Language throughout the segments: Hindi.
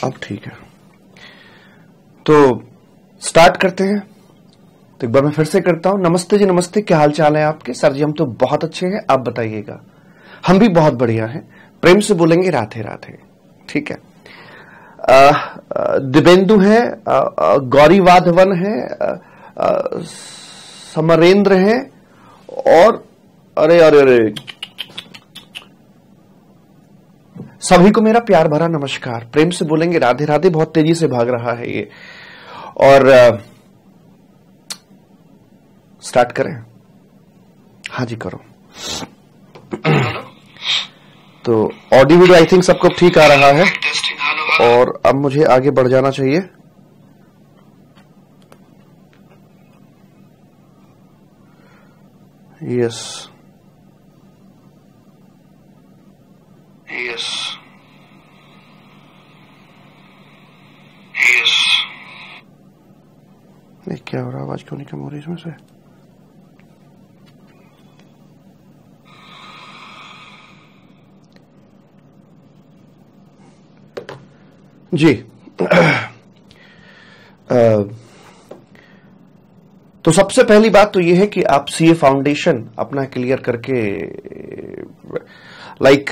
अब ठीक है, तो स्टार्ट करते हैं। तो एक बार मैं फिर से करता हूं। नमस्ते जी, नमस्ते, क्या हाल चाल है आपके? सर जी हम तो बहुत अच्छे हैं, आप बताइएगा। हम भी बहुत बढ़िया हैं। प्रेम से बोलेंगे राधे राधे। ठीक है। दिवेंदु है, गौरी वाधवन है, समरेंद्र है, और अरे अरे अरे सभी को मेरा प्यार भरा नमस्कार। प्रेम से बोलेंगे राधे राधे। बहुत तेजी से भाग रहा है ये। और स्टार्ट करें? हाँ जी करो। तो ऑडियो वीडियो आई थिंक सबको ठीक आ रहा है, और अब मुझे आगे बढ़ जाना चाहिए। Yes yes yes. नहीं, क्या हो रहा है? आवाज क्यों नहीं कम हो रही इसमें से? जी तो सबसे पहली बात तो यह है कि आप सीए फाउंडेशन अपना क्लियर करके, लाइक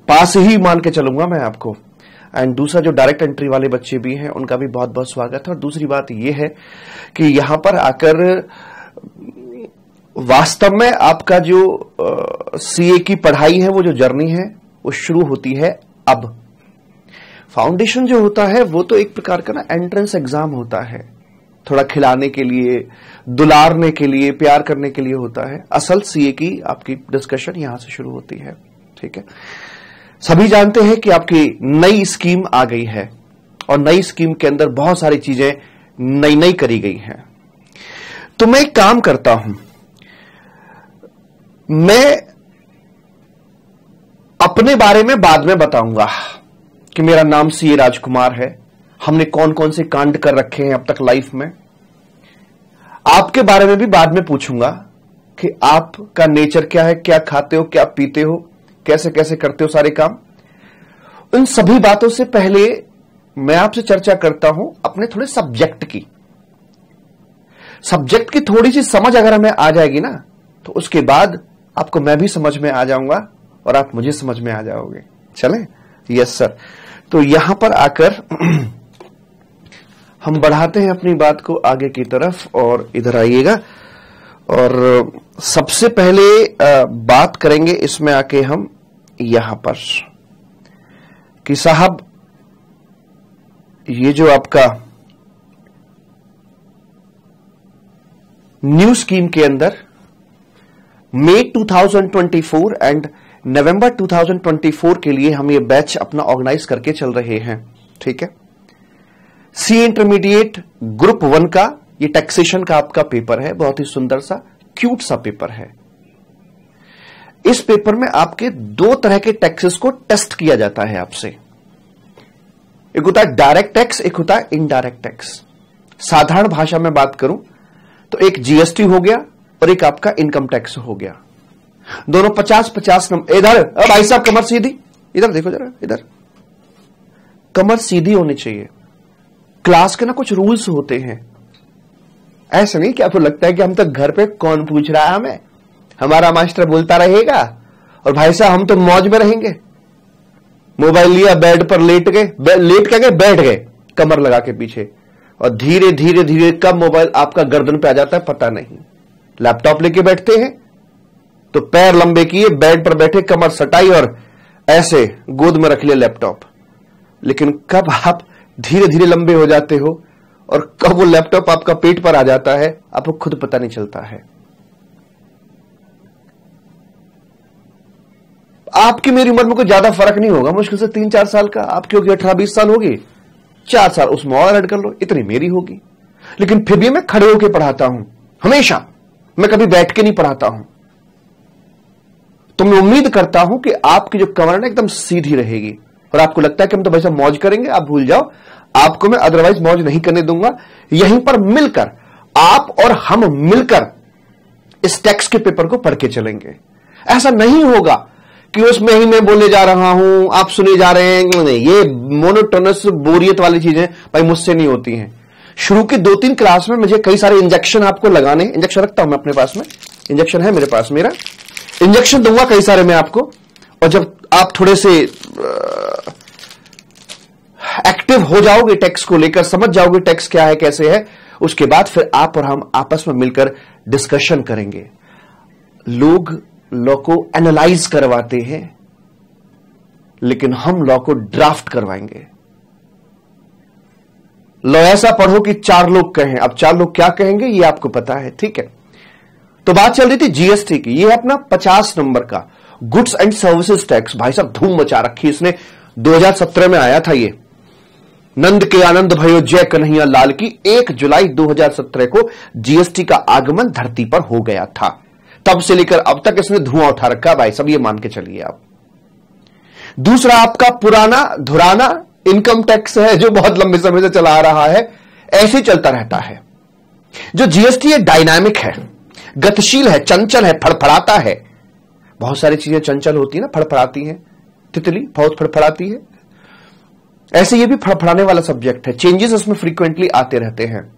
पास ही मान के चलूंगा मैं आपको। एंड दूसरा, जो डायरेक्ट एंट्री वाले बच्चे भी हैं उनका भी बहुत बहुत स्वागत है। और दूसरी बात यह है कि यहां पर आकर वास्तव में आपका जो सीए की पढ़ाई है, वो जो जर्नी है वो शुरू होती है अब। फाउंडेशन जो होता है वो तो एक प्रकार का ना एंट्रेंस एग्जाम होता है, थोड़ा खिलाने के लिए, दुलारने के लिए, प्यार करने के लिए होता है। असल सीए की आपकी डिस्कशन यहां से शुरू होती है। ठीक है। सभी जानते हैं कि आपकी नई स्कीम आ गई है, और नई स्कीम के अंदर बहुत सारी चीजें नई नई करी गई हैं। तो मैं एक काम करता हूं, मैं अपने बारे में बाद में बताऊंगा कि मेरा नाम सीए राजकुमार है, हमने कौन कौन से कांड कर रखे हैं अब तक लाइफ में। आपके बारे में भी बाद में पूछूंगा कि आपका नेचर क्या है, क्या खाते हो, क्या पीते हो, कैसे कैसे करते हो सारे काम। उन सभी बातों से पहले मैं आपसे चर्चा करता हूं अपने थोड़े सब्जेक्ट की। सब्जेक्ट की थोड़ी सी समझ अगर हमें आ जाएगी ना, तो उसके बाद आपको मैं भी समझ में आ जाऊंगा और आप मुझे समझ में आ जाओगे। चलें? Yes sir. तो यहां पर आकर हम बढ़ाते हैं अपनी बात को आगे की तरफ, और इधर आइएगा। और सबसे पहले बात करेंगे इसमें आके हम यहां पर कि साहब ये जो आपका न्यू स्कीम के अंदर मई 2024 एंड नवंबर 2024 के लिए हम ये बैच अपना ऑर्गेनाइज करके चल रहे हैं। ठीक है। सी इंटरमीडिएट ग्रुप 1 का ये टैक्सेशन का आपका पेपर है। बहुत ही सुंदर सा क्यूट सा पेपर है। इस पेपर में आपके दो तरह के टैक्सेस को टेस्ट किया जाता है आपसे। एक होता है डायरेक्ट टैक्स, एक होता है इनडायरेक्ट टैक्स। साधारण भाषा में बात करूं तो एक जीएसटी हो गया और एक आपका इनकम टैक्स हो गया। दोनों 50-50 नंबर। इधर भाई साहब कमर सीधी, इधर देखो जरा, इधर कमर सीधी होनी चाहिए। क्लास के ना कुछ रूल्स होते हैं। ऐसा नहीं कि आपको लगता है कि हम तो घर पे कौन पूछ रहा है हमें, हमारा मास्टर बोलता रहेगा और भाई साहब हम तो मौज में रहेंगे। मोबाइल लिया, बेड पर लेट गए, लेट के गए, बैठ गए कमर लगा के पीछे, और धीरे धीरे धीरे कब मोबाइल आपका गर्दन पे आ जाता है पता नहीं। लैपटॉप लेके बैठते हैं तो पैर लंबे किए, बेड पर बैठे, कमर सटाई और ऐसे गोद में रख लिया लैपटॉप। लेकिन कब आप धीरे धीरे लंबे हो जाते हो और कब वो लैपटॉप आपका पेट पर आ जाता है, आपको खुद पता नहीं चलता है। आपकी मेरी उम्र में कोई ज्यादा फर्क नहीं होगा, मुश्किल से 3-4 साल का। आपकी होगी 18-20 साल होगी, 4 साल उसमें और ऐड कर लो, इतनी मेरी होगी। लेकिन फिर भी मैं खड़े होकर पढ़ाता हूं हमेशा, मैं कभी बैठ के नहीं पढ़ाता हूं। तो मैं उम्मीद करता हूं कि आपकी जो कमर है एकदम सीधी रहेगी। और आपको लगता है कि हम तो वैसा मौज करेंगे, आप भूल जाओ, आपको मैं अदरवाइज मौज नहीं करने दूंगा। यहीं पर मिलकर आप और हम मिलकर इस टैक्स के पेपर को पढ़ के चलेंगे। ऐसा नहीं होगा कि उसमें ही मैं बोले जा रहा हूं, आप सुने जा रहे हैं। नहीं, ये मोनोटोनस बोरियत वाली चीजें भाई मुझसे नहीं होती हैं। शुरू की 2-3 क्लास में मुझे कई सारे इंजेक्शन आपको लगाने, इंजेक्शन रखता हूं मैं अपने पास में, इंजेक्शन है मेरे पास, मेरा इंजेक्शन दूंगा कई सारे मैं आपको। और जब आप थोड़े से एक्टिव हो जाओगे टेक्स्ट को लेकर, समझ जाओगे टेक्स्ट क्या है कैसे है, उसके बाद फिर आप और हम आपस में मिलकर डिस्कशन करेंगे। लोग लॉ को एनालाइज करवाते हैं, लेकिन हम लॉ को ड्राफ्ट करवाएंगे। लॉ ऐसा पढ़ो कि 4 लोग कहें। अब 4 लोग क्या कहेंगे ये आपको पता है, ठीक है। तो बात चल रही थी जीएसटी की। ये है अपना 50 नंबर का गुड्स एंड सर्विसेज टैक्स। भाई साहब धूम मचा रखी इसने। 2017 में आया था ये। नंद के आनंद भयो जय कन्हैया लाल की 1 जुलाई 2017 को जीएसटी का आगमन धरती पर हो गया था। तब से लेकर अब तक इसने धुआं उठा रखा भाई सब, ये मान के चलिए आप। दूसरा आपका पुराना धुराना इनकम टैक्स है, जो बहुत लंबे समय से चला आ रहा है, ऐसे चलता रहता है। जो जीएसटी है डायनामिक है, गतिशील है, चंचल है, फड़फड़ाता है। बहुत सारी चीजें चंचल होती है ना, फड़फड़ाती हैं। तितली बहुत फड़फड़ाती है, ऐसे ये भी फड़फड़ाने वाला सब्जेक्ट है। चेंजेस उसमें फ्रीक्वेंटली आते रहते हैं।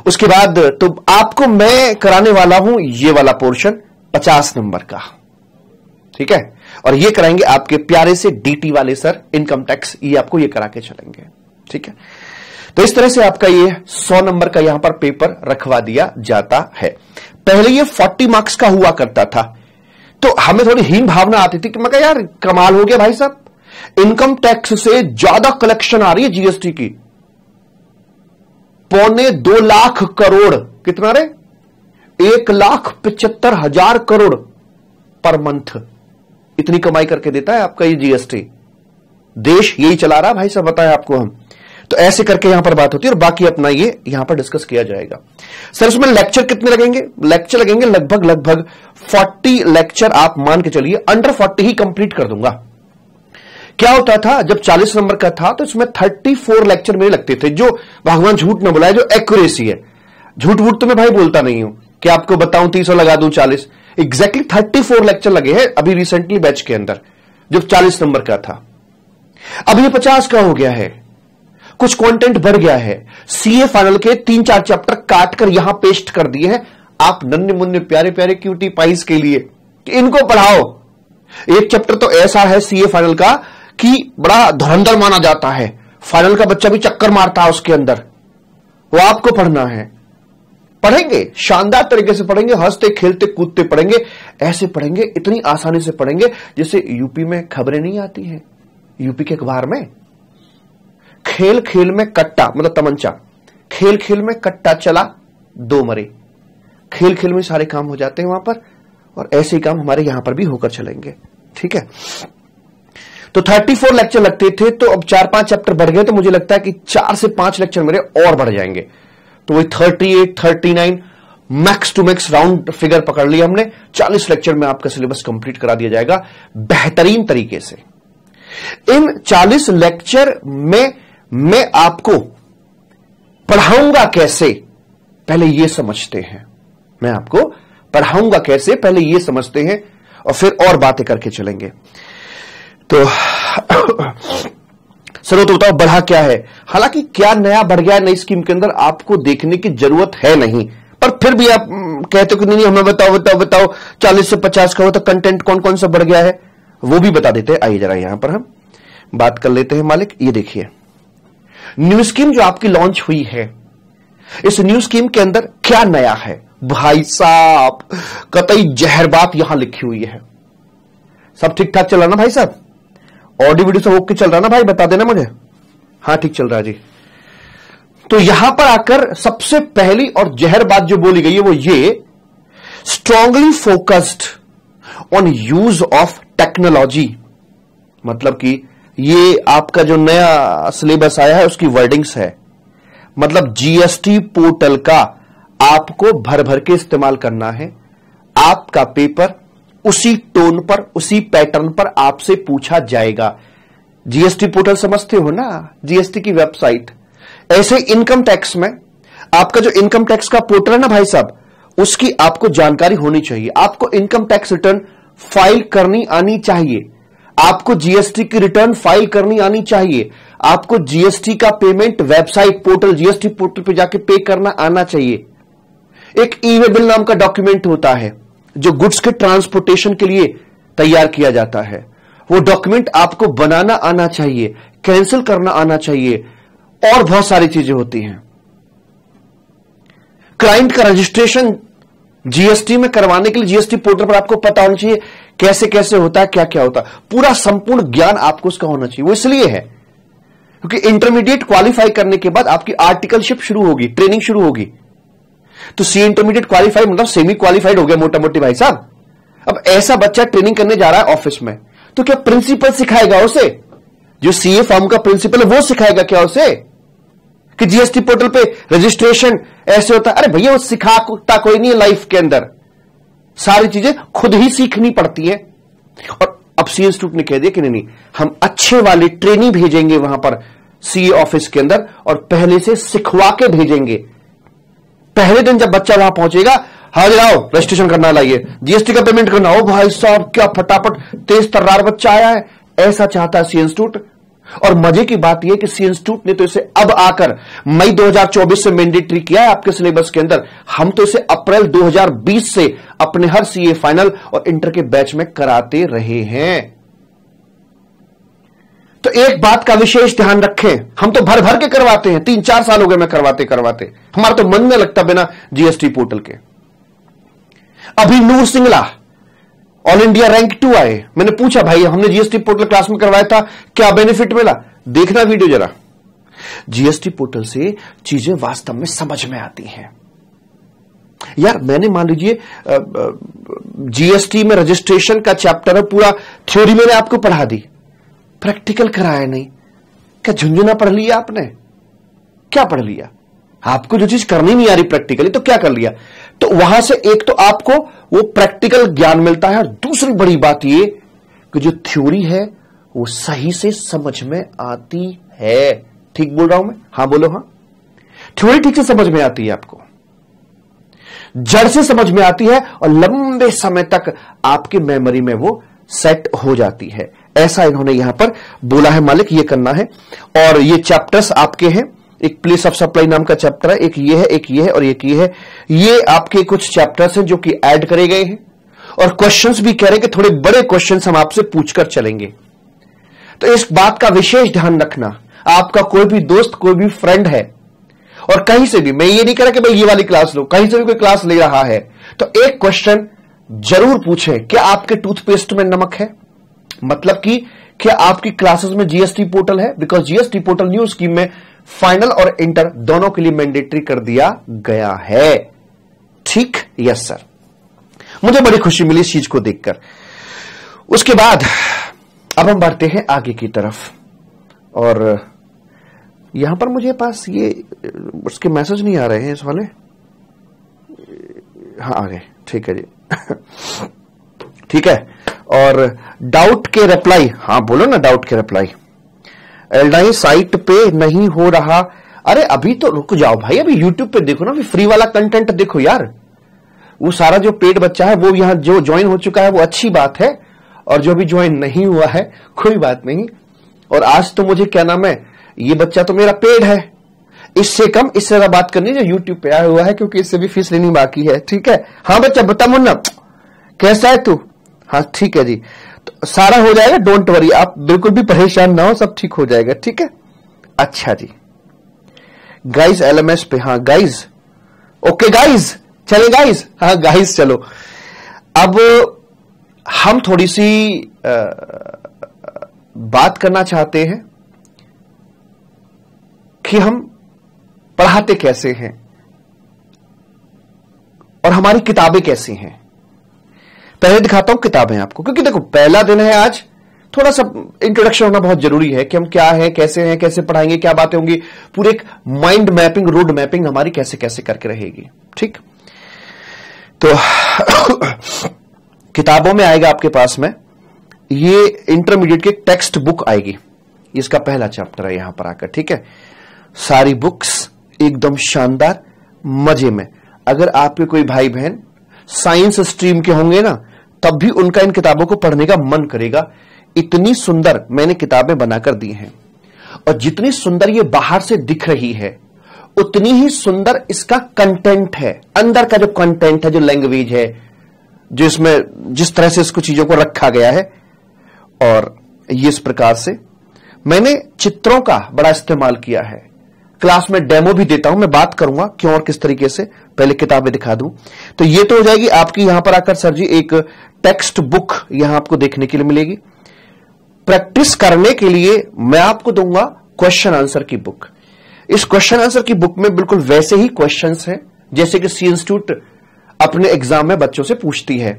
उसके बाद तो आपको मैं कराने वाला हूं ये वाला पोर्शन 50 नंबर का, ठीक है। और ये कराएंगे आपके प्यारे से डीटी वाले सर, इनकम टैक्स, ये आपको ये करा के चलेंगे, ठीक है। तो इस तरह से आपका ये 100 नंबर का यहां पर पेपर रखवा दिया जाता है। पहले ये 40 मार्क्स का हुआ करता था, तो हमें थोड़ी हीन भावना आती थी कि मैं कहा यार कमाल हो गया भाई साहब, इनकम टैक्स से ज्यादा कलेक्शन आ रही है जीएसटी की। 2.25 लाख करोड़, कितना रे, 1,75,000 करोड़ पर मंथ, इतनी कमाई करके देता है आपका ये जीएसटी। देश यही चला रहा भाई साहब, बताया आपको हम। तो ऐसे करके यहां पर बात होती है और बाकी अपना ये यहां पर डिस्कस किया जाएगा। सर इसमें लेक्चर कितने लगेंगे? लेक्चर लगेंगे लगभग 40 लेक्चर। आप मान के चलिए अंडर 40 ही कंप्लीट कर दूंगा। क्या होता था जब 40 नंबर का था तो इसमें 34 लेक्चर मेरे लगते थे, जो भगवान झूठ न बुलाए, जो एक्यूरेसी है। झूठ वूठ तो मैं भाई बोलता नहीं हूं कि आपको बताऊं 30 और लगा दूं 40। एग्जैक्टली 34 लेक्चर लगे हैं अभी रिसेंटली बैच के अंदर, जब 40 नंबर का था। अब ये 50 का हो गया है, कुछ कंटेंट बढ़ गया है। सीए फाइनल के 3-4 चैप्टर काट कर यहां पेस्ट कर दिए हैं आप नन्हे मुन्ने प्यारे प्यारे क्यूटी पाइस के लिए कि इनको पढ़ाओ। एक चैप्टर तो ऐसा है सीए फाइनल का कि बड़ा धुरंधर माना जाता है, फाइनल का बच्चा भी चक्कर मारता है उसके अंदर, वो आपको पढ़ना है। पढ़ेंगे, शानदार तरीके से पढ़ेंगे, हंसते खेलते कूदते पढ़ेंगे, ऐसे पढ़ेंगे, इतनी आसानी से पढ़ेंगे जैसे यूपी में खबरें नहीं आती हैं, यूपी के अखबार में खेल खेल में कट्टा, मतलब तमंचा, खेल खेल में कट्टा चला 2 मरे। खेल खेल में सारे काम हो जाते हैं वहां पर, और ऐसे ही काम हमारे यहां पर भी होकर चलेंगे, ठीक है। तो 34 लेक्चर लगते थे, तो अब 4-5 चैप्टर बढ़ गए, तो मुझे लगता है कि 4 से 5 लेक्चर मेरे और बढ़ जाएंगे, तो वही 38, 39 max to max round figure पकड़ लिया हमने। 40 लेक्चर में आपका सिलेबस कंप्लीट करा दिया जाएगा बेहतरीन तरीके से। इन 40 लेक्चर में मैं आपको पढ़ाऊंगा कैसे, पहले यह समझते हैं। मैं आपको पढ़ाऊंगा कैसे, पहले यह समझते हैं, और फिर और बातें करके चलेंगे। तो सर तो बताओ बढ़ा क्या है? हालांकि क्या नया बढ़ गया है नई स्कीम के अंदर आपको देखने की जरूरत है नहीं, पर फिर भी आप कहते हो कि नहीं हमें बताओ बताओ बताओ 40 से 50 का हो तो कंटेंट कौन कौन सा बढ़ गया है वो भी बता देते हैं। आइए जरा यहां पर हम बात कर लेते हैं मालिक। ये देखिए न्यू स्कीम जो आपकी लॉन्च हुई है, इस न्यू स्कीम के अंदर क्या नया है भाई साहब? कतई जहर बात यहां लिखी हुई है। सब ठीक ठाक चल रहा ना भाई साहब? ऑडियो वीडियो सब ओके चल रहा ना भाई? बता देना मुझे। हाँ ठीक चल रहा है जी। तो यहां पर आकर सबसे पहली और जहर बात जो बोली गई है वो ये, strongly focused on use of technology. मतलब कि ये आपका जो नया सिलेबस आया है उसकी वर्डिंग्स है, मतलब जीएसटी पोर्टल का आपको भर भर के इस्तेमाल करना है। आपका पेपर उसी टोन पर, उसी पैटर्न पर आपसे पूछा जाएगा। जीएसटी पोर्टल समझते हो ना, जीएसटी की वेबसाइट। ऐसे इनकम टैक्स में आपका जो इनकम टैक्स का पोर्टल है ना भाई साहब, उसकी आपको जानकारी होनी चाहिए। आपको इनकम टैक्स रिटर्न फाइल करनी आनी चाहिए, आपको जीएसटी की रिटर्न फाइल करनी आनी चाहिए, आपको जीएसटी का payment website portal GST portal पे जाके पे करना आना चाहिए। एक ई वे बिल नाम का डॉक्यूमेंट होता है जो गुड्स के ट्रांसपोर्टेशन के लिए तैयार किया जाता है, वो डॉक्यूमेंट आपको बनाना आना चाहिए, कैंसिल करना आना चाहिए, और बहुत सारी चीजें होती हैं। क्लाइंट का रजिस्ट्रेशन जीएसटी में करवाने के लिए जीएसटी पोर्टल पर आपको पता होना चाहिए कैसे कैसे होता है, क्या क्या होता है, पूरा संपूर्ण ज्ञान आपको उसका होना चाहिए। वो इसलिए है क्योंकि इंटरमीडिएट क्वालिफाई करने के बाद आपकी आर्टिकलशिप शुरू होगी, ट्रेनिंग शुरू होगी। तो सी इंटरमीडिएट क्वालिफाई मतलब सेमी क्वालिफाइड हो गया मोटा मोटी भाई साहब। अब ऐसा बच्चा ट्रेनिंग करने जा रहा है ऑफिस में, तो क्या प्रिंसिपल सिखाएगा उसे? जो सीए फॉर्म का प्रिंसिपल है वो सिखाएगा क्या उसे कि जीएसटी पोर्टल पे रजिस्ट्रेशन ऐसे होता है? अरे भैया वो सिखाता कोई नहीं है, लाइफ के अंदर सारी चीजें खुद ही सीखनी पड़ती है। और अब सी इंस्टीट्यूट ने कह दिया कि नहीं, हम अच्छे वाले ट्रेनिंग भेजेंगे वहां पर सीए ऑफिस के अंदर और पहले से सिखवा के भेजेंगे। पहले दिन जब बच्चा वहां पहुंचेगा, हाजिर आओ रजिस्ट्रेशन करना लाइए, जीएसटी का पेमेंट करना, ओ भाई साहब क्या फटाफट तेज तर्रार बच्चा आया है, ऐसा चाहता है सी इंस्टीट्यूट। और मजे की बात यह कि सी इंस्टीट्यूट ने तो इसे अब आकर मई 2024 से मैंडेटरी किया है आपके सिलेबस के अंदर। हम तो इसे अप्रैल 2020 से अपने हर सीए फाइनल और इंटर के बैच में कराते रहे हैं। तो एक बात का विशेष ध्यान रखें, हम तो भर भर के करवाते हैं, 3-4 साल हो गए मैं करवाते करवाते, हमारा तो मन नहीं लगता बिना जीएसटी पोर्टल के। अभी नूर सिंगला ऑल इंडिया रैंक 2 आए, मैंने पूछा भाई हमने जीएसटी पोर्टल क्लास में करवाया था, क्या बेनिफिट मिला? देखना वीडियो जरा। जीएसटी पोर्टल से चीजें वास्तव में समझ में आती हैं यार। मैंने मान लीजिए जीएसटी में रजिस्ट्रेशन का चैप्टर है, पूरा थ्योरी मैंने आपको पढ़ा दी, प्रैक्टिकल कराया नहीं। क्या झुंझुना पढ़ लिया आपने? क्या पढ़ लिया? आपको जो चीज करनी नहीं आ रही प्रैक्टिकली तो क्या कर लिया? तो वहां से एक तो आपको वो प्रैक्टिकल ज्ञान मिलता है, और दूसरी बड़ी बात ये कि जो थ्योरी है वो सही से समझ में आती है। ठीक बोल रहा हूं मैं? हां बोलो हां। थ्योरी ठीक से समझ में आती है, आपको जड़ से समझ में आती है, और लंबे समय तक आपकी मेमोरी में वो सेट हो जाती है। ऐसा इन्होंने यहां पर बोला है मालिक, ये करना है। और ये चैप्टर्स आपके हैं, एक प्लेस ऑफ सप्लाई नाम का चैप्टर है, एक ये है, एक ये है और एक ये है। ये आपके कुछ चैप्टर्स हैं जो कि ऐड करे गए हैं, और क्वेश्चंस भी कह रहे हैं कि थोड़े बड़े क्वेश्चंस हम आपसे पूछकर चलेंगे। तो इस बात का विशेष ध्यान रखना, आपका कोई भी दोस्त, कोई भी फ्रेंड है, और कहीं से भी, मैं ये नहीं कह रहा कि भाई ये वाली क्लास लो, कहीं से भी कोई क्लास ले रहा है तो एक क्वेश्चन जरूर पूछें, क्या आपके टूथपेस्ट में नमक है? मतलब कि क्या आपकी क्लासेस में जीएसटी पोर्टल है? Because GST portal new scheme में फाइनल और इंटर दोनों के लिए मैंडेटरी कर दिया गया है। ठीक? Yes sir. मुझे बड़ी खुशी मिली इस चीज को देखकर। उसके बाद अब हम बढ़ते हैं आगे की तरफ, और यहां पर मुझे पास ये उसके मैसेज नहीं आ रहे हैं इस वाले। हाँ आ गए, ठीक है जी। ठीक है। और डाउट के रिप्लाई, हाँ बोलो ना, डाउट के रिप्लाई। एल्डाइन साइट पे नहीं हो रहा। अरे अभी तो रुक जाओ भाई, अभी यूट्यूब पे देखो ना, अभी फ्री वाला कंटेंट देखो यार। वो सारा जो पेड बच्चा है वो यहां जो ज्वाइन हो चुका है वो अच्छी बात है, और जो भी ज्वाइन नहीं हुआ है कोई बात नहीं। और आज तो मुझे क्या नाम है, ये बच्चा तो मेरा पेड है, इससे कम इससे ज्यादा बात करनी जो यूट्यूब पे आया हुआ है, क्योंकि इससे भी फीस लेनी बाकी है। ठीक है? हाँ बच्चा बता मुन्ना, कैसा है तू? हाँ ठीक है जी, तो सारा हो जाएगा, डोंट वरी, आप बिल्कुल भी परेशान ना हो, सब ठीक हो जाएगा। ठीक है? अच्छा जी। गाइज एलएमएस पे, हाँ गाइज, ओके गाइज, चले गाइज, हाँ गाइज चलो। अब हम थोड़ी सी बात करना चाहते हैं कि हम पढ़ाते कैसे हैं और हमारी किताबें कैसी हैं। पहले दिखाता हूं किताबें आपको, क्योंकि देखो पहला दिन है आज, थोड़ा सा इंट्रोडक्शन होना बहुत जरूरी है कि हम क्या है, कैसे पढ़ाएंगे, क्या बातें होंगी, पूरे एक माइंड मैपिंग, रोड मैपिंग हमारी कैसे कैसे करके रहेगी। ठीक? तो किताबों में आएगा आपके पास में, ये इंटरमीडिएट की टेक्स्ट बुक आएगी, इसका पहला चैप्टर है यहां पर आकर। ठीक है? सारी बुक्स एकदम शानदार मजे में। अगर आपके कोई भाई बहन साइंस स्ट्रीम के होंगे ना, तब भी उनका इन किताबों को पढ़ने का मन करेगा। इतनी सुंदर मैंने किताबें बनाकर दी हैं, और जितनी सुंदर ये बाहर से दिख रही है उतनी ही सुंदर इसका कंटेंट है, अंदर का जो कंटेंट है, जो लैंग्वेज है, जो इसमें जिस तरह से इसको चीजों को रखा गया है। और ये इस प्रकार से मैंने चित्रों का बड़ा इस्तेमाल किया है। क्लास में डेमो भी देता हूं, मैं बात करूंगा क्यों और किस तरीके से, पहले किताबें दिखा दूं। तो ये तो हो जाएगी आपकी यहां पर आकर सर जी एक टेक्स्ट बुक यहां आपको देखने के लिए मिलेगी। प्रैक्टिस करने के लिए मैं आपको दूंगा क्वेश्चन आंसर की बुक। इस क्वेश्चन आंसर की बुक में बिल्कुल वैसे ही क्वेश्चंस हैं जैसे कि सी इंस्टीट्यूट अपने एग्जाम में बच्चों से पूछती है।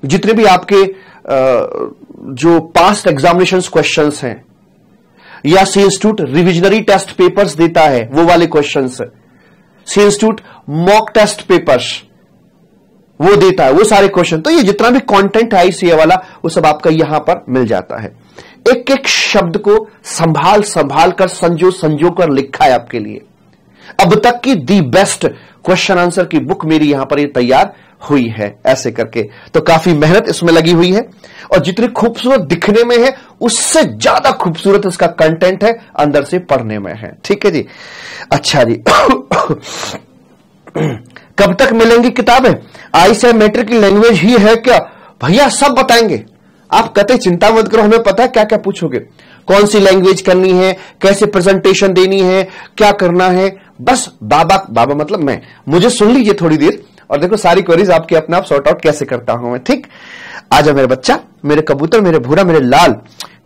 जितने भी आपके जो पास्ट एग्जामिनेशंस क्वेश्चंस हैं, या सी इंस्टीट्यूट रिविजनरी टेस्ट पेपर्स देता है वो वाले क्वेश्चंस, सी इंस्टीट्यूट मॉक टेस्ट पेपर्स वो देता है, वो सारे क्वेश्चन। तो ये जितना भी कंटेंट है आईसीए वाला वो सब आपका यहां पर मिल जाता है। एक एक शब्द को संभाल संभाल कर संजो कर लिखा है आपके लिए। अब तक की दी बेस्ट क्वेश्चन आंसर की बुक मेरी यहां पर ये तैयार हुई है ऐसे करके। तो काफी मेहनत इसमें लगी हुई है, और जितनी खूबसूरत दिखने में है उससे ज्यादा खूबसूरत इसका कंटेंट है, अंदर से पढ़ने में है। ठीक है जी, अच्छा जी। कब तक मिलेंगी किताबें? आईसीए मैट्रिक की लैंग्वेज ही है क्या? भैया सब बताएंगे, आप कतई चिंता मत करो, हमें पता है क्या क्या पूछोगे, कौन सी लैंग्वेज करनी है, कैसे प्रेजेंटेशन देनी है, क्या करना है। बस बाबा मतलब मैं, मुझे सुन लीजिए थोड़ी देर और देखो सारी क्वेरीज आपके अपने आप सॉर्ट आउट कैसे करता हूं मैं। ठीक, आजा मेरे बच्चा, मेरे कबूतर, मेरे भूरा, मेरे लाल।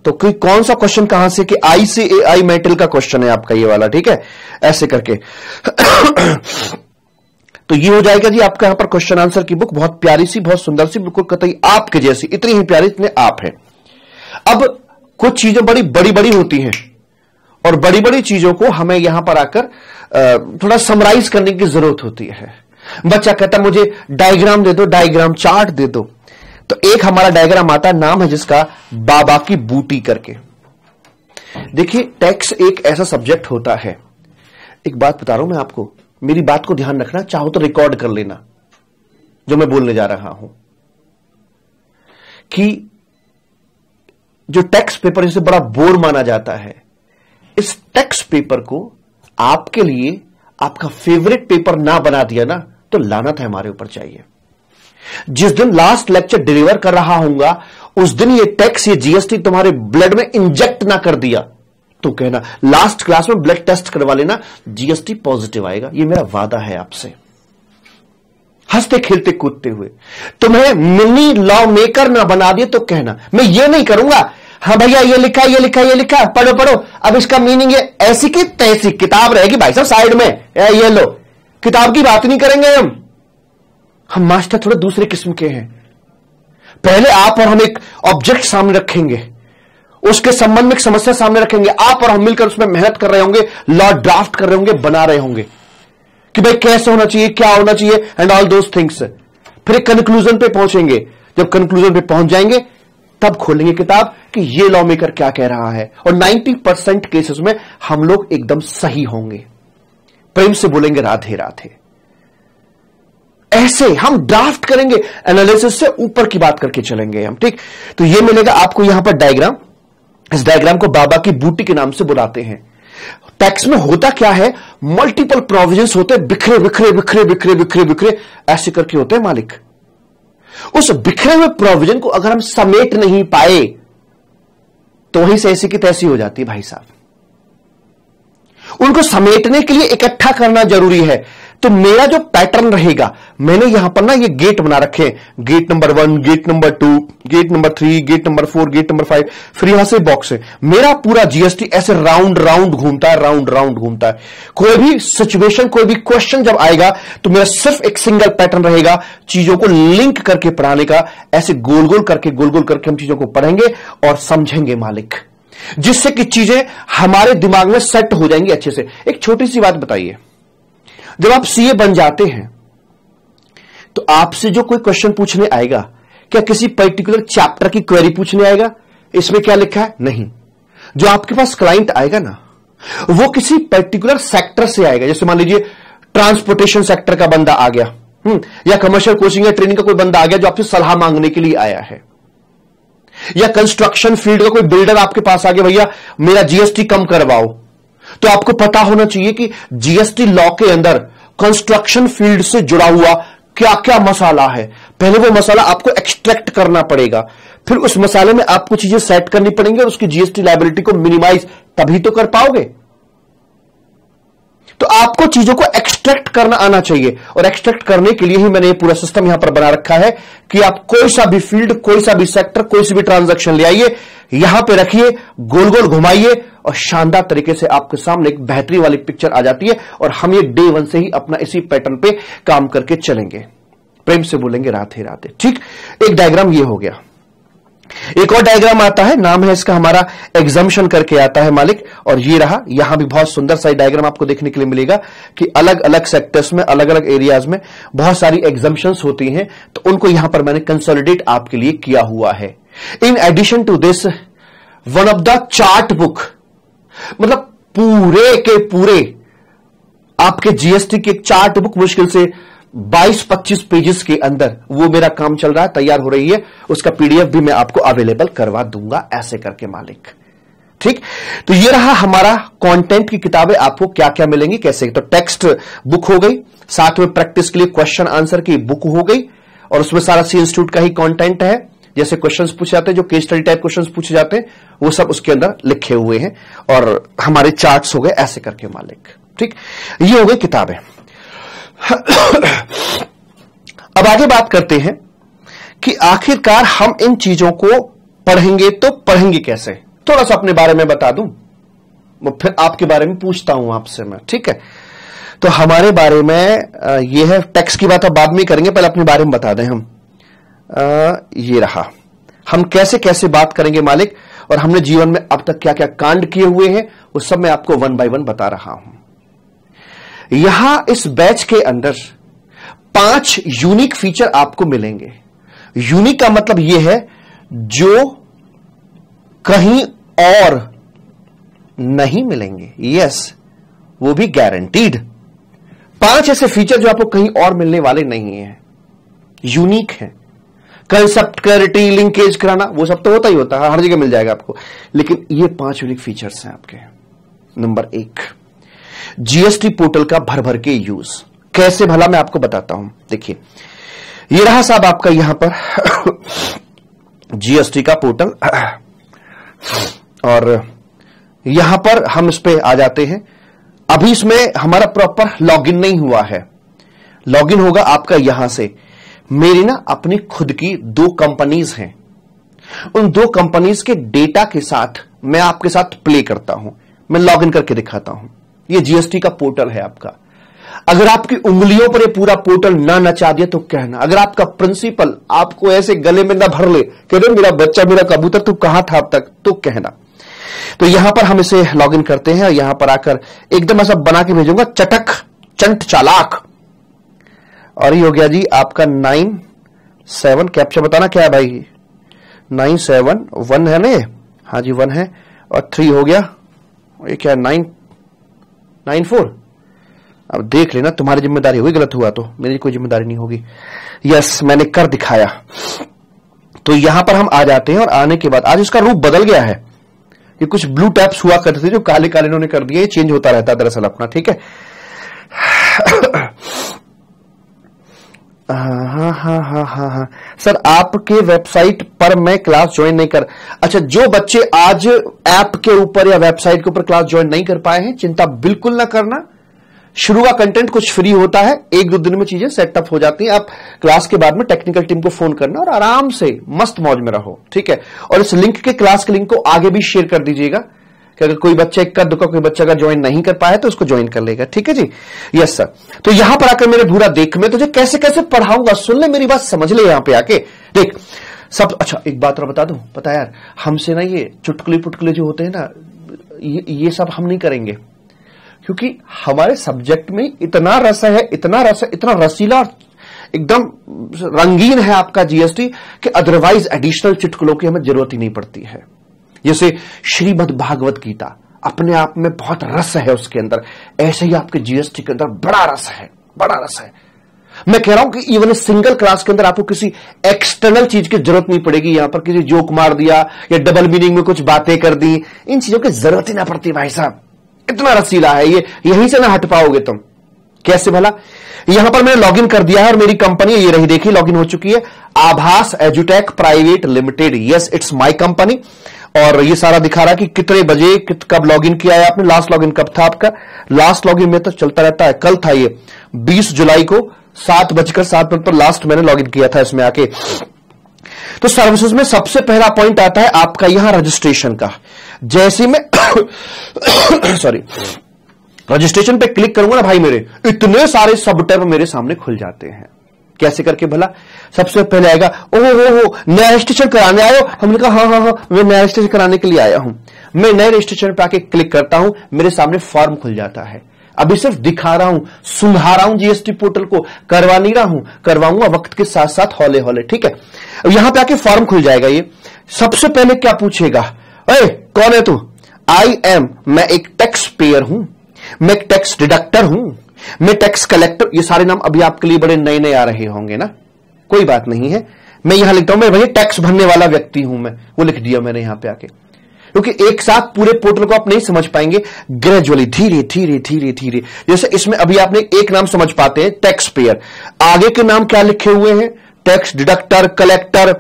तो कोई कौन सा क्वेश्चन कहां से कि आईसीएआई मेटल का क्वेश्चन है आपका ये वाला, ठीक है, ऐसे करके। तो ये हो जाएगा जी आपका यहां पर क्वेश्चन आंसर की बुक, बहुत प्यारी सी, बहुत सुंदर सी, बिल्कुल कतई आपके जैसी, इतनी ही प्यारी इतने आप है। अब कुछ चीजें बड़ी बड़ी बड़ी होती हैं, और बड़ी बड़ी चीजों को हमें यहां पर आकर थोड़ा समराइज करने की जरूरत होती है। बच्चा कहता मुझे डायग्राम दे दो, डायग्राम चार्ट दे दो। तो एक हमारा डायग्राम आता है, नाम है जिसका बाबा की बूटी करके। देखिए टैक्स एक ऐसा सब्जेक्ट होता है, एक बात बता रहा हूं मैं आपको, मेरी बात को ध्यान रखना, चाहो तो रिकॉर्ड कर लेना जो मैं बोलने जा रहा हूं, कि जो टैक्स पेपर जिसे बड़ा बोर माना जाता है, इस टैक्स पेपर को आपके लिए आपका फेवरेट पेपर ना बना दिया ना तो लानत है हमारे ऊपर चाहिए। जिस दिन लास्ट लेक्चर डिलीवर कर रहा हूंगा उस दिन ये टैक्स, ये जीएसटी तुम्हारे ब्लड में इंजेक्ट ना कर दिया तो कहना लास्ट क्लास में ब्लड टेस्ट करवा लेना, जीएसटी पॉजिटिव आएगा, ये मेरा वादा है आपसे। हंसते खेलते कूदते हुए तुम्हें मिनी लॉ मेकर ना बना दिए तो कहना मैं ये नहीं करूंगा, हाँ भैया ये लिखा ये लिखा ये लिखा, पढ़ो पढ़ो, अब इसका मीनिंग ये ऐसी की तैसी किताब रहेगी भाई साहब साइड में, ये लो, किताब की बात नहीं करेंगे हम मास्टर थोड़े दूसरे किस्म के हैं। पहले आप और हम एक ऑब्जेक्ट सामने रखेंगे, उसके संबंध में एक समस्या सामने रखेंगे, आप और हम मिलकर उसमें मेहनत कर रहे होंगे, लॉ ड्राफ्ट कर रहे होंगे, बना रहे होंगे कि भाई कैसे होना चाहिए, क्या होना चाहिए, एंड ऑल दोस थिंग्स। फिर एक कंक्लूजन पे पहुंचेंगे, जब कंक्लूजन पे पहुंच जाएंगे तब खोलेंगे किताब कि ये लॉ मेकर क्या कह रहा है, और 90% केसेस में हम लोग एकदम सही होंगे। प्रेम से बोलेंगे राधे राधे। ऐसे हम ड्राफ्ट करेंगे, एनालिसिस से ऊपर की बात करके चलेंगे हम। ठीक, तो ये मिलेगा आपको यहां पर डायग्राम। इस डायग्राम को बाबा की बूटी के नाम से बुलाते हैं। टैक्स में होता क्या है, मल्टीपल प्रोविजंस होते हैं, बिखरे बिखरे बिखरे बिखरे बिखरे बिखरे ऐसे करके होते हैं मालिक। उस बिखरे हुए प्रोविजन को अगर हम समेट नहीं पाए तो वहीं से ऐसी की तैसी हो जाती है भाई साहब। उनको समेटने के लिए इकट्ठा करना जरूरी है। तो मेरा जो पैटर्न रहेगा, मैंने यहां पर ना ये गेट बना रखे हैं, gate number 1, gate number 2, gate number 3, gate number 4, gate number 5, फिर यहां से बॉक्स है। मेरा पूरा जीएसटी ऐसे राउंड राउंड घूमता है, राउंड राउंड घूमता है। कोई भी सिचुएशन, कोई भी क्वेश्चन जब आएगा तो मेरा सिर्फ एक सिंगल पैटर्न रहेगा, चीजों को लिंक करके पढ़ाने का। ऐसे गोल गोल करके हम चीजों को पढ़ेंगे और समझेंगे मालिक, जिससे कि चीजें हमारे दिमाग में सेट हो जाएंगी अच्छे से। एक छोटी सी बात बताइए, जब आप सीए बन जाते हैं तो आपसे जो कोई क्वेश्चन पूछने आएगा, क्या किसी पर्टिकुलर चैप्टर की क्वेरी पूछने आएगा, इसमें क्या लिखा है? नहीं। जो आपके पास क्लाइंट आएगा ना, वो किसी पर्टिकुलर सेक्टर से आएगा। जैसे मान लीजिए ट्रांसपोर्टेशन सेक्टर का बंदा आ गया, या कमर्शियल कोचिंग या ट्रेनिंग का कोई बंदा आ गया जो आपसे सलाह मांगने के लिए आया है, या कंस्ट्रक्शन फील्ड का कोई बिल्डर आपके पास आ गया, भैया मेरा जीएसटी कम करवाओ, तो आपको पता होना चाहिए कि जीएसटी लॉ के अंदर कंस्ट्रक्शन फील्ड से जुड़ा हुआ क्या क्या मसाला है। पहले वो मसाला आपको एक्सट्रैक्ट करना पड़ेगा, फिर उस मसाले में आपको चीजें सेट करनी पड़ेंगी और उसकी जीएसटी लायबिलिटी को मिनिमाइज तभी तो कर पाओगे। तो आपको चीजों को एक्सट्रैक्ट करना आना चाहिए, और एक्सट्रैक्ट करने के लिए ही मैंने ये पूरा सिस्टम यहां पर बना रखा है कि आप कोई सा भी फील्ड, कोई सा भी सेक्टर, कोई सी भी ट्रांजैक्शन ले आइए, यहां पे रखिए, गोल गोल घुमाइए और शानदार तरीके से आपके सामने एक बेहतरीन वाली पिक्चर आ जाती है। और हम ये डे 1 से ही अपना इसी पैटर्न पे काम करके चलेंगे। प्रेम से बोलेंगे राधे राधे। ठीक, एक डायग्राम ये हो गया। एक और डायग्राम आता है, नाम है इसका हमारा एग्जम्पशन करके आता है मालिक, और ये रहा। यहां भी बहुत सुंदर सा डायग्राम आपको देखने के लिए मिलेगा कि अलग अलग सेक्टर्स में, अलग अलग एरियाज में बहुत सारी एग्जम्पशंस होती हैं, तो उनको यहां पर मैंने कंसोलिडेट आपके लिए किया हुआ है। In addition to this, one of the chart book, मतलब पूरे के पूरे आपके जीएसटी की एक चार्ट बुक मुश्किल से 22-25 पेजेस के अंदर वो मेरा काम चल रहा है, तैयार हो रही है, उसका पीडीएफ भी मैं आपको अवेलेबल करवा दूंगा ऐसे करके मालिक। ठीक, तो ये रहा हमारा कंटेंट की किताबें, आपको क्या क्या मिलेंगी कैसे। तो टेक्स्ट बुक हो गई, साथ में प्रैक्टिस के लिए क्वेश्चन आंसर की बुक हो गई, और उसमें सारा सी इंस्टीट्यूट का ही कंटेंट है, जैसे क्वेश्चंस पूछे जाते हैं, जो केस स्टडी टाइप क्वेश्चंस पूछे जाते हैं, वो सब उसके अंदर लिखे हुए हैं, और हमारे चार्ट्स हो गए ऐसे करके मालिक। ठीक, ये हो गई किताबें। अब आगे बात करते हैं कि आखिरकार हम इन चीजों को पढ़ेंगे तो पढ़ेंगे कैसे। थोड़ा सा अपने बारे में बता दूं, फिर आपके बारे में पूछता हूं आपसे मैं। ठीक है, तो हमारे बारे में ये है, टेक्स्ट की बात अब बाद में करेंगे, पहले अपने बारे में बता दें हम। ये रहा, हम कैसे कैसे बात करेंगे मालिक, और हमने जीवन में अब तक क्या क्या कांड किए हुए हैं, वो सब मैं आपको 1 बाय 1 बता रहा हूं। यहां इस बैच के अंदर 5 यूनिक फीचर आपको मिलेंगे। यूनिक का मतलब यह है जो कहीं और नहीं मिलेंगे। यस, वो भी गारंटीड। 5 ऐसे फीचर जो आपको कहीं और मिलने वाले नहीं हैं, यूनिक है। कंसेप्ट, क्लैरिटी, लिंकेज कराना, वो सब तो होता ही होता है, हर जगह मिल जाएगा आपको, लेकिन ये 5 यूनिक फीचर्स हैं आपके। नंबर 1, जीएसटी पोर्टल का भर भर के यूज। कैसे भला, मैं आपको बताता हूं। देखिए, ये रहा साहब आपका यहां पर जीएसटी का पोर्टल, और यहां पर हम इस पे आ जाते हैं। अभी इसमें हमारा प्रॉपर लॉगिन नहीं हुआ है, लॉगिन होगा आपका यहां से। मेरी ना अपनी खुद की 2 कंपनीज हैं, उन 2 कंपनीज के डेटा के साथ मैं आपके साथ प्ले करता हूं, मैं लॉगिन करके दिखाता हूं। ये जीएसटी का पोर्टल है आपका। अगर आपकी उंगलियों पर ये पूरा पोर्टल ना नचा दिया तो कहना। अगर आपका प्रिंसिपल आपको ऐसे गले में ना भर ले, कह दे मेरा बच्चा, मेरा कबूतर, तू कहां था अब तक, तो कहना। तो यहां पर हम इसे लॉगिन करते हैं, और यहां पर आकर एकदम ऐसा बना के भेजूंगा, चटक चंट चालाक। और ये हो गया जी आपका 97, कैप्चा बताना क्या है भाई, 971 है ना, हाँ जी 1 है, और 3 हो गया, ये क्या 994। अब देख लेना, तुम्हारी जिम्मेदारी होगी, गलत हुआ तो मेरी कोई जिम्मेदारी नहीं होगी। यस, मैंने कर दिखाया। तो यहां पर हम आ जाते हैं, और आने के बाद आज इसका रूप बदल गया है। ये कुछ ब्लू टैप्स हुआ करते थे जो काले काले इन्होंने कर दिए, ये चेंज होता रहता है दरअसल अपना। ठीक है, हाँ सर, आपके वेबसाइट पर मैं क्लास ज्वाइन नहीं कर। अच्छा, जो बच्चे आज ऐप के ऊपर या वेबसाइट के ऊपर क्लास ज्वाइन नहीं कर पाए हैं, चिंता बिल्कुल ना करना। शुरू का कंटेंट कुछ फ्री होता है, 1-2 दिन में चीजें सेटअप हो जाती हैं। आप क्लास के बाद में टेक्निकल टीम को फोन करना और आराम से मस्त मौज में रहो। ठीक है, और इस लिंक के, क्लास के लिंक को आगे भी शेयर कर दीजिएगा कि अगर कोई बच्चा इक्का दुक्का कोई बच्चा अगर ज्वाइन नहीं कर पाया तो उसको ज्वाइन कर लेगा। ठीक है जी, यस सर। तो यहां पर आकर मेरे पूरा देख, मैं तुझे कैसे कैसे पढ़ाऊंगा, सुन ले मेरी बात, समझ ले। यहां पे आके देख सब। अच्छा, एक बात और बता दूं, पता यार, हमसे ना ये चुटकुले पुटकुले जो होते हैं ना, ये सब हम नहीं करेंगे, क्योंकि हमारे सब्जेक्ट में इतना रस है, इतना रस है, इतना रसीला, एकदम रंगीन है आपका जीएसटी कि अदरवाइज एडिशनल चुटकुलों की हमें जरूरत ही नहीं पड़ती है। जैसे श्रीमद् भागवत गीता अपने आप में बहुत रस है उसके अंदर, ऐसे ही आपके जीएसटी के अंदर बड़ा रस है, बड़ा रस है। मैं कह रहा हूं कि इवन सिंगल क्लास के अंदर आपको किसी एक्सटर्नल चीज की जरूरत नहीं पड़ेगी। यहां पर किसी जोक मार दिया या डबल मीनिंग में कुछ बातें कर दी, इन चीजों की जरूरत ही ना पड़ती भाई साहब। इतना रसीला है ये, यहीं से ना हट पाओगे तुम। कैसे भला? यहां पर मैंने लॉगिन कर दिया है और मेरी कंपनी ये रही, देखिए लॉगिन हो चुकी है, आभास एजुटेक private limited. Yes, it's my company. और ये सारा दिखा रहा है कि कितने बजे कब लॉगिन किया है आपने, लास्ट लॉगिन कब था आपका। लास्ट लॉगिन में तो चलता रहता है, कल था ये 20 जुलाई को 7:07 पर लास्ट मैंने लॉगिन किया था इसमें आके। तो सर्विसेज में सबसे पहला पॉइंट आता है आपका यहां रजिस्ट्रेशन का। जैसे मैं सॉरी रजिस्ट्रेशन पे क्लिक करूंगा ना भाई, मेरे इतने सारे सब टैब मेरे सामने खुल जाते हैं। कैसे करके भला? सबसे पहले आएगा ओहो नया रजिस्ट्रेशन कराने आए हो। हमने कहा हाँ मैं नया रजिस्ट्रेशन कराने के लिए आया हूं। मैं नए रजिस्ट्रेशन पे आके क्लिक करता हूं, मेरे सामने फॉर्म खुल जाता है। अभी सिर्फ दिखा रहा हूं, सुंघा रहा हूं जीएसटी पोर्टल को, करवा नहीं रहा हूं, करवाऊंगा वक्त के साथ साथ हौले हौले। ठीक है, यहां पे आके फॉर्म खुल जाएगा। ये सबसे पहले क्या पूछेगा, अरे कौन है तू? आई एम, मैं एक टैक्स पेयर हूं, मैं एक टैक्स डिडक्टर हूं, मैं टैक्स कलेक्टर। ये सारे नाम अभी आपके लिए बड़े नए नए आ रहे होंगे ना, कोई बात नहीं है। मैं यहां लिखता हूं मैं भैया टैक्स भरने वाला व्यक्ति हूं, मैं वो लिख दिया मैंने यहां पे आके, क्योंकि एक साथ पूरे पोर्टल को आप नहीं समझ पाएंगे, ग्रेजुअली धीरे धीरे धीरे धीरे। जैसे इसमें अभी आपने एक नाम समझ पाते हैं टैक्स पेयर, आगे के नाम क्या लिखे हुए हैं, टैक्स डिडक्टर, कलेक्टर,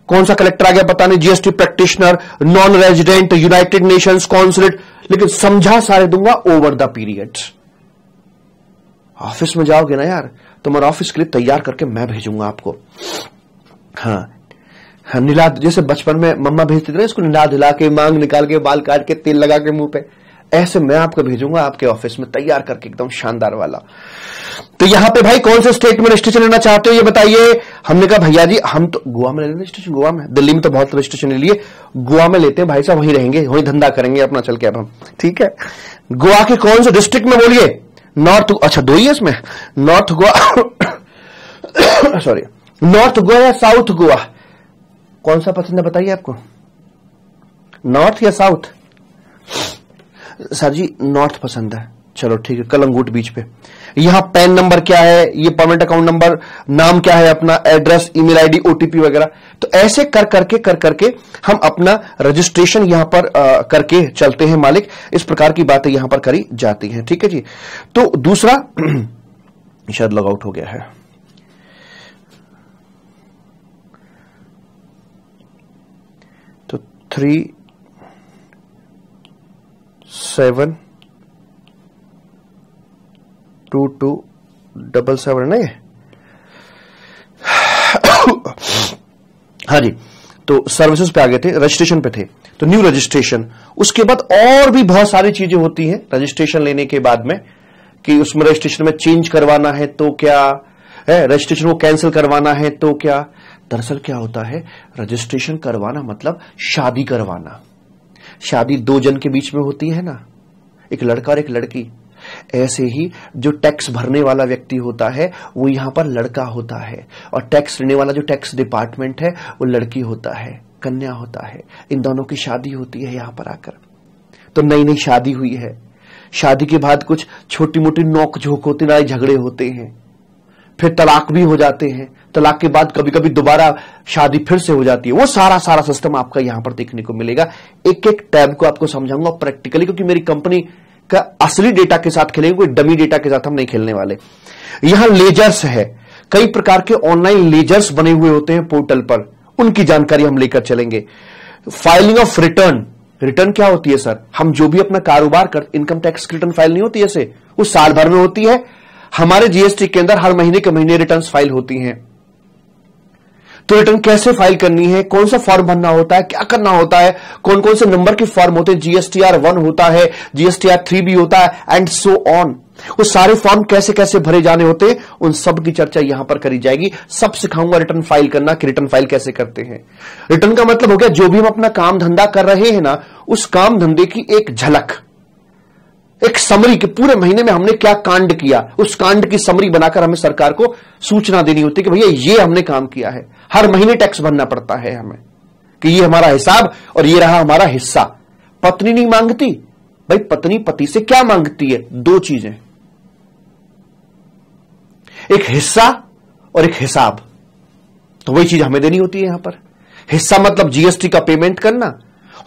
कौन सा कलेक्टर आ गया पता नहीं, GST practitioner, non resident, United Nations consulate, लेकिन समझा सारे दूंगा ओवर द पीरियड। ऑफिस में जाओगे ना यार, तुम्हारा ऑफिस के लिए तैयार करके मैं भेजूंगा आपको। हाँ नीला, जैसे बचपन में मम्मा भेजती थी ना इसको निला धुला के, मांग निकाल के, बाल काट के, तेल लगा के मुंह पे, ऐसे मैं आपको भेजूंगा आपके ऑफिस में तैयार करके एकदम शानदार वाला। तो यहां पे भाई कौन से स्टेट में रजिस्ट्रेशन लेना चाहते हो ये बताइए। हमने कहा भैया जी हम तो गोवा में ले लेंगे रजिस्ट्रेशन, गोवा में, दिल्ली में तो बहुत रजिस्ट्रेशन ले लिए, गोवा में लेते हैं भाई साहब, वहीं रहेंगे, वहीं धंधा करेंगे अपना चल के अब हम। ठीक है, गोवा के कौन से डिस्ट्रिक्ट में बोलिए? नॉर्थ, अच्छा दो ही है इसमें, north Goa sorry north Goa या साउथ गोवा, कौन सा पसंद है बताइए आपको, नॉर्थ या साउथ? सर जी नॉर्थ पसंद है। चलो ठीक है, कलंगूट बीच पे। यहां पैन नंबर क्या है, ये परमानेंट अकाउंट नंबर, नाम क्या है अपना, एड्रेस, ईमेल आईडी, ओटीपी वगैरह। तो ऐसे कर करके हम अपना रजिस्ट्रेशन यहां पर करके चलते हैं मालिक। इस प्रकार की बातें यहां पर करी जाती हैं। ठीक है जी। तो दूसरा शायद लॉग आउट हो गया है, तो 372277 ना ये हाँ जी। तो सर्विसेज पे आ गए थे, रजिस्ट्रेशन पे थे, तो न्यू रजिस्ट्रेशन। उसके बाद और भी बहुत सारी चीजें होती हैं रजिस्ट्रेशन लेने के बाद में, कि उसमें रजिस्ट्रेशन में चेंज करवाना है तो क्या है, रजिस्ट्रेशन को कैंसिल करवाना है तो क्या। दरअसल क्या होता है, रजिस्ट्रेशन करवाना मतलब शादी करवाना। शादी दो जन के बीच में होती है ना, एक लड़का और एक लड़की। ऐसे ही जो टैक्स भरने वाला व्यक्ति होता है वो यहां पर लड़का होता है, और टैक्स लेने वाला जो टैक्स डिपार्टमेंट है वो लड़की होता है, कन्या होता है। इन दोनों की शादी होती है यहां पर आकर। तो नई नई शादी हुई है, शादी के बाद कुछ छोटी मोटी नोक झोंक होती, लड़ाई झगड़े होते हैं, फिर तलाक भी हो जाते हैं। तलाक के बाद कभी कभी दोबारा शादी फिर से हो जाती है। वो सारा सिस्टम आपका यहां पर देखने को मिलेगा। एक एक टैब को आपको समझाऊंगा प्रैक्टिकली, क्योंकि मेरी कंपनी का असली डेटा के साथ खेलेंगे, कोई डमी डेटा के साथ हम नहीं खेलने वाले। यहां लेजर्स है, कई प्रकार के ऑनलाइन लेजर्स बने हुए होते हैं पोर्टल पर, उनकी जानकारी हम लेकर चलेंगे। फाइलिंग ऑफ रिटर्न, रिटर्न क्या होती है सर? हम जो भी अपना कारोबार कर, इनकम टैक्स की रिटर्न फाइल नहीं होती ऐसे, वो साल भर में होती है। हमारे जीएसटी के अंदर हर महीने के महीने रिटर्न फाइल होती हैं। तो रिटर्न कैसे फाइल करनी है, कौन सा फॉर्म भरना होता है, क्या करना होता है, कौन कौन से नंबर के फॉर्म होते हैं, जीएसटीआर 1 होता है, जीएसटीआर 3 भी होता है, एंड सो ऑन। वो सारे फॉर्म कैसे कैसे भरे जाने होते हैं, उन सब की चर्चा यहां पर करी जाएगी। सब सिखाऊंगा रिटर्न फाइल करना, कि रिटर्न फाइल कैसे करते हैं। रिटर्न का मतलब हो गया जो भी हम अपना काम धंधा कर रहे हैं ना, उस काम धंधे की एक झलक, एक समरी के पूरे महीने में हमने क्या कांड किया, उस कांड की समरी बनाकर हमें सरकार को सूचना देनी होती है कि भैया ये हमने काम किया है। हर महीने टैक्स भरना पड़ता है हमें, कि ये हमारा हिसाब और ये रहा हमारा हिस्सा। पत्नी नहीं मांगती भाई, पत्नी पति से क्या मांगती है? दो चीजें, एक हिस्सा और एक हिसाब, तो वही चीज हमें देनी होती है यहां पर। हिस्सा मतलब जीएसटी का पेमेंट करना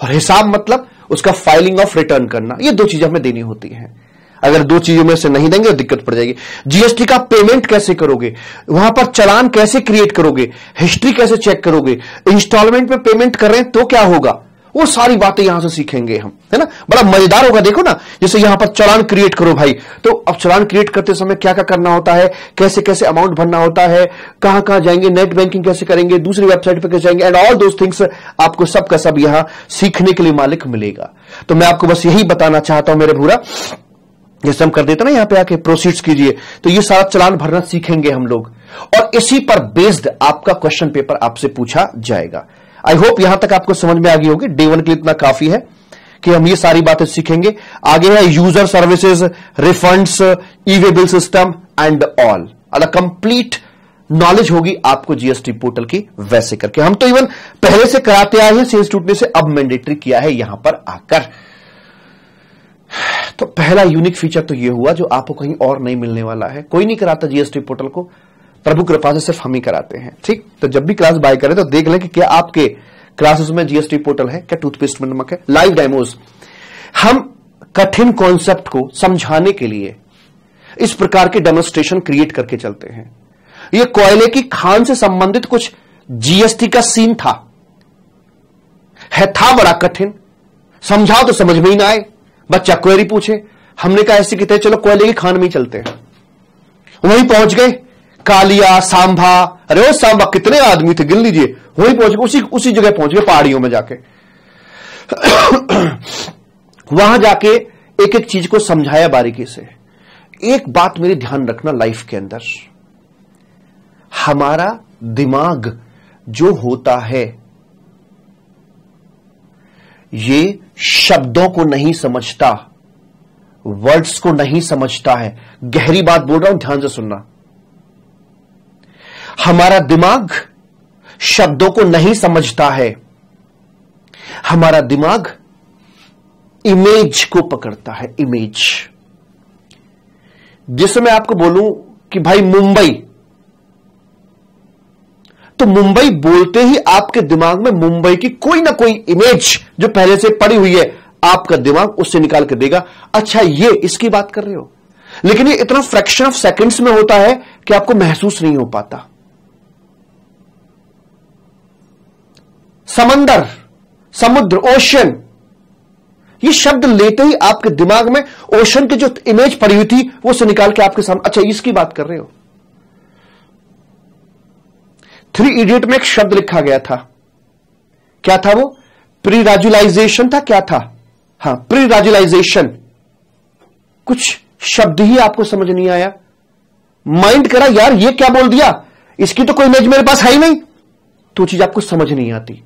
और हिसाब मतलब उसका फाइलिंग ऑफ रिटर्न करना। ये दो चीजें हमें देनी होती हैं। अगर दो चीजों में से नहीं देंगे तो दिक्कत पड़ जाएगी। जीएसटी का पेमेंट कैसे करोगे, वहां पर चालान कैसे क्रिएट करोगे, हिस्ट्री कैसे चेक करोगे, इंस्टॉलमेंट में पेमेंट कर रहे हैं तो क्या होगा, वो सारी बातें यहां से सीखेंगे हम, है ना। बड़ा मजेदार होगा। देखो ना, जैसे यहां पर चालान क्रिएट करो भाई, तो अब चालान क्रिएट करते समय क्या क्या करना होता है, कैसे कैसे अमाउंट भरना होता है, कहां कहां जाएंगे, नेट बैंकिंग कैसे करेंगे, दूसरी वेबसाइट पर कैसे जाएंगे, एंड ऑल दोस थिंग्स आपको सब का सब यहां सीखने के लिए मालिक मिलेगा। तो मैं आपको बस यही बताना चाहता हूं मेरे भूरा, जैसे हम कर देते ना यहां पे आके प्रोसीड्स कीजिए, तो ये सारा चालान भरना सीखेंगे हम लोग, और इसी पर बेस्ड आपका क्वेश्चन पेपर आपसे पूछा जाएगा। आई होप यहां तक आपको समझ में आ गई होगी। डे 1 के लिए इतना काफी है कि हम ये सारी बातें सीखेंगे। आगे है user services, refunds, E way bill system and all. Complete knowledge होगी आपको जीएसटी पोर्टल की वैसे करके। हम तो इवन पहले से कराते आए हैं, सेल्स टूटने से अब मैंडेटरी किया है यहां पर आकर। तो पहला यूनिक फीचर तो ये हुआ जो आपको कहीं और नहीं मिलने वाला है। कोई नहीं कराता जीएसटी पोर्टल को, प्रभु कृपा से सिर्फ हम ही कराते हैं। ठीक, तो जब भी क्लास बाय करें तो देख लें कि क्या आपके क्लासेस में जीएसटी पोर्टल है, क्या टूथपेस्ट में नमक है। लाइव डेमोज, हम कठिन कॉन्सेप्ट को समझाने के लिए इस प्रकार के डेमोन्स्ट्रेशन क्रिएट करके चलते हैं। यह कोयले की खान से संबंधित कुछ जीएसटी का सीन था बड़ा कठिन, समझाओ तो समझ में ही ना आए, बच्चा क्वेरी पूछे, हमने कहा ऐसे कहते चलो कोयले की खान में ही चलते हैं। वहीं पहुंच गए, कालिया, सांभा, अरे वो सांभा कितने आदमी थे गिन लीजिए, वहीं पहुंच गए, उसी जगह पहुंच गए पहाड़ियों में जाके। वहां जाके एक एक चीज को समझाया बारीकी से। एक बात मेरी ध्यान रखना, लाइफ के अंदर हमारा दिमाग जो होता है ये शब्दों को नहीं समझता, वर्ड्स को नहीं समझता है। गहरी बात बोल रहा हूं, ध्यान से सुनना। हमारा दिमाग शब्दों को नहीं समझता है, हमारा दिमाग इमेज को पकड़ता है। इमेज, जिससे मैं आपको बोलूं कि भाई मुंबई, तो मुंबई बोलते ही आपके दिमाग में मुंबई की कोई ना कोई इमेज जो पहले से पड़ी हुई है, आपका दिमाग उससे निकाल के देगा, अच्छा ये इसकी बात कर रहे हो। लेकिन ये इतना फ्रैक्शन ऑफ सेकंड्स में होता है कि आपको महसूस नहीं हो पाता। समंदर, समुद्र, ओशन, ये शब्द लेते ही आपके दिमाग में ओशन की जो इमेज पड़ी हुई थी वो से निकाल के आपके सामने, अच्छा इसकी बात कर रहे हो। 3 इडियट में एक शब्द लिखा गया था, क्या था वो? प्रीराजुलाइजेशन था, क्या था? हां, प्रीराजुलाइजेशन। कुछ शब्द ही आपको समझ नहीं आया, माइंड करा यार ये क्या बोल दिया, इसकी तो कोई इमेज मेरे पास है ही नहीं, तो चीज आपको समझ नहीं आती।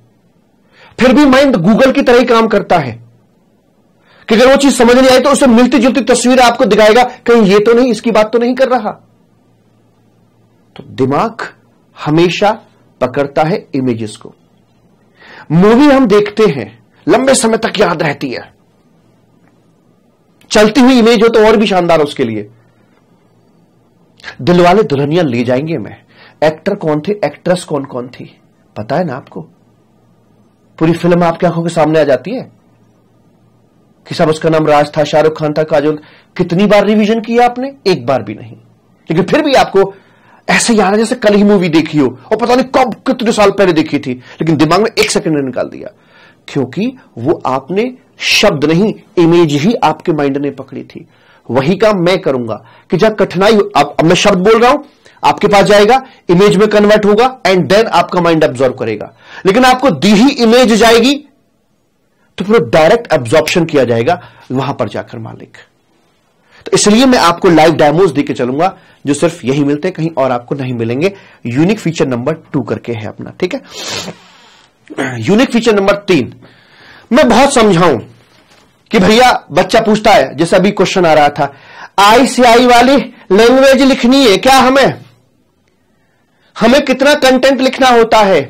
फिर भी माइंड गूगल की तरह ही काम करता है कि अगर वो चीज समझ नहीं आई तो उसे मिलती जुलती तस्वीर आपको दिखाएगा, कहीं ये तो नहीं, इसकी बात तो नहीं कर रहा। तो दिमाग हमेशा पकड़ता है इमेजेस को। मूवी हम देखते हैं, लंबे समय तक याद रहती है, चलती हुई इमेज हो तो और भी शानदार उसके लिए। दिलवाले दुल्हनिया ले जाएंगे में एक्टर कौन थे, एक्ट्रेस कौन कौन थी, पता है ना आपको? पूरी फिल्म आपकी आंखों के सामने आ जाती है कि सब उसका नाम राज था, शाहरुख खान था, काजोल। कितनी बार रिवीजन किया आपने? एक बार भी नहीं, लेकिन फिर भी आपको ऐसे याद है जैसे कल ही मूवी देखी हो और पता नहीं कब कितने साल पहले देखी थी, लेकिन दिमाग में 1 सेकंड में निकाल दिया, क्योंकि वो आपने शब्द नहीं, इमेज ही आपके माइंड ने पकड़ी थी। वही काम मैं करूंगा कि जहां कठिनाई, अब मैं शब्द बोल रहा हूं, आपके पास जाएगा, इमेज में कन्वर्ट होगा एंड देन आपका माइंड एब्जॉर्ब करेगा। लेकिन आपको दी ही इमेज जाएगी तो फिर डायरेक्ट एब्जॉर्प्शन किया जाएगा वहां पर जाकर मालिक। तो इसलिए मैं आपको लाइव डेमोज देके चलूंगा जो सिर्फ यही मिलते हैं, कहीं और आपको नहीं मिलेंगे। यूनिक फीचर नंबर 2 करके है अपना, ठीक है। यूनिक फीचर नंबर 3 मैं बहुत समझाऊं कि भैया बच्चा पूछता है, जैसे अभी क्वेश्चन आ रहा था, आईसीआई वाली लैंग्वेज लिखनी है क्या हमें कितना कंटेंट लिखना होता है,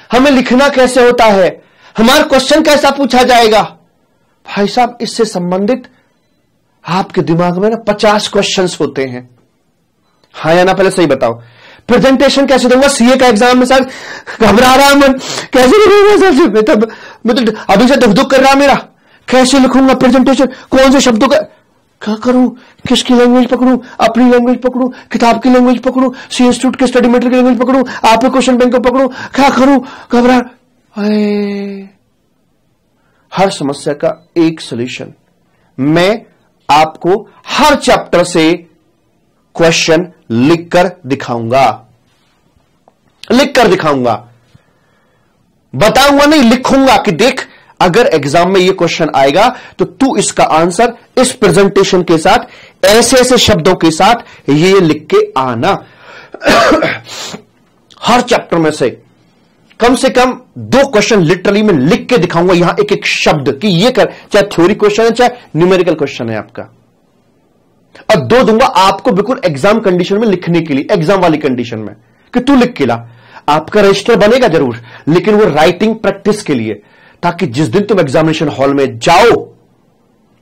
हमें लिखना कैसे होता है, हमारा क्वेश्चन कैसा पूछा जाएगा। भाई साहब, इससे संबंधित आपके दिमाग में ना 50 क्वेश्चंस होते हैं। हाँ या ना, पहले सही बताओ, प्रेजेंटेशन कैसे दूंगा, सीए का एग्जाम में सर घबरा रहा मन, कैसे लिखूंगा सर, तब मैं तो अभी से दुख कर रहा मेरा, कैसे लिखूंगा प्रेजेंटेशन, कौन से शब्दों का, क्या करूं, किसकी लैंग्वेज पकड़ूं, अपनी लैंग्वेज पकड़ूं, किताब की लैंग्वेज पकड़ूं, सी इंस्टीट्यूट के स्टडी मटेरियल की लैंग्वेज पकड़ूं, आपके क्वेश्चन बैंक को पकड़ूं, क्या करूं, घबरा। हर समस्या का एक सॉल्यूशन, मैं आपको हर चैप्टर से क्वेश्चन लिखकर दिखाऊंगा, बताऊंगा नहीं, लिखूंगा कि देख अगर एग्जाम में ये क्वेश्चन आएगा तो तू इसका आंसर इस प्रेजेंटेशन के साथ ऐसे ऐसे शब्दों के साथ ये लिख के आना। हर चैप्टर में से कम 2 क्वेश्चन लिटरली मैं लिख के दिखाऊंगा, यहां एक एक शब्द कि ये कर, चाहे थ्योरी क्वेश्चन है चाहे न्यूमेरिकल क्वेश्चन है आपका, और 2 दूंगा आपको बिल्कुल एग्जाम कंडीशन में लिखने के लिए, एग्जाम वाली कंडीशन में कि तू लिख के ला। आपका रजिस्टर बनेगा जरूर, लेकिन वो राइटिंग प्रैक्टिस के लिए, ताकि जिस दिन तुम एग्जामिनेशन हॉल में जाओ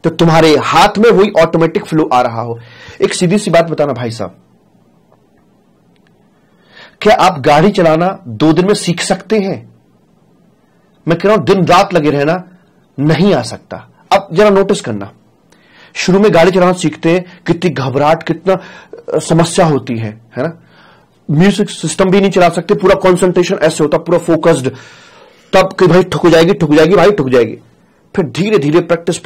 तो तुम्हारे हाथ में वही ऑटोमेटिक फ्लो आ रहा हो। एक सीधी सी बात बताना भाई साहब, क्या आप गाड़ी चलाना 2 दिन में सीख सकते हैं? मैं कह रहा हूं दिन रात लगे रहना नहीं आ सकता। अब जरा नोटिस करना, शुरू में गाड़ी चलाना सीखते हैं, कितनी घबराहट, कितना समस्या होती है ना। म्यूजिक सिस्टम भी नहीं चला सकते, पूरा कंसंट्रेशन ऐसे होता, पूरा फोकस्ड, तब कि भाई ठुक जाएगी भाई ठुक जाएगी। फिर धीरे धीरे प्रैक्टिस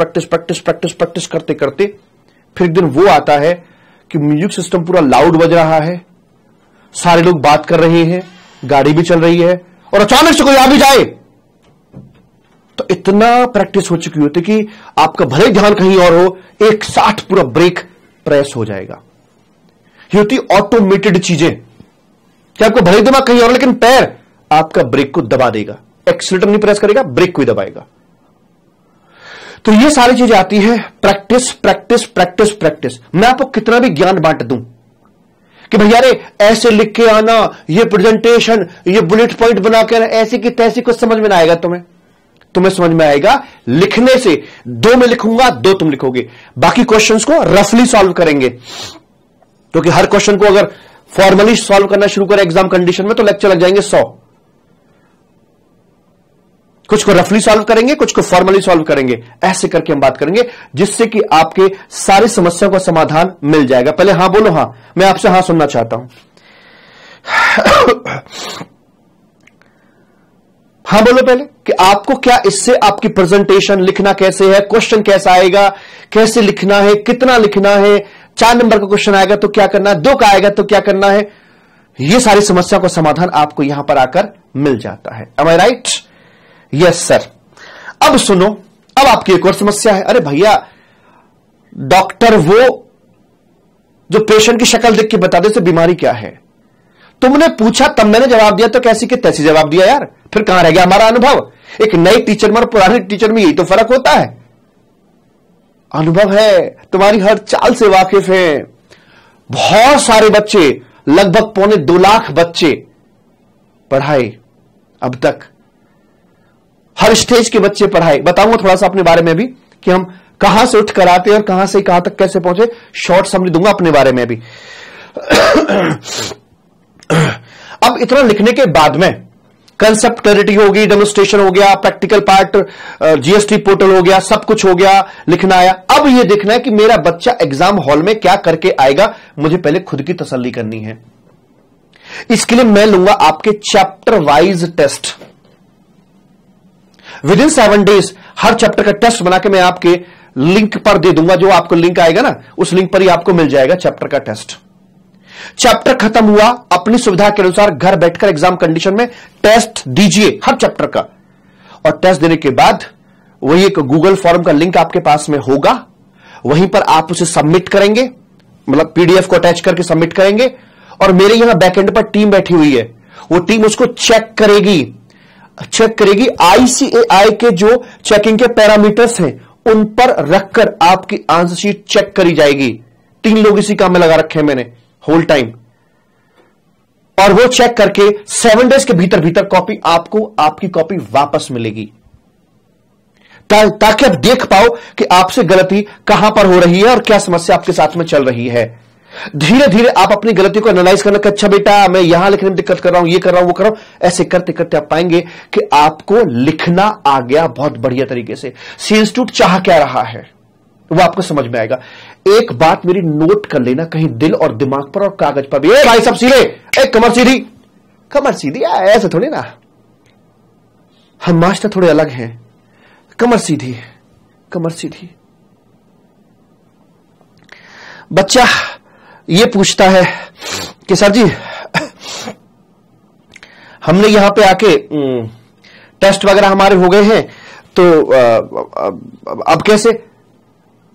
करते करते फिर एक दिन वो आता है कि म्यूजिक सिस्टम पूरा लाउड बज रहा है, सारे लोग बात कर रहे हैं, गाड़ी भी चल रही है, और अचानक से कोई आ भी जाए तो इतना प्रैक्टिस हो चुकी होती कि आपका भले ध्यान कहीं और हो, एक साथ पूरा ब्रेक प्रेस हो जाएगा। ये होती ऑटोमेटेड चीजें कि आपका भले दिमाग कहीं और, लेकिन पैर आपका ब्रेक को दबा देगा, एक्सीलरेटर नहीं प्रेस करेगा, ब्रेक को ही दबाएगा। तो ये सारी चीजें आती है प्रैक्टिस। मैं आपको कितना भी ज्ञान बांट दूं कि भैया रे ऐसे लिख के आना, ये प्रेजेंटेशन, ये बुलेट पॉइंट बना के आना, ऐसी की तैसी कुछ समझ में ना आएगा तुम्हें समझ में आएगा लिखने से। 2 में लिखूंगा, 2 तुम लिखोगे, बाकी क्वेश्चंस को रफली सॉल्व करेंगे, क्योंकि हर क्वेश्चन को अगर फॉर्मली सॉल्व करना शुरू करें एग्जाम कंडीशन में तो लेक्चर लग जाएंगे 100। कुछ को रफली सॉल्व करेंगे, कुछ को फॉर्मली सॉल्व करेंगे, ऐसे करके हम बात करेंगे जिससे कि आपके सारी समस्याओं का समाधान मिल जाएगा। पहले हां बोलो, हां, मैं आपसे हां सुनना चाहता हूं। हां बोलो पहले कि आपको क्या इससे आपकी प्रेजेंटेशन लिखना कैसे है, क्वेश्चन कैसा आएगा, कैसे लिखना है, कितना लिखना है, 4 नंबर का क्वेश्चन आएगा तो क्या करना है, 2 का आएगा तो क्या करना है, ये सारी समस्या का समाधान आपको यहां पर आकर मिल जाता है। एम आई राइट? Yes sir. अब सुनो, अब आपकी एक और समस्या है। अरे भैया डॉक्टर वो जो पेशेंट की शक्ल देख के बता दे से बीमारी क्या है, तुमने पूछा तब मैंने जवाब दिया तो कैसी के तैसी जवाब दिया यार, फिर कहां रह गया हमारा अनुभव? एक नई टीचर में और पुराने टीचर में यही तो फर्क होता है, अनुभव है, तुम्हारी हर चाल से वाकिफ है। बहुत सारे बच्चे, लगभग 2.25 लाख बच्चे पढ़ाए अब तक, हर स्टेज के बच्चे पढ़ाए। बताऊंगा थोड़ा सा अपने बारे में भी कि हम कहां से उठ कर आते हैं और कहां से कहां तक कैसे पहुंचे, शॉर्ट समरी दूंगा अपने बारे में भी। अब इतना लिखने के बाद में कंसेप्ट क्लैरिटी होगी, डेमोन्स्ट्रेशन हो गया, प्रैक्टिकल पार्ट, जीएसटी पोर्टल हो गया, सब कुछ हो गया, लिखना आया। अब यह देखना है कि मेरा बच्चा एग्जाम हॉल में क्या करके आएगा, मुझे पहले खुद की तसल्ली करनी है। इसके लिए मैं लूंगा आपके chapter wise test. Within 7 days हर चैप्टर का टेस्ट बना के मैं आपके लिंक पर दे दूंगा, जो आपको लिंक आएगा ना उस लिंक पर ही आपको मिल जाएगा चैप्टर का टेस्ट। चैप्टर खत्म हुआ, अपनी सुविधा के अनुसार घर बैठकर एग्जाम कंडीशन में टेस्ट दीजिए हर चैप्टर का, और टेस्ट देने के बाद वही एक गूगल फॉर्म का लिंक आपके पास में होगा, वहीं पर आप उसे सबमिट करेंगे, मतलब पीडीएफ को अटैच करके सबमिट करेंगे, और मेरे यहां बैकएंड पर टीम बैठी हुई है, वो टीम उसको चेक करेगी आईसीएआई के जो चेकिंग के पैरामीटर्स हैं उन पर रखकर आपकी आंसर शीट चेक करी जाएगी। 3 लोग इसी काम में लगा रखे हैं मैंने होल टाइम, और वो चेक करके 7 डेज के भीतर कॉपी आपको, आपकी कॉपी वापस मिलेगी, ताकि आप देख पाओ कि आपसे गलती कहां पर हो रही है और क्या समस्या आपके साथ में चल रही है। धीरे धीरे आप अपनी गलती को एनालाइज करना कि अच्छा बेटा मैं यहां लिखने में दिक्कत कर रहा हूं, ये कर रहा हूं, वो कर रहा हूं, ऐसे करते करते आप पाएंगे कि आपको लिखना आ गया बहुत बढ़िया तरीके से। सी इंस्टीट्यूट चाह क्या रहा है वो आपको समझ में आएगा। एक बात मेरी नोट कर लेना कहीं दिल और दिमाग पर और कागज पर भी। भाई सब सीधे, एक कमर सीधी, कमर सीधी ऐसे थोड़ी ना, हम मास्टर थोड़े अलग हैं। कमर सीधी, कमर सीधी। बच्चा ये पूछता है कि सर जी हमने यहां पे आके टेस्ट वगैरह हमारे हो गए हैं तो अब कैसे?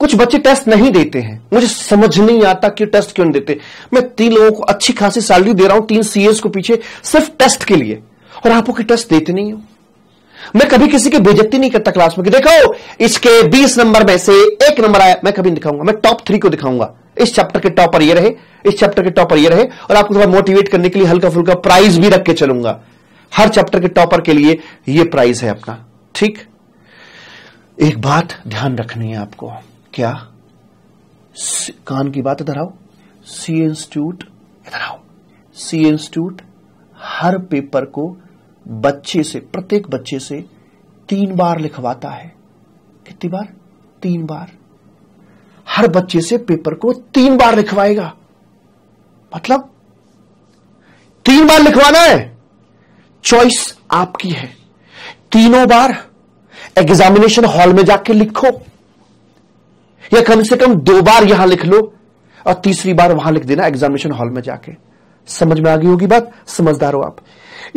कुछ बच्चे टेस्ट नहीं देते हैं, मुझे समझ नहीं आता कि टेस्ट क्यों नहीं देते। मैं 3 लोगों को अच्छी खासी सैलरी दे रहा हूं 3 सीएस को पीछे सिर्फ टेस्ट के लिए, और आप लोग टेस्ट देते नहीं हो। मैं कभी किसी की बेइज्जती नहीं करता क्लास में कि देखो इसके 20 नंबर में से 1 नंबर आया, मैं कभी नहीं दिखाऊंगा। मैं टॉप 3 को दिखाऊंगा, इस चैप्टर के टॉपर ये रहे, इस चैप्टर के टॉपर ये रहे, और आपको थोड़ा मोटिवेट करने के लिए हल्का फुल्का प्राइज भी रख के चलूंगा। हर चैप्टर के टॉपर के लिए ये प्राइज है अपना, ठीक। एक बात ध्यान रखनी है आपको, क्या? कान की बात इधर आओ। सी इंस्टीट्यूट इधर आओ। सी इंस्टीट्यूट हर पेपर को बच्चे से, प्रत्येक बच्चे से 3 बार लिखवाता है। कितनी बार? 3 बार। हर बच्चे से पेपर को 3 बार लिखवाएगा, मतलब 3 बार लिखवाना है। चॉइस आपकी है। तीनों बार एग्जामिनेशन हॉल में जाके लिखो, या कम से कम 2 बार यहां लिख लो और तीसरी बार वहां लिख देना एग्जामिनेशन हॉल में जाके। समझ में आ गई होगी बात? समझदार हो आप।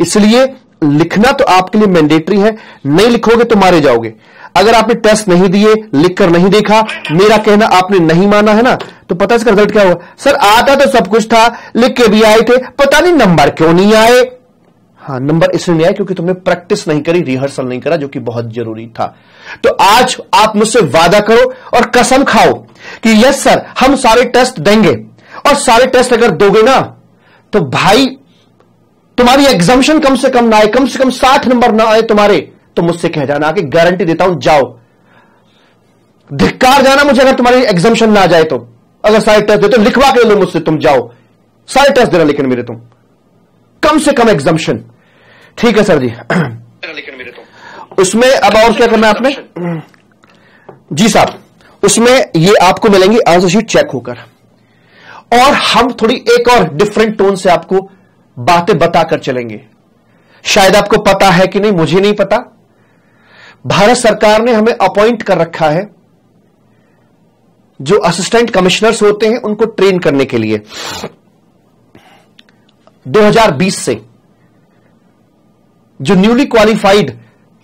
इसलिए लिखना तो आपके लिए मैंडेटरी है, नहीं लिखोगे तो मारे जाओगे। अगर आपने टेस्ट नहीं दिए, लिखकर नहीं देखा, मेरा कहना आपने नहीं माना है ना, तो पता इसका रिजल्ट क्या हुआ? सर आता तो सब कुछ था, लिख के भी आए थे, पता नहीं नंबर क्यों नहीं आए। हाँ, नंबर इसलिए नहीं आए क्योंकि तुमने प्रैक्टिस नहीं करी, रिहर्सल नहीं करा, जो कि बहुत जरूरी था। तो आज आप मुझसे वादा करो और कसम खाओ कि यस सर हम सारे टेस्ट देंगे, और सारे टेस्ट अगर दोगे ना तो भाई तुम्हारी एग्जामिशन कम से कम ना आए, कम से कम 60 नंबर ना आए तुम्हारे, तो मुझसे कह जाना कि गारंटी देता हूं, जाओ धिक्कार जाना मुझे अगर तुम्हारी एग्जामिशन ना आ जाए तो। अगर सारे टेस्ट दे तो लिखवा के लो मुझसे, तुम जाओ सारे टेस्ट देना, लेकिन मेरे तुम कम से कम एग्जामिशन। ठीक है सर जी, लेकिन मेरे तुम उसमें अब और क्या करना है आपने? जी साहब, उसमें ये आपको मिलेंगी आंसर शीट चेक होकर, और हम थोड़ी एक और डिफरेंट टोन से आपको बातें बताकर चलेंगे। शायद आपको पता है कि नहीं, मुझे नहीं पता। भारत सरकार ने हमें अपॉइंट कर रखा है जो असिस्टेंट कमिश्नर्स होते हैं उनको ट्रेन करने के लिए। 2020 से जो न्यूली क्वालिफाइड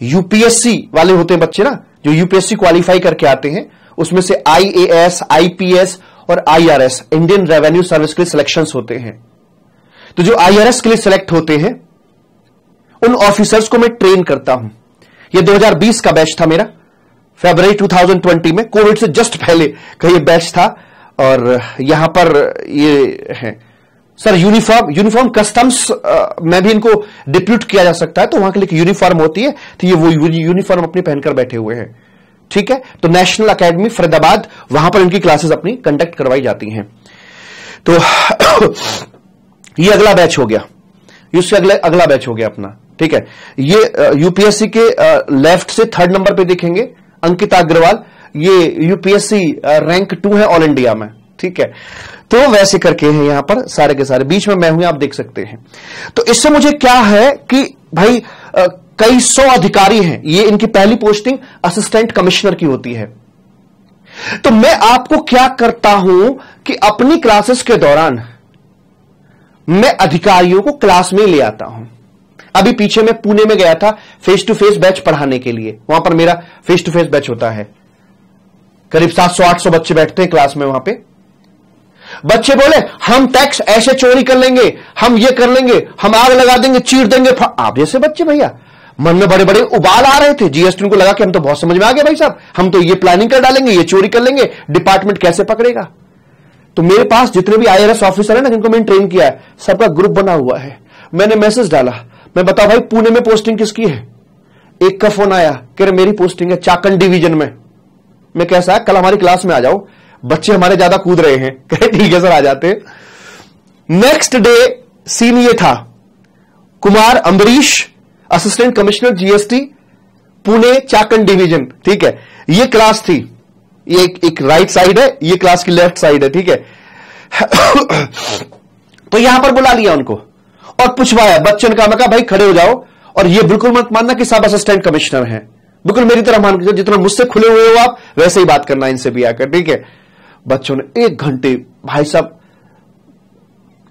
यूपीएससी वाले होते हैं बच्चे ना, जो यूपीएससी क्वालिफाई करके आते हैं, उसमें से आईएएस, आईपीएस और आईआरएस, इंडियन रेवेन्यू सर्विस के लिए सिलेक्शंस होते हैं। तो जो आईआरएस के लिए सिलेक्ट होते हैं उन ऑफिसर्स को मैं ट्रेन करता हूं। ये 2020 का बैच था मेरा, फरवरी 2020 में, कोविड से जस्ट पहले का ये बैच था। और यहां पर ये है सर यूनिफॉर्म कस्टम्स में भी इनको डिप्यूट किया जा सकता है, तो वहां के लिए यूनिफॉर्म होती है, तो ये वो यूनिफॉर्म अपनी पहनकर बैठे हुए हैं। ठीक है, तो नेशनल अकेडमी फरीदाबाद, वहां पर इनकी क्लासेस अपनी कंडक्ट करवाई जाती हैं। तो ये अगला बैच हो गया, इससे अगला बैच हो गया अपना। ठीक है, ये यूपीएससी के लेफ्ट से 3rd नंबर पे देखेंगे अंकिता अग्रवाल, ये यूपीएससी रैंक 2 है ऑल इंडिया में। ठीक है, तो वैसे करके हैं यहां पर सारे के सारे, बीच में मैं हूं, आप देख सकते हैं। तो इससे मुझे क्या है कि भाई कई 100 अधिकारी हैं, ये इनकी पहली पोस्टिंग असिस्टेंट कमिश्नर की होती है। तो मैं आपको क्या करता हूं कि अपनी क्लासेस के दौरान मैं अधिकारियों को क्लास में ले आता हूं। अभी पीछे मैं पुणे में गया था फेस टू फेस बैच पढ़ाने के लिए, वहां पर मेरा फेस टू फेस बैच होता है, करीब 700-800 बच्चे बैठते हैं क्लास में। वहां पे बच्चे बोले हम टैक्स ऐसे चोरी कर लेंगे, हम ये कर लेंगे, हम आग लगा देंगे, चीर देंगे। आप जैसे बच्चे भैया मन में बड़े बड़े उबाल आ रहे थे, जीएसटी को लगा कि हम तो बहुत समझ में आ गया भाई साहब, हम तो ये प्लानिंग कर डालेंगे, ये चोरी कर लेंगे, डिपार्टमेंट कैसे पकड़ेगा। तो मेरे पास जितने भी आईआरएस ऑफिसर है ना, जिनको मैंने ट्रेन किया है, सबका ग्रुप बना हुआ है। मैंने मैसेज डाला, मैं बताओ भाई पुणे में पोस्टिंग किसकी है? एक का फोन आया, कह रहे मेरी पोस्टिंग है चाकंड डिवीजन में। मैं कैसा है, कल हमारी क्लास में आ जाओ, बच्चे हमारे ज्यादा कूद रहे हैं। कहे ठीक है सर, आ जाते हैं। नेक्स्ट डे सीन ये था, Kumar Ambrish, assistant commissioner GST, Pune Chakan division. ठीक है, ये क्लास थी, ये एक राइट साइड है, ये क्लास की लेफ्ट साइड है। ठीक है तो यहां पर बुला लिया उनको और पूछवाया, बच्चों ने कहा भाई खड़े हो जाओ, और ये बिल्कुल मत मानना कि सब असिस्टेंट कमिश्नर हैं, बिल्कुल मेरी तरह मान के जितना मुझसे खुले हुए हो आप वैसे ही बात करना इनसे भी आकर। ठीक है, बच्चों ने 1 घंटे भाई साहब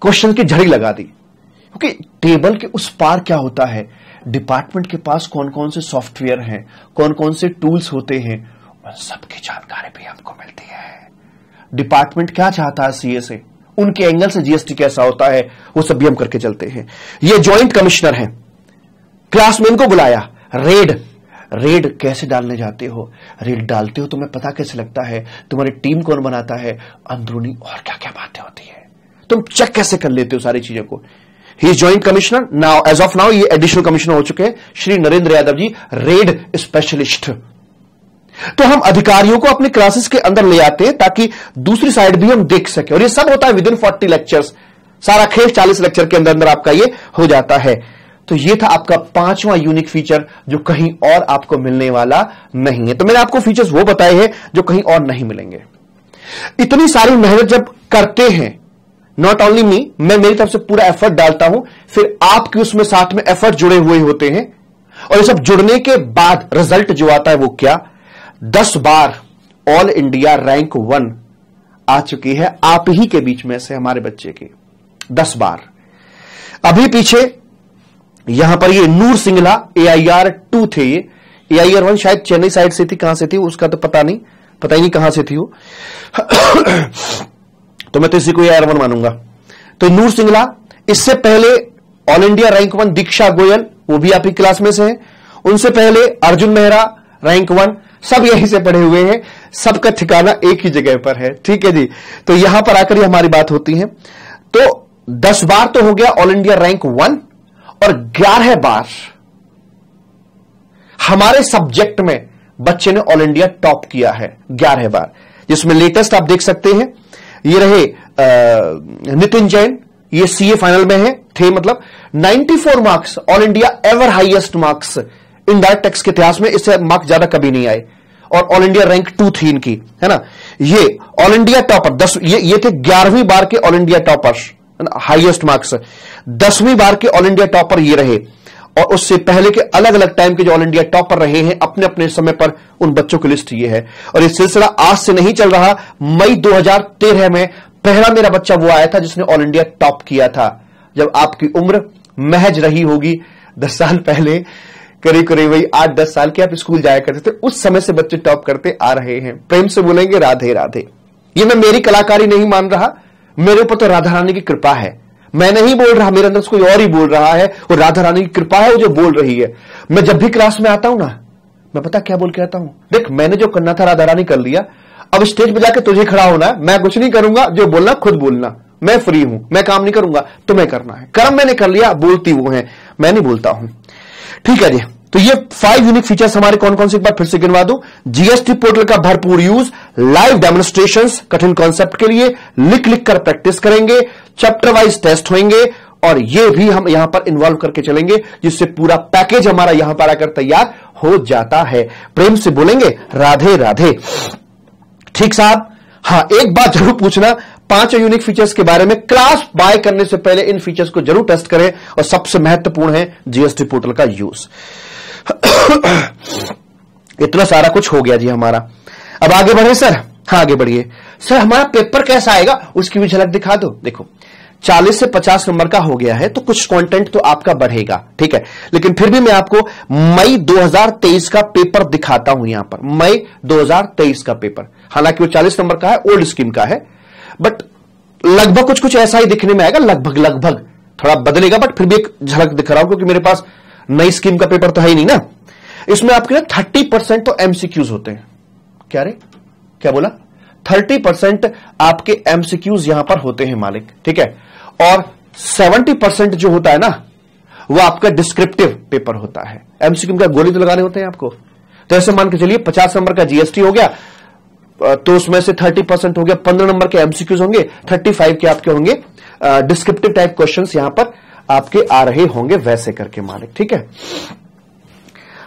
क्वेश्चन की झड़ी लगा दी, क्योंकि टेबल के उस पार क्या होता है, डिपार्टमेंट के पास कौन कौन से सॉफ्टवेयर हैं, कौन कौन से टूल्स होते हैं, उन सबकी जानकारी भी हमको मिलती है। डिपार्टमेंट क्या चाहता है सीए से, उनके एंगल से जीएसटी कैसा होता है, वो सब भी हम करके चलते हैं। ये जॉइंट कमिश्नर हैं। क्लास में इनको बुलाया, रेड कैसे डालने जाते हो, रेड डालते हो तुम्हें पता कैसे लगता है, तुम्हारी टीम कौन बनाता है, अंदरूनी और क्या क्या बातें होती है, तुम चेक कैसे कर लेते हो सारी चीजों को। He is joint commissioner now, as of now ये एडिशनल कमिश्नर हो चुके हैं श्री नरेंद्र यादव जी, रेड स्पेशलिस्ट। तो हम अधिकारियों को अपनी क्लासेस के अंदर ले आते हैं ताकि दूसरी साइड भी हम देख सके, और ये सब होता है विद इन 40 लेक्चर्स, सारा खेल 40 लेक्चर के अंदर आपका ये हो जाता है। तो ये था आपका 5वां यूनिक फीचर जो कहीं और आपको मिलने वाला नहीं है। तो मैंने आपको फीचर्स वो बताए हैं जो कहीं और नहीं मिलेंगे। इतनी सारी मेहनत जब करते हैं, नॉट ओनली मी, मैं मेरी तरफ से पूरा एफर्ट डालता हूं, फिर आपके उसमें साथ में एफर्ट जुड़े हुए होते हैं, और ये सब जुड़ने के बाद रिजल्ट जो आता है वो क्या, 10 बार ऑल इंडिया रैंक 1 आ चुकी है आप ही के बीच में से, हमारे बच्चे की 10 बार। अभी पीछे यहां पर ये नूर सिंगला AIR 2 थे, ये AIR 1 शायद चेन्नई साइड से थी, कहां से थी उसका तो पता ही नहीं कहां से थी वो तो मैं तो इसी को AIR 1 मानूंगा। तो नूर सिंगला, इससे पहले ऑल इंडिया रैंक 1 दीक्षा गोयल, वो भी आप ही क्लास में से हैं। उनसे पहले अर्जुन मेहरा रैंक 1, सब यहीं से पढ़े हुए हैं, सबका ठिकाना एक ही जगह पर है। ठीक है जी, तो यहां पर आकर ही हमारी बात होती है। तो 10 बार तो हो गया ऑल इंडिया रैंक 1, और 11 बार हमारे सब्जेक्ट में बच्चे ने ऑल इंडिया टॉप किया है, 11 बार, जिसमें लेटेस्ट आप देख सकते हैं ये रहे नितिन जैन, ये सीए फाइनल में थे, मतलब 94 marks, all India ever highest marks indirect tax के इतिहास में, इससे मार्क्स ज्यादा कभी नहीं आए, और ऑल इंडिया रैंक 2 थी इनकी, है ना। ये ऑल इंडिया टॉपर 10, ये थे 11वीं बार के all India toppers, highest marks. 10वीं बार के ऑल इंडिया टॉपर ये रहे, और उससे पहले के अलग अलग टाइम के जो ऑल इंडिया टॉपर रहे हैं अपने अपने समय पर, उन बच्चों की लिस्ट ये है। और ये सिलसिला आज से नहीं चल रहा, मई 2013 में पहला मेरा बच्चा वो आया था जिसने ऑल इंडिया टॉप किया था, जब आपकी उम्र महज रही होगी 10 साल पहले, करीब वही 8-10 साल के आप स्कूल जाया करते थे, उस समय से बच्चे टॉप करते आ रहे हैं। प्रेम से बोलेंगे राधे राधे। ये मैं मेरी कलाकारी नहीं मान रहा, मेरे ऊपर तो राधा रानी की कृपा है, मैं नहीं बोल रहा, मेरे अंदर से कोई और ही बोल रहा है, और राधा रानी की कृपा है वो जो बोल रही है। मैं जब भी क्लास में आता हूं ना, मैं पता क्या बोल के आता हूं, देख मैंने जो करना था राधा रानी कर लिया, अब स्टेज पे जाके तुझे खड़ा होना है, मैं कुछ नहीं करूंगा, जो बोलना खुद बोलना, मैं फ्री हूं, मैं काम नहीं करूंगा, तुम्हें करना है। कर्म मैंने कर लिया, बोलती वो है, मैं नहीं बोलता हूं। ठीक है जी, तो ये 5 यूनिक फीचर्स हमारे कौन कौन से, एक बार फिर से गिनवा दूं। जीएसटी पोर्टल का भरपूर यूज, लाइव डेमोन्स्ट्रेशंस कठिन कॉन्सेप्ट के लिए, लिख कर प्रैक्टिस करेंगे, चैप्टर वाइज टेस्ट होंगे, और ये भी हम यहां पर इन्वॉल्व करके चलेंगे, जिससे पूरा पैकेज हमारा यहां पर आकर तैयार हो जाता है। प्रेम से बोलेंगे राधे राधे। ठीक साहब, हाँ एक बात जरूर पूछना, 5 यूनिक फीचर्स के बारे में, क्लास बाय करने से पहले इन फीचर्स को जरूर टेस्ट करें, और सबसे महत्वपूर्ण है जीएसटी पोर्टल का यूज। इतना सारा कुछ हो गया जी हमारा, अब आगे बढ़े सर। हाँ आगे बढ़िए सर, हमारा पेपर कैसा आएगा उसकी भी झलक दिखा दो। देखो 40 से 50 नंबर का हो गया है, तो कुछ कंटेंट तो आपका बढ़ेगा, ठीक है, लेकिन फिर भी मैं आपको मई 2023 का पेपर दिखाता हूं। यहां पर मई 2023 का पेपर, हालांकि वो 40 नंबर का है, ओल्ड स्कीम का है, बट लगभग कुछ ऐसा ही दिखने में आएगा, लगभग थोड़ा बदलेगा, बट फिर भी एक झलक दिखा रहा हूं, क्योंकि मेरे पास नई स्कीम का पेपर तो है ही नहीं ना। इसमें आपके ना 30% तो एमसीक्यूज होते हैं। क्या बोला? 30% आपके एमसीक्यूज यहां पर होते हैं मालिक, ठीक है, और 70% जो होता है ना वो आपका डिस्क्रिप्टिव पेपर होता है। एमसीक्यू का गोली तो लगाने होते हैं आपको, तो ऐसे मान के चलिए 50 नंबर का जीएसटी हो गया, तो उसमें से 30% हो गया, 15 नंबर के एमसीक्यूज होंगे, 35 के आपके होंगे डिस्क्रिप्टिव टाइप क्वेश्चंस यहां पर आपके आ रहे होंगे, वैसे करके मालिक। ठीक है,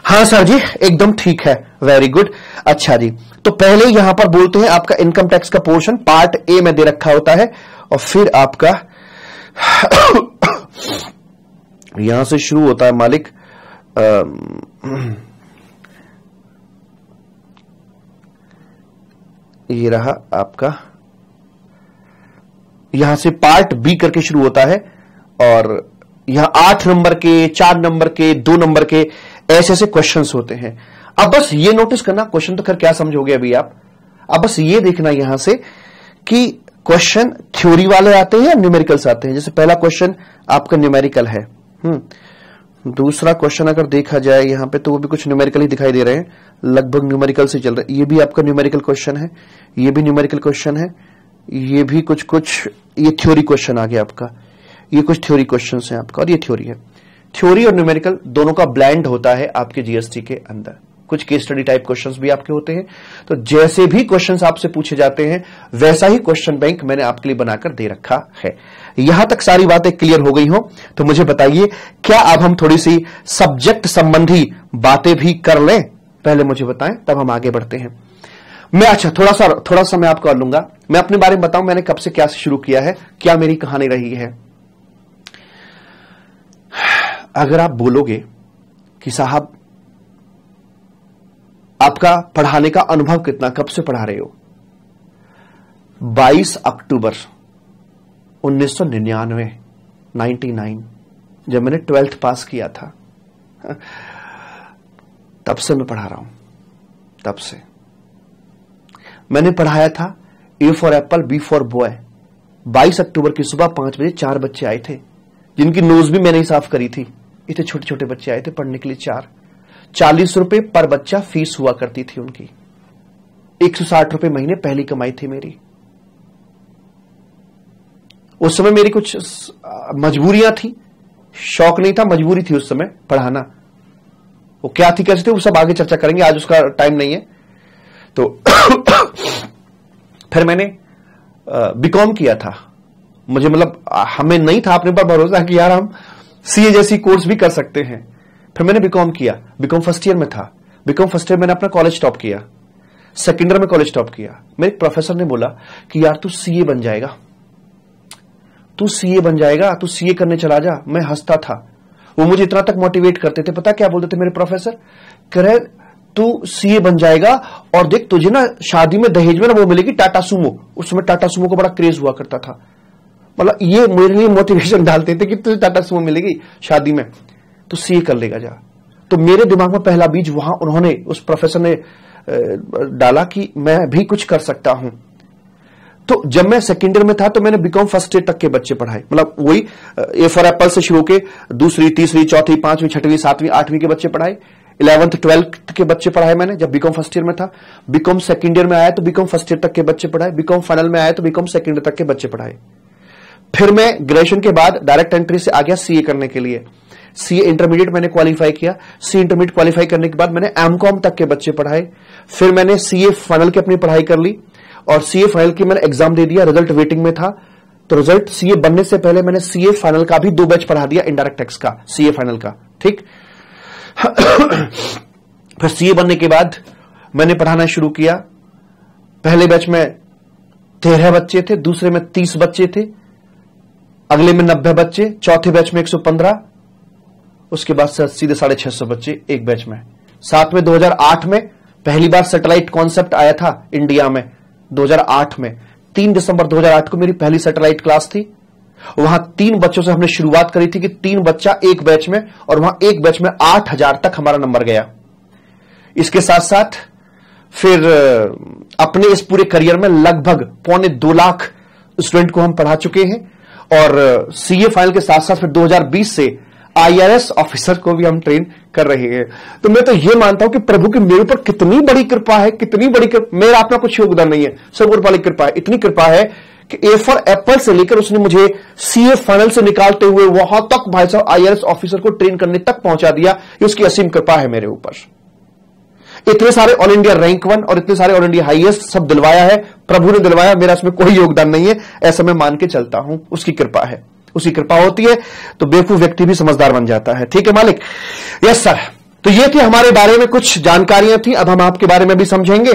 हाँ सर जी एकदम ठीक है, वेरी गुड। अच्छा जी, तो पहले यहां पर बोलते हैं आपका इनकम टैक्स का पोर्शन पार्ट ए में दे रखा होता है, और फिर आपका यहां से शुरू होता है मालिक ये रहा आपका, यहां से पार्ट बी करके शुरू होता है, और यहां 8 नंबर के, 4 नंबर के, 2 नंबर के ऐसे ऐसे क्वेश्चंस होते हैं। अब बस ये नोटिस करना, क्वेश्चन तो खैर क्या समझोगे अभी आप, अब बस ये देखना यहां से कि क्वेश्चन थ्योरी वाले आते हैं या न्यूमेरिकल्स आते हैं। जैसे पहला क्वेश्चन आपका न्यूमेरिकल है, दूसरा क्वेश्चन अगर देखा जाए यहां पे तो वो भी कुछ न्यूमेरिकल ही दिखाई दे रहे हैं, लगभग न्यूमेरिकल से चल रहा है। ये भी आपका न्यूमेरिकल क्वेश्चन है, ये भी न्यूमेरिकल क्वेश्चन है, ये भी कुछ ये थ्योरी क्वेश्चन आ गया आपका, ये कुछ थ्योरी क्वेश्चन है आपका, और ये थ्योरी है। थ्योरी और न्यूमेरिकल दोनों का ब्लेंड होता है आपके जीएसटी के अंदर। कुछ केस स्टडी टाइप क्वेश्चंस भी आपके होते हैं। तो जैसे भी क्वेश्चंस आपसे पूछे जाते हैं वैसा ही क्वेश्चन बैंक मैंने आपके लिए बनाकर दे रखा है। यहां तक सारी बातें क्लियर हो गई हो तो मुझे बताइए, क्या अब हम थोड़ी सी सब्जेक्ट संबंधी बातें भी कर लें? पहले मुझे बताएं, तब हम आगे बढ़ते हैं। मैं अच्छा थोड़ा सा मैं आपको कर लूंगा, मैं अपने बारे में बताऊं मैंने कब से क्या शुरू किया है, क्या मेरी कहानी रही है। अगर आप बोलोगे कि साहब आपका पढ़ाने का अनुभव कितना, कब से पढ़ा रहे हो? 22 अक्टूबर 1999 99 जब मैंने 12th पास किया था, तब से मैं पढ़ा रहा हूं। तब से मैंने पढ़ाया था A for apple B for boy. 22 अक्टूबर की सुबह 5 बजे 4 बच्चे आए थे जिनकी नोज भी मैंने ही साफ करी थी। इतने छोटे छोटे बच्चे आए थे पढ़ने के लिए, 40 रुपए पर बच्चा फीस हुआ करती थी उनकी। 160 रुपए महीने पहली कमाई थी मेरी। उस समय मेरी कुछ मजबूरियां थी, शौक नहीं था, मजबूरी थी उस समय पढ़ाना। वो क्या थी कैसे थे वो सब आगे चर्चा करेंगे, आज उसका टाइम नहीं है। तो फिर मैंने बीकॉम किया था। मुझे मतलब हमें नहीं था अपने पर भरोसा कि यार हम सीए जैसी कोर्स भी कर सकते हैं। फिर मैंने बीकॉम किया, बीकॉम फर्स्ट ईयर में था। बीकॉम फर्स्ट ईयर मैंने अपना कॉलेज टॉप किया, सेकेंड ईयर में कॉलेज टॉप किया। मेरे प्रोफेसर ने बोला कि यार तू सीए बन जाएगा, तू सीए बन जाएगा, तू सीए करने चला जा। मैं हंसता था, वो मुझे इतना तक मोटिवेट करते थे। पता क्या बोलते थे मेरे प्रोफेसर? कह रहे तू सीए बन जाएगा और देख तुझे ना शादी में दहेज में ना वो मिलेगी टाटा सुमो। उस समय टाटा सुमो को बड़ा क्रेज हुआ करता था। मतलब ये मेरे लिए मोटिवेशन डालते थे कि तुझे टाटा सुमो मिलेगी शादी में, तो सीए कर लेगा जा। तो मेरे दिमाग में पहला बीज वहां उन्होंने, उस प्रोफेसर ने डाला कि मैं भी कुछ कर सकता हूं। तो जब मैं सेकेंड ईयर में था तो मैंने बीकॉम फर्स्ट ईयर तक के बच्चे पढ़ाए। मतलब वही ए फॉर एप्पल से शुरू के दूसरी, तीसरी, चौथी, 5वीं, 6वीं, 7वीं, 8वीं के बच्चे पढ़ाए। 11th 12th के बच्चे पढ़ाए मैंने जब बीकॉम फर्स्ट ईयर में था। बीकॉम सेकेंड ईयर में आया तो बीकॉम फर्स्ट ईयर तक के बच्चे पढ़ाए। बीकॉम फाइनल में आया तो बीकॉम सेकेंड ईयर तक के बच्चे पढ़ाए। फिर मैं ग्रेजुएशन के बाद डायरेक्ट एंट्री से आ गया सीए करने के लिए। सीए इंटरमीडिएट मैंने क्वालिफाई किया। सीए इंटरमीडिएट क्वालिफाई करने के बाद मैंने एमकॉम तक के बच्चे पढ़ाए। फिर मैंने सीए फाइनल की अपनी पढ़ाई कर ली और सीए फाइनल की मैंने एग्जाम दे दिया, रिजल्ट वेटिंग में था। तो रिजल्ट सीए बनने से पहले मैंने सीए फाइनल का भी 2 बैच पढ़ा दिया, इनडायरेक्ट टैक्स का, सीए फाइनल का। ठीक फिर सीए बनने के बाद मैंने पढ़ाना शुरू किया। पहले बैच में 13 बच्चे थे, दूसरे में 30 बच्चे थे, अगले में 90 बच्चे, चौथे बैच में 115, उसके बाद सीधे 650 बच्चे एक बैच में। साथ में 2008 में पहली बार सैटेलाइट कॉन्सेप्ट आया था इंडिया में। 2008 में 3 दिसंबर 2008 को मेरी पहली सैटेलाइट क्लास थी। वहां 3 बच्चों से हमने शुरुआत करी थी कि 3 बच्चा एक बैच में, और वहां एक बैच में 8000 तक हमारा नंबर गया। इसके साथ साथ फिर अपने इस पूरे करियर में लगभग 2.25 लाख स्टूडेंट को हम पढ़ा चुके हैं। और सीए फाइनल के साथ साथ फिर 2020 से आईआरएस ऑफिसर को भी हम ट्रेन कर रहे हैं। तो मैं तो ये मानता हूं कि प्रभु की मेरे ऊपर कितनी बड़ी कृपा है, कितनी बड़ी कृपा। मेरा अपना कुछ योगदान नहीं है, सब ऊपर वाली कृपा है। इतनी कृपा है कि ए फॉर एप्पल से लेकर उसने मुझे सीए फाइनल से निकालते हुए वहां तक भाई साहब आईआरएस ऑफिसर को ट्रेन करने तक पहुंचा दिया। ये उसकी असीम कृपा है मेरे ऊपर। इतने सारे ऑल इंडिया रैंक 1 और इतने सारे ऑल इंडिया हाईएस्ट सब दिलवाया है, प्रभु ने दिलवाया, मेरा इसमें कोई योगदान नहीं है, ऐसा मैं मान के चलता हूं। उसकी कृपा है, उसकी कृपा होती है तो बेवकूफ व्यक्ति भी समझदार बन जाता है। ठीक है मालिक? Yes sir. तो ये थी हमारे बारे में कुछ जानकारियां थी, अब हम आपके बारे में भी समझेंगे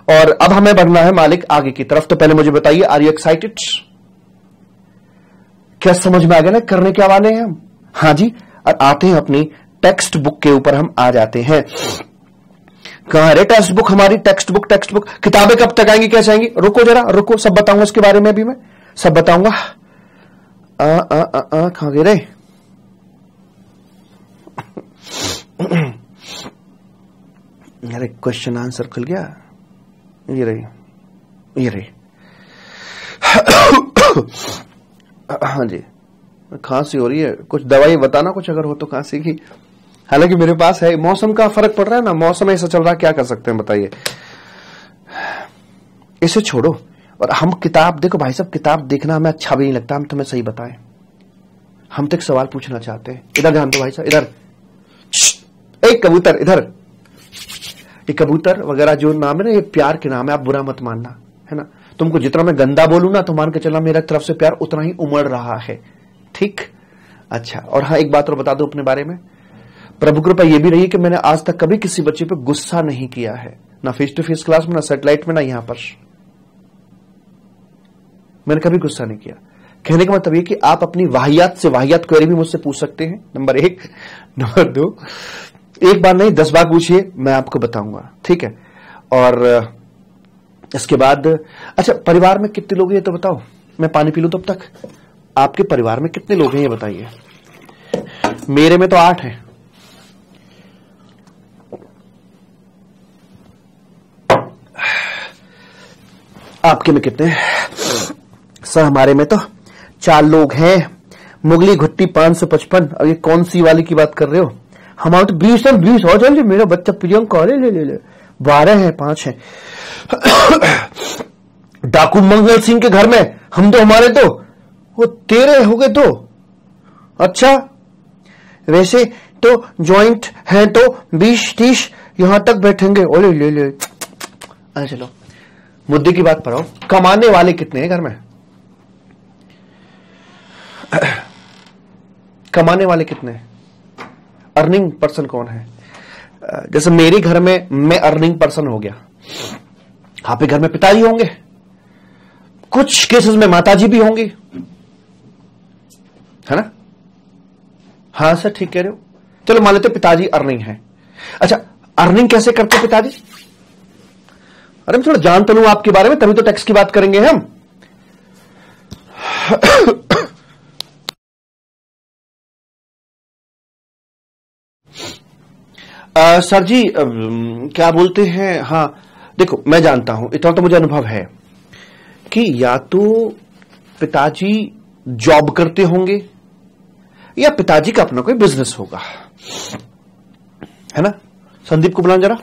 और अब हमें बढ़ना है मालिक आगे की तरफ। तो पहले मुझे बताइए, आर यू एक्साइटेड? क्या समझ में आ गया ना करने क्या वाले हैं हम? हाँ जी। और आते हैं अपनी टेक्स्ट बुक के ऊपर, हम आ जाते हैं। कहां है टेक्स्ट बुक हमारी? टेक्स्ट बुक किताबें कब तक आएंगी, कैसे आएंगी? रुको जरा, रुको, सब बताऊंगा इसके बारे में भी, मैं सब बताऊंगा। कहां गए रे? अरे क्वेश्चन आंसर खुल गया, ये रही। हाँ जी, खांसी हो रही है, कुछ दवाई बताना कुछ अगर हो तो खांसी की। हालांकि मेरे पास है, मौसम का फर्क पड़ रहा है ना, मौसम ऐसा चल रहा है, क्या कर सकते हैं बताइए। इसे छोड़ो और हम किताब देखो भाई साहब, किताब देखना हमें अच्छा भी नहीं लगता, हम तुम्हें सही बताएं। हम तो एक सवाल पूछना चाहते हैं। इधर ध्यान दो भाई साहब, इधर। एक कबूतर इधर। ये कबूतर वगैरह जो नाम है ना, ये प्यार के नाम है, आप बुरा मत मानना, है ना। तुमको जितना मैं गंदा बोलूं ना तो मान के चलना मेरा तरफ से प्यार उतना ही उमड़ रहा है। ठीक? अच्छा, और हाँ एक बात और बता दो अपने बारे में, प्रभु कृपा ये भी रही है कि मैंने आज तक कभी किसी बच्चे पे गुस्सा नहीं किया है, ना फेस टू फेस क्लास में, ना सैटेलाइट में, ना यहां पर। मैंने कभी गुस्सा नहीं किया। कहने का मतलब ये कि आप अपनी वाहियात से वाहियात क्वेरी भी मुझसे पूछ सकते हैं, नंबर 1। नंबर 2, एक बार नहीं 10 बार पूछिए, मैं आपको बताऊंगा। ठीक है? और इसके बाद अच्छा, परिवार में कितने लोग हैं ये तो बताओ, मैं पानी पी लूं तब तक। आपके परिवार में कितने लोग हैं ये बताइए। मेरे में तो 8 हैं। आपके में कितने हैं? सर हमारे में तो 4 लोग हैं। मुगली घुट्टी 555। अब ये कौन सी वाली की बात कर रहे हो? हमारे तो 20 हो जाए। मेरा बच्चा प्रियंका ले 12 हैं, 5 हैं। डाकू मंगल सिंह के घर में हम तो, हमारे तो वो 13 हो गए। तो अच्छा, वैसे तो ज्वाइंट है तो 20-30 यहां तक बैठेंगे। ओले ले। अरे चलो मुद्दे की बात पर आओ, कमाने वाले कितने हैं घर में? कमाने वाले कितने हैं? अर्निंग पर्सन कौन है? जैसे मेरे घर में मैं अर्निंग पर्सन हो गया, आपके घर में पिताजी होंगे, कुछ केसेस में माताजी भी होंगी, है ना? हाँ सर ठीक कह रहे हो। चलो मान लेते पिताजी अर्निंग है। अच्छा, अर्निंग कैसे करते पिताजी? अरे मैं थोड़ा जान तो लूं आपके बारे में, तभी तो टैक्स की बात करेंगे हम। सर जी क्या बोलते हैं, हाँ देखो मैं जानता हूं, इतना तो मुझे अनुभव है कि या तो पिताजी जॉब करते होंगे या पिताजी का अपना कोई बिजनेस होगा, है ना। संदीप को बुलाओ जरा।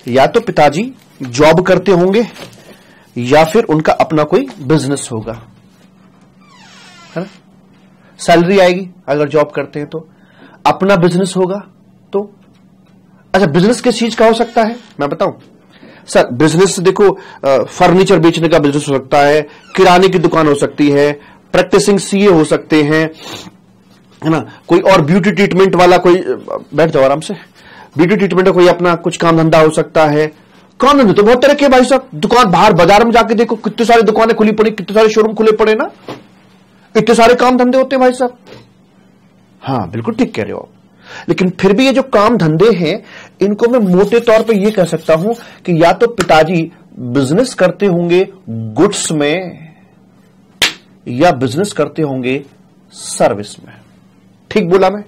या तो पिताजी जॉब करते होंगे या फिर उनका अपना कोई बिजनेस होगा, है ना। सैलरी आएगी अगर जॉब करते हैं तो, अपना बिजनेस होगा तो। अच्छा, बिजनेस किस चीज का हो सकता है मैं बताऊं सर? बिजनेस देखो, फर्नीचर बेचने का बिजनेस हो सकता है, किराने की दुकान हो सकती है, प्रैक्टिसिंग सीए हो सकते हैं, है ना। कोई और ब्यूटी ट्रीटमेंट वाला कोई, बैठ जाओ आराम से, ब्यूटी ट्रीटमेंट का कोई अपना कुछ काम धंधा हो सकता है। काम धंधे तो बहुत तरह के भाई साहब, दुकान बाहर बाजार में जाके देखो कितने सारी दुकानें खुली पड़ी, कितने सारे शोरूम खुले पड़े ना, इतने सारे काम धंधे होते हैं भाई साहब। हाँ बिल्कुल ठीक कह रहे हो। लेकिन फिर भी ये जो काम धंधे हैं, इनको मैं मोटे तौर पे ये कह सकता हूं कि या तो पिताजी बिजनेस करते होंगे गुड्स में या बिजनेस करते होंगे सर्विस में। ठीक बोला मैं?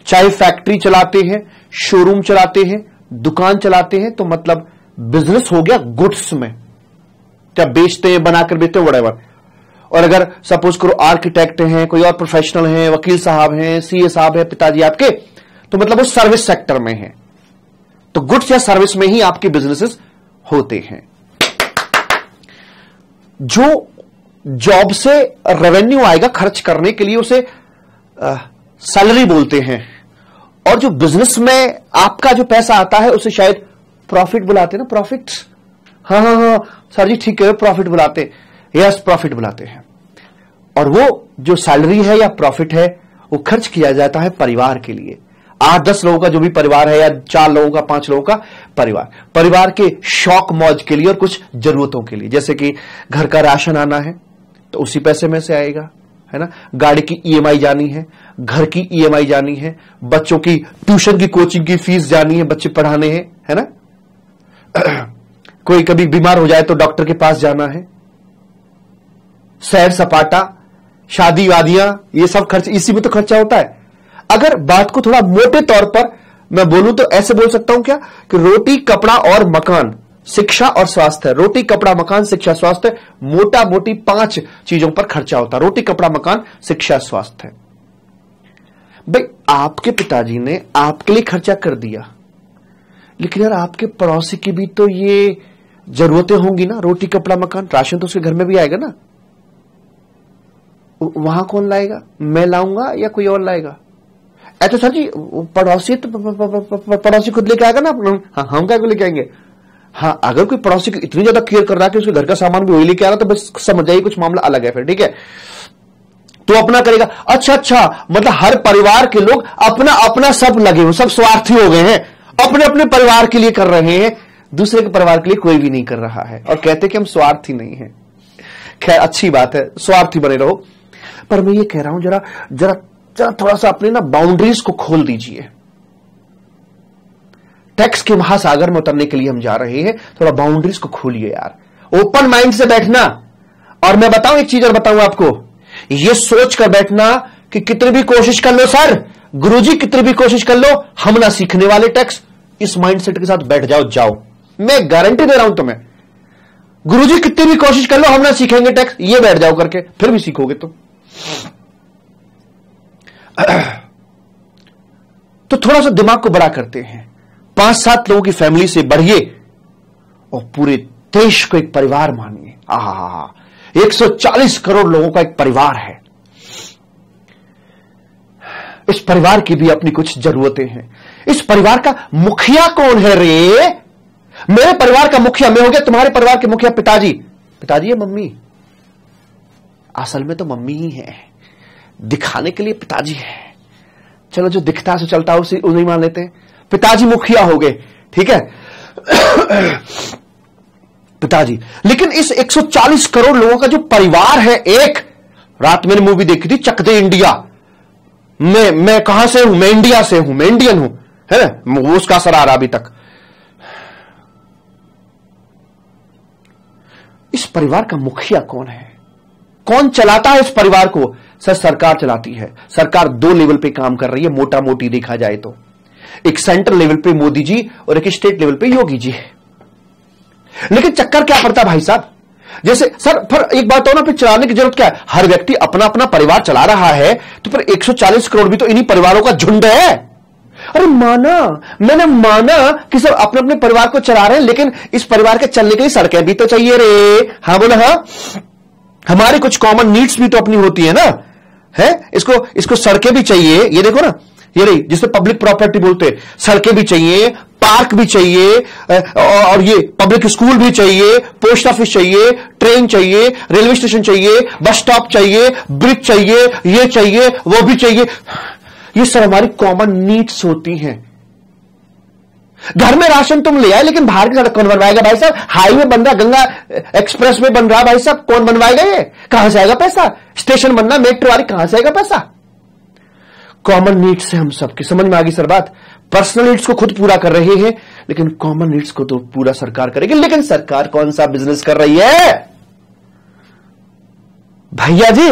चाहे फैक्ट्री चलाते हैं, शोरूम चलाते हैं, दुकान चलाते हैं, तो मतलब बिजनेस हो गया गुड्स में, क्या बेचते हैं, बनाकर बेचते हैं, व्हाटएवर। और अगर सपोज करो आर्किटेक्ट हैं, कोई और प्रोफेशनल हैं, वकील साहब हैं, सीए साहब हैं पिताजी आपके, तो मतलब वो सर्विस सेक्टर में है, तो गुड्स या सर्विस में ही आपके बिजनेसेस होते हैं। जो जॉब से रेवेन्यू आएगा खर्च करने के लिए, उसे सैलरी बोलते हैं, और जो बिजनेस में आपका जो पैसा आता है उसे शायद प्रॉफिट बुलाते ना, प्रॉफिट। हाँ हाँ हाँ सर जी ठीक है, प्रॉफिट बुलाते, यस प्रॉफिट बुलाते हैं। और वो जो सैलरी है या प्रॉफिट है वो खर्च किया जाता है परिवार के लिए। 8-10 लोगों का जो भी परिवार है, या 4 लोगों का, 5 लोगों का परिवार के शौक मौज के लिए और कुछ जरूरतों के लिए, जैसे कि घर का राशन आना है तो उसी पैसे में से आएगा, है ना। गाड़ी की ईएमआई जानी है, घर की ईएमआई जानी है, बच्चों की ट्यूशन की कोचिंग की फीस जानी है, बच्चे पढ़ाने हैं, है ना। कोई कभी बीमार हो जाए तो डॉक्टर के पास जाना है, सैर सपाटा, शादी वादियां, ये सब खर्च इसी में तो खर्चा होता है। अगर बात को थोड़ा मोटे तौर पर मैं बोलूं तो ऐसे बोल सकता हूं क्या कि रोटी कपड़ा और मकान, शिक्षा और स्वास्थ्य, रोटी कपड़ा मकान शिक्षा स्वास्थ्य, मोटा मोटी 5 चीजों पर खर्चा होता है। रोटी कपड़ा मकान शिक्षा स्वास्थ्य। भाई आपके पिताजी ने आपके लिए खर्चा कर दिया, लेकिन यार आपके पड़ोसी की भी तो ये जरूरतें होंगी ना, रोटी कपड़ा मकान, राशन तो उसके घर में भी आएगा ना। वहां कौन लाएगा? मैं लाऊंगा या कोई और लाएगा? तो सर जी पड़ोसी तो पड़ोसी खुद लेके आएगा ना। हाँ हम क्या लेके आएंगे? हाँ अगर कोई पड़ोसी की इतनी ज्यादा केयर कर रहा है कि उसके घर का सामान भी वही लेके आ रहा, तो बस समझ जाइए कुछ मामला अलग है फिर, ठीक है। तो अपना करेगा। अच्छा, मतलब हर परिवार के लोग अपना अपना सब लगे हुए, सब स्वार्थी हो गए हैं, अपने अपने परिवार के लिए कर रहे हैं, दूसरे के परिवार के लिए कोई भी नहीं कर रहा है, और कहते कि हम स्वार्थी नहीं है। खैर अच्छी बात है, स्वार्थी बने रहो। पर मैं ये कह रहा हूं जरा जरा जरा थोड़ा सा अपने ना बाउंड्रीज को खोल दीजिए। टैक्स के महासागर में उतरने के लिए हम जा रहे हैं, थोड़ा बाउंड्रीज को खोलिए यार, ओपन माइंड से बैठना। और मैं बताऊं एक चीज और बताऊं आपको, ये सोच कर बैठना कि कितनी भी कोशिश कर लो सर, गुरुजी कितनी भी कोशिश कर लो, हम ना सीखने वाले टैक्स। इस माइंडसेट के साथ बैठ जाओ, मैं गारंटी दे रहा हूं तुम्हें। गुरुजी कितनी भी कोशिश कर लो, हम ना सीखेंगे टैक्स, ये बैठ जाओ करके, फिर भी सीखोगे तुम। तो थोड़ा सा दिमाग को बड़ा करते हैं, 5-7 लोगों की फैमिली से बढ़िए और पूरे देश को एक परिवार मानिए। 140 करोड़ लोगों का एक परिवार है। इस परिवार की भी अपनी कुछ जरूरतें हैं। इस परिवार का मुखिया कौन है रे? मेरे परिवार का मुखिया मैं हो गया, तुम्हारे परिवार के मुखिया पिताजी है मम्मी। असल में तो मम्मी ही है, दिखाने के लिए पिताजी है। चलो जो दिखता है चलता है उसे नहीं मान लेते हैं, पिताजी मुखिया हो गए, ठीक है। पिताजी। लेकिन इस 140 करोड़ लोगों का जो परिवार है, एक रात मैंने मूवी देखी थी चक दे इंडिया। मैं कहां से हूं? मैं इंडिया से हूं, मैं इंडियन हूं, है ना, वो उसका असर आ रहा अभी तक। इस परिवार का मुखिया कौन है? कौन चलाता है इस परिवार को? सर सरकार चलाती है। सरकार 2 लेवल पे काम कर रही है, मोटा मोटी देखा जाए तो। एक सेंट्रल लेवल पे मोदी जी और एक स्टेट लेवल पे योगी जी। लेकिन चक्कर क्या पड़ता भाई साहब, जैसे सर फिर एक बात हो ना, फिर चलाने की जरूरत क्या है? हर व्यक्ति अपना अपना परिवार चला रहा है, तो फिर 140 करोड़ भी तो इन्हीं परिवारों का झुंड है। अरे मैंने माना कि सब अपने अपने परिवार को चला रहे हैं, लेकिन इस परिवार के चलने के लिए सड़कें भी तो चाहिए रे। हाँ बोला, हाँ हमारी कुछ कॉमन नीड्स भी तो अपनी होती है ना, है। इसको सड़कें भी चाहिए, ये देखो ना, ये रही जिससे पब्लिक प्रॉपर्टी बोलते हैं, सड़कें भी चाहिए, पार्क भी चाहिए, और ये पब्लिक स्कूल भी चाहिए, पोस्ट ऑफिस चाहिए, ट्रेन चाहिए, रेलवे स्टेशन चाहिए, बस स्टॉप चाहिए, ब्रिज चाहिए, ये चाहिए, वो भी चाहिए। ये सब हमारी कॉमन नीड्स होती हैं। घर में राशन तुम ले आए, लेकिन बाहर की सड़क कौन बनवाएगा भाई साहब? हाईवे बन रहा, गंगा एक्सप्रेस वे बन रहा भाई साहब, कौन बनवाएगा? ये कहां से आएगा पैसा? स्टेशन बनना, मेट्रो वाली, कहां से आएगा पैसा? कॉमन नीड्स है हम सबकी। समझ में आ गई सर बात? पर्सनल नीड्स को खुद पूरा कर रहे हैं, लेकिन कॉमन नीड्स को तो पूरा सरकार करेगी। लेकिन सरकार कौन सा बिजनेस कर रही है भैया जी?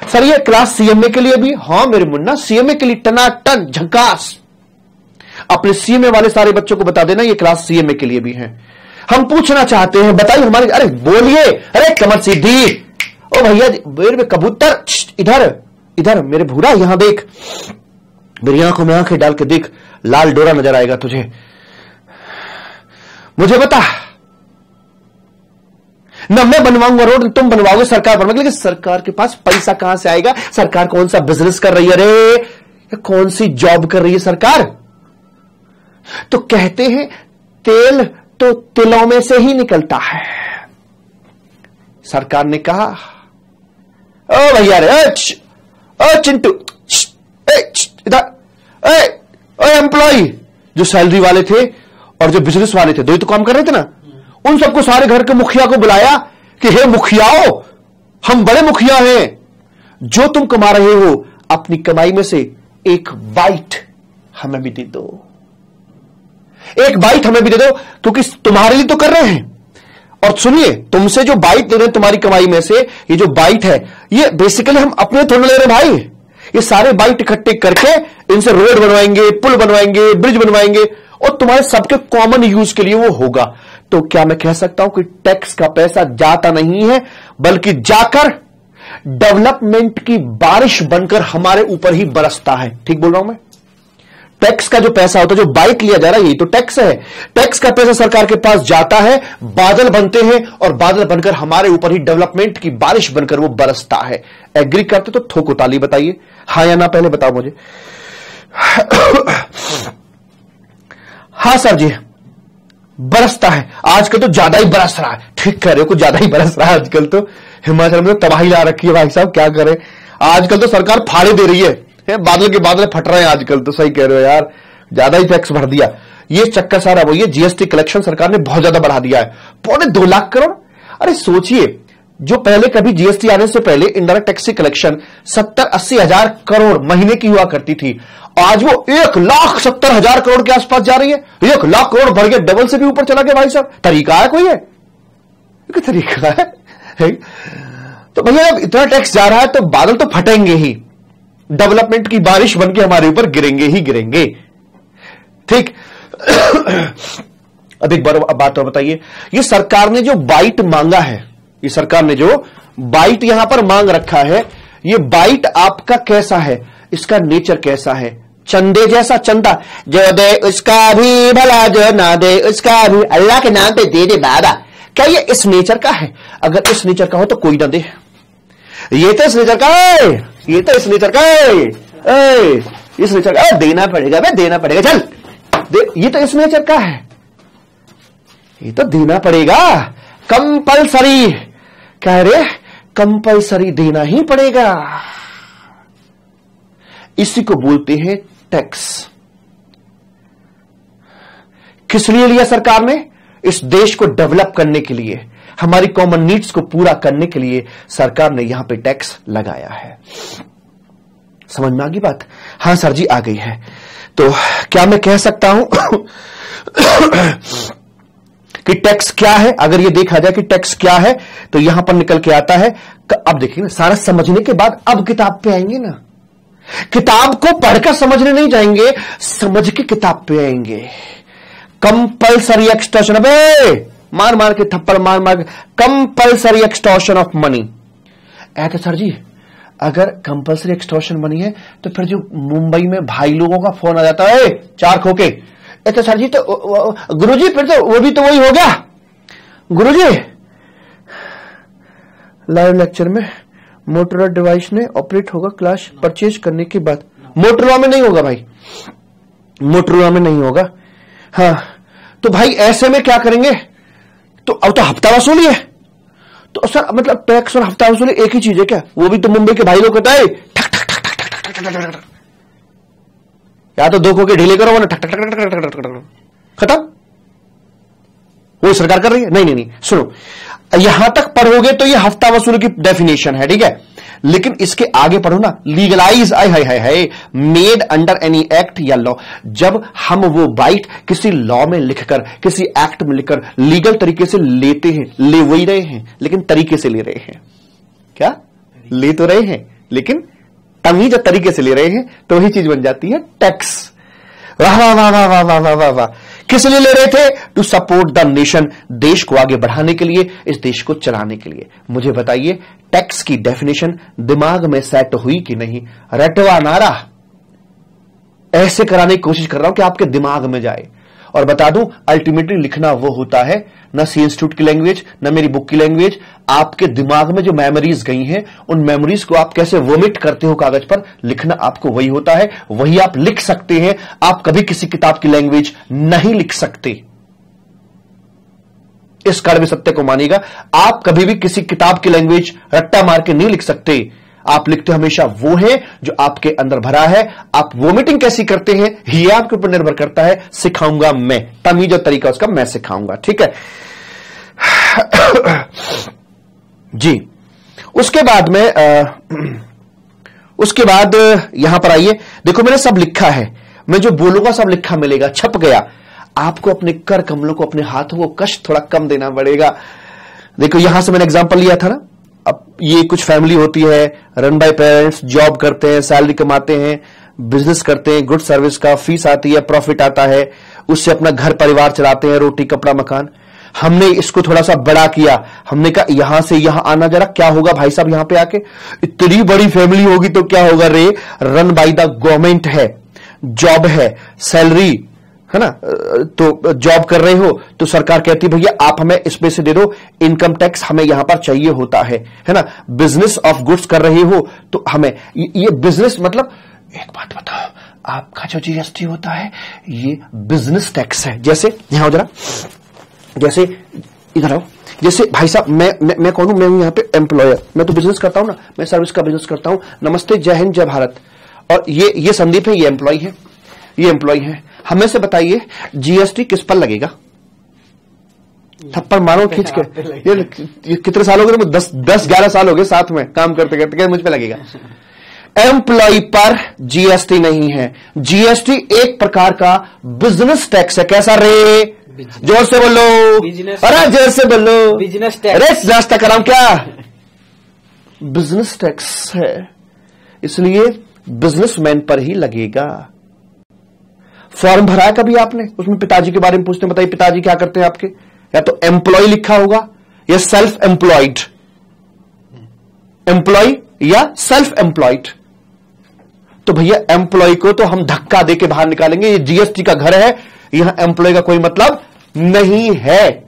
सर ये क्लास सीएमए के लिए भी, हाँ मेरे मुन्ना, सीएमए के लिए टनाटन झकास। अपने सीएमए वाले सारे बच्चों को बता देना ये क्लास सीएमए के लिए भी है। हम पूछना चाहते हैं, बताइए हमारे, अरे बोलिए, अरे कमर सीधी, ओ भैया जी, मेरे कबूतर, इधर मेरे भूरा, यहां देख, मेरी आंखों में आंखें डाल के देख, लाल डोरा नजर आएगा तुझे। मुझे बता ना, मैं बनवाऊंगा रोड, तुम बनवाओगे, सरकार बनवाएगी, लेकिन सरकार के पास पैसा कहां से आएगा? सरकार कौन सा बिजनेस कर रही है रे? कौन सी जॉब कर रही है सरकार? तो कहते हैं तेल तो तिलों में से ही निकलता है। सरकार ने कहा, ओ भैया रे, ओ चिंटू, इधर एम्प्लॉय, जो सैलरी वाले थे और जो बिजनेस वाले थे, दो ही तो काम कर रहे थे ना, उन सबको, सारे घर के मुखिया को बुलाया कि हे मुखियाओ, हम बड़े मुखिया हैं, जो तुम कमा रहे हो अपनी कमाई में से एक बाइट हमें भी दे दो, एक बाइट हमें भी दे दो, क्योंकि तुम्हारे लिए तो कर रहे हैं। और सुनिए, तुमसे जो बाइट ले रहे हैं तुम्हारी कमाई में से, ये जो बाइट है, ये बेसिकली हम अपने थोड़ा ले रहे हैं भाई। ये सारे बाइट इकट्ठे करके इनसे रोड बनवाएंगे, पुल बनवाएंगे, ब्रिज बनवाएंगे, और तुम्हारे सबके कॉमन यूज के लिए वो होगा। तो क्या मैं कह सकता हूं कि टैक्स का पैसा जाता नहीं है, बल्कि जाकर डेवलपमेंट की बारिश बनकर हमारे ऊपर ही बरसता है। ठीक बोल रहा हूं मैं? टैक्स का जो पैसा होता है, जो बाइट लिया जा रहा है, यही तो टैक्स है। टैक्स का पैसा सरकार के पास जाता है, बादल बनते हैं, और बादल बनकर हमारे ऊपर ही डेवलपमेंट की बारिश बनकर वो बरसता है। एग्री करते तो ठोको ताली, बताइए हां या ना, पहले बताओ मुझे। हां सर जी, बरसता है। आजकल तो ज्यादा ही बरस रहा है। ठीक कह रहे हो, कुछ ज्यादा ही बरस रहा है आजकल तो। हिमाचल में तो तबाही ला रखी है भाई साहब, क्या करें। आजकल तो सरकार फाड़े दे रही है, बादल के बादल फट रहे हैं आजकल तो। सही कह रहे हो यार, ज्यादा ही टैक्स भर दिया। ये चक्कर सारा वो, ये जीएसटी कलेक्शन सरकार ने बहुत ज्यादा बढ़ा दिया है, 2.25 लाख करोड़। अरे सोचिए, जो पहले कभी जीएसटी आने से पहले इंडायरेक्ट टैक्स की कलेक्शन 70-80 हजार करोड़ महीने की हुआ करती थी, आज वो 1,70,000 करोड़ के आसपास जा रही है। 1 लाख करोड़ भर के, डबल से भी ऊपर चला गया भाई साहब। तरीका है कोई? है तरीका है? तो भैया जब इतना टैक्स जा रहा है तो बादल तो फटेंगे ही, डेवलपमेंट की बारिश बनके हमारे ऊपर गिरेंगे ही गिरेंगे। ठीक। अब एक बात और बताइए, ये सरकार ने जो बाइट मांगा है, ये सरकार ने जो बाइट यहां पर मांग रखा है, ये बाइट आपका कैसा है, इसका नेचर कैसा है? चंदे जैसा चंदा, जो दे उसका भी भला, जो ना दे उसका भी, अल्लाह के नाम पे दे दे बाबा। क्या ये इस नेचर का है? अगर इस नेचर का हो तो कोई ना दे। ये तो इस नेचर का है, ये तो इस नेचर का है, इस नेचर का देना पड़ेगा, मैं देना पड़ेगा, चल दे। ये तो इस नेचर का है, ये तो देना पड़ेगा, कंपलसरी। कह रहे कंपलसरी देना ही पड़ेगा। इसी को बोलते हैं टैक्स। किस लिए लिया सरकार ने? इस देश को डेवलप करने के लिए, हमारी कॉमन नीड्स को पूरा करने के लिए सरकार ने यहां पे टैक्स लगाया है। समझ में आ गई बात? हां सर जी, आ गई है। तो क्या मैं कह सकता हूं कि टैक्स क्या है? अगर ये देखा जाए कि टैक्स क्या है, तो यहां पर निकल के आता है। अब देखिए ना, सारा समझने के बाद अब किताब पे आएंगे ना। किताब को पढ़कर समझने नहीं जाएंगे, समझ के किताब पे आएंगे। कंपल्सरी एक्सटॉर्शन, अबे मार मार के थप्पड़ मार मार के, कंपल्सरी एक्सटॉर्शन ऑफ मनी। तो सर जी, अगर कंपल्सरी एक्सटॉर्शन मनी है, तो फिर जो मुंबई में भाई लोगों का फोन आ जाता है, चार खोके, तो सर जी, तो गुरुजी फिर तो वो भी तो वही हो गया। गुरुजी, लाइव लेक्चर में मोटरोला डिवाइस ने ऑपरेट होगा क्लास परचेज करने के बाद। मोटरोला में नहीं होगा भाई, मोटरोला में नहीं होगा। हाँ, तो भाई ऐसे में क्या करेंगे? तो अब तो हफ्ता वसूली है, तो सर मतलब टैक्स और हफ्ता वसूली एक ही चीज है क्या? वो भी तो मुंबई के भाई लोग कहता है ठक ठक ठक ठक ठक ठक ठक ठक, या तो दो खोके ढीले करो ना, ठक ठक ठक ठक ठक ठक ठक, खत्म। वो सरकार कर रही है? नहीं नहीं नहीं, सुनो, यहां तक पढ़ोगे तो ये हफ्ता वसूली की डेफिनेशन है, ठीक है, लेकिन इसके आगे पढ़ो ना, लीगलाइज, आय हाय हाय हाय, मेड अंडर एनी एक्ट या लॉ। जब हम वो बाइट किसी लॉ में लिखकर, किसी एक्ट में लिखकर लीगल तरीके से लेते हैं, ले वही रहे हैं, लेकिन तरीके से ले रहे हैं। क्या ले तो रहे हैं, लेकिन तमीज तरीके से ले रहे हैं, तो वही चीज बन जाती है टैक्स। वाह वाह वाह वाह वाह वाह वाह वाह। किस लिए ले रहे थे? टू सपोर्ट द नेशन, देश को आगे बढ़ाने के लिए, इस देश को चलाने के लिए। मुझे बताइए, टैक्स की डेफिनेशन दिमाग में सेट हुई कि नहीं? रटवा नारा ऐसे कराने की कोशिश कर रहा हूं कि आपके दिमाग में जाए, और बता दूं, अल्टीमेटली लिखना वो होता है ना सी इंस्टीट्यूट की लैंग्वेज, ना मेरी बुक की लैंग्वेज, आपके दिमाग में जो मेमोरीज गई हैं उन मेमोरीज को आप कैसे वोमिट करते हो कागज पर, लिखना आपको वही होता है, वही आप लिख सकते हैं। आप कभी किसी किताब की लैंग्वेज नहीं लिख सकते, इस कड़वे सत्य को मानिएगा। आप कभी भी किसी किताब की लैंग्वेज रट्टा मार के नहीं लिख सकते। आप लिखते हमेशा वो है जो आपके अंदर भरा है। आप वोमिटिंग कैसी करते हैं ये आपके ऊपर निर्भर करता है, सिखाऊंगा मैं, तमीज और तरीका उसका मैं सिखाऊंगा, ठीक है जी। उसके बाद में उसके बाद यहां पर आइए, देखो मैंने सब लिखा है, मैं जो बोलूंगा सब लिखा मिलेगा, छप गया। आपको अपने कर कमलों को, अपने हाथों को कष्ट थोड़ा कम देना पड़ेगा। देखो यहां से मैंने एग्जांपल लिया था ना, अब ये कुछ फैमिली होती है, रन बाय पेरेंट्स, जॉब करते हैं, सैलरी कमाते हैं, बिजनेस करते हैं, गुड सर्विस का फीस आती है, प्रॉफिट आता है, उससे अपना घर परिवार चलाते हैं, रोटी कपड़ा मकान। हमने इसको थोड़ा सा बड़ा किया, हमने कहा यहां से यहां आना, जरा क्या होगा भाई साहब यहां पे आके, इतनी बड़ी फैमिली होगी तो क्या होगा रे, रन बाय द गवर्नमेंट है, जॉब है, सैलरी है ना, तो जॉब कर रहे हो तो सरकार कहती है भैया आप हमें इसमें से दे दो, इनकम टैक्स हमें यहां पर चाहिए होता है ना। बिजनेस ऑफ गुड्स कर रहे हो तो हमें ये बिजनेस, मतलब एक बात बताओ, आपका जो जीएसटी होता है ये बिजनेस टैक्स है। जैसे यहां जरा, जैसे इधर आओ, जैसे भाई साहब मैं कौन हूं, मैं हूं यहां पे एम्प्लॉयर, मैं तो बिजनेस करता हूं ना, मैं सर्विस का बिजनेस करता हूं। नमस्ते, जय हिंद, जय भारत। और ये संदीप है, ये एम्प्लॉय है, ये एम्प्लॉय है। हमें से बताइए जीएसटी किस पर लगेगा? थप्पड़ मारो खींच के, ये कितने साल हो गए? 10-11 साल हो गए साथ में काम करते करते, मुझ पे लगेगा। एम्प्लॉय पर जीएसटी नहीं है। जीएसटी एक प्रकार का बिजनेस टैक्स है। कैसा रे? जोर से बोलो, अरे जोर से बोलो, बिजनेस टैक्स। अरे नाश्ता कराऊं क्या? बिजनेस टैक्स है, इसलिए बिजनेसमैन पर ही लगेगा। फॉर्म भरा है कभी आपने? उसमें पिताजी के बारे में पूछते हैं, बताइए पिताजी क्या करते हैं आपके? या तो एम्प्लॉय लिखा होगा या सेल्फ एम्प्लॉयड, एम्प्लॉय या सेल्फ एम्प्लॉयड। तो भैया एम्प्लॉय को तो हम धक्का देके बाहर निकालेंगे, ये जीएसटी का घर है, यहां एम्प्लॉय का कोई मतलब नहीं है।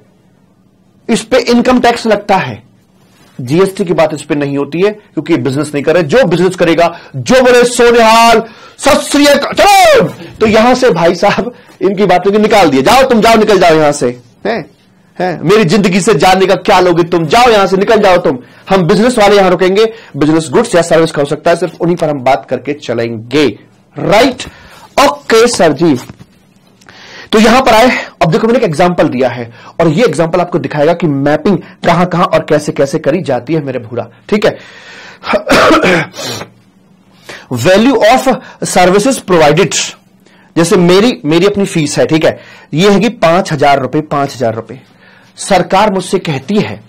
इस पे इनकम टैक्स लगता है, जीएसटी की बात इस पे नहीं होती है क्योंकि बिजनेस नहीं कर रहे। जो बिजनेस करेगा, जो बोले सोनिहाल सत श्री अकाल, चलो तो यहां से भाई साहब इनकी बातों को निकाल दिए, जाओ तुम, जाओ निकल जाओ यहां से, हैं मेरी जिंदगी से जानने का क्या लोगे तुम, जाओ यहां से, निकल जाओ तुम। हम बिजनेस वाले यहां रुकेंगे, बिजनेस गुड्स या सर्विस का हो सकता है, सिर्फ उन्हीं पर हम बात करके चलेंगे। राइट, ओके सर जी। तो यहां पर आए, अब देखो मैंने एक एग्जांपल दिया है और ये एग्जांपल आपको दिखाएगा कि मैपिंग कहां कहां और कैसे कैसे करी जाती है मेरे भूरा, ठीक है। वैल्यू ऑफ सर्विसेज प्रोवाइडेड, जैसे मेरी अपनी फीस है, ठीक है, ये है कि 5,000 रुपए, 5,000 रुपए। सरकार मुझसे कहती है,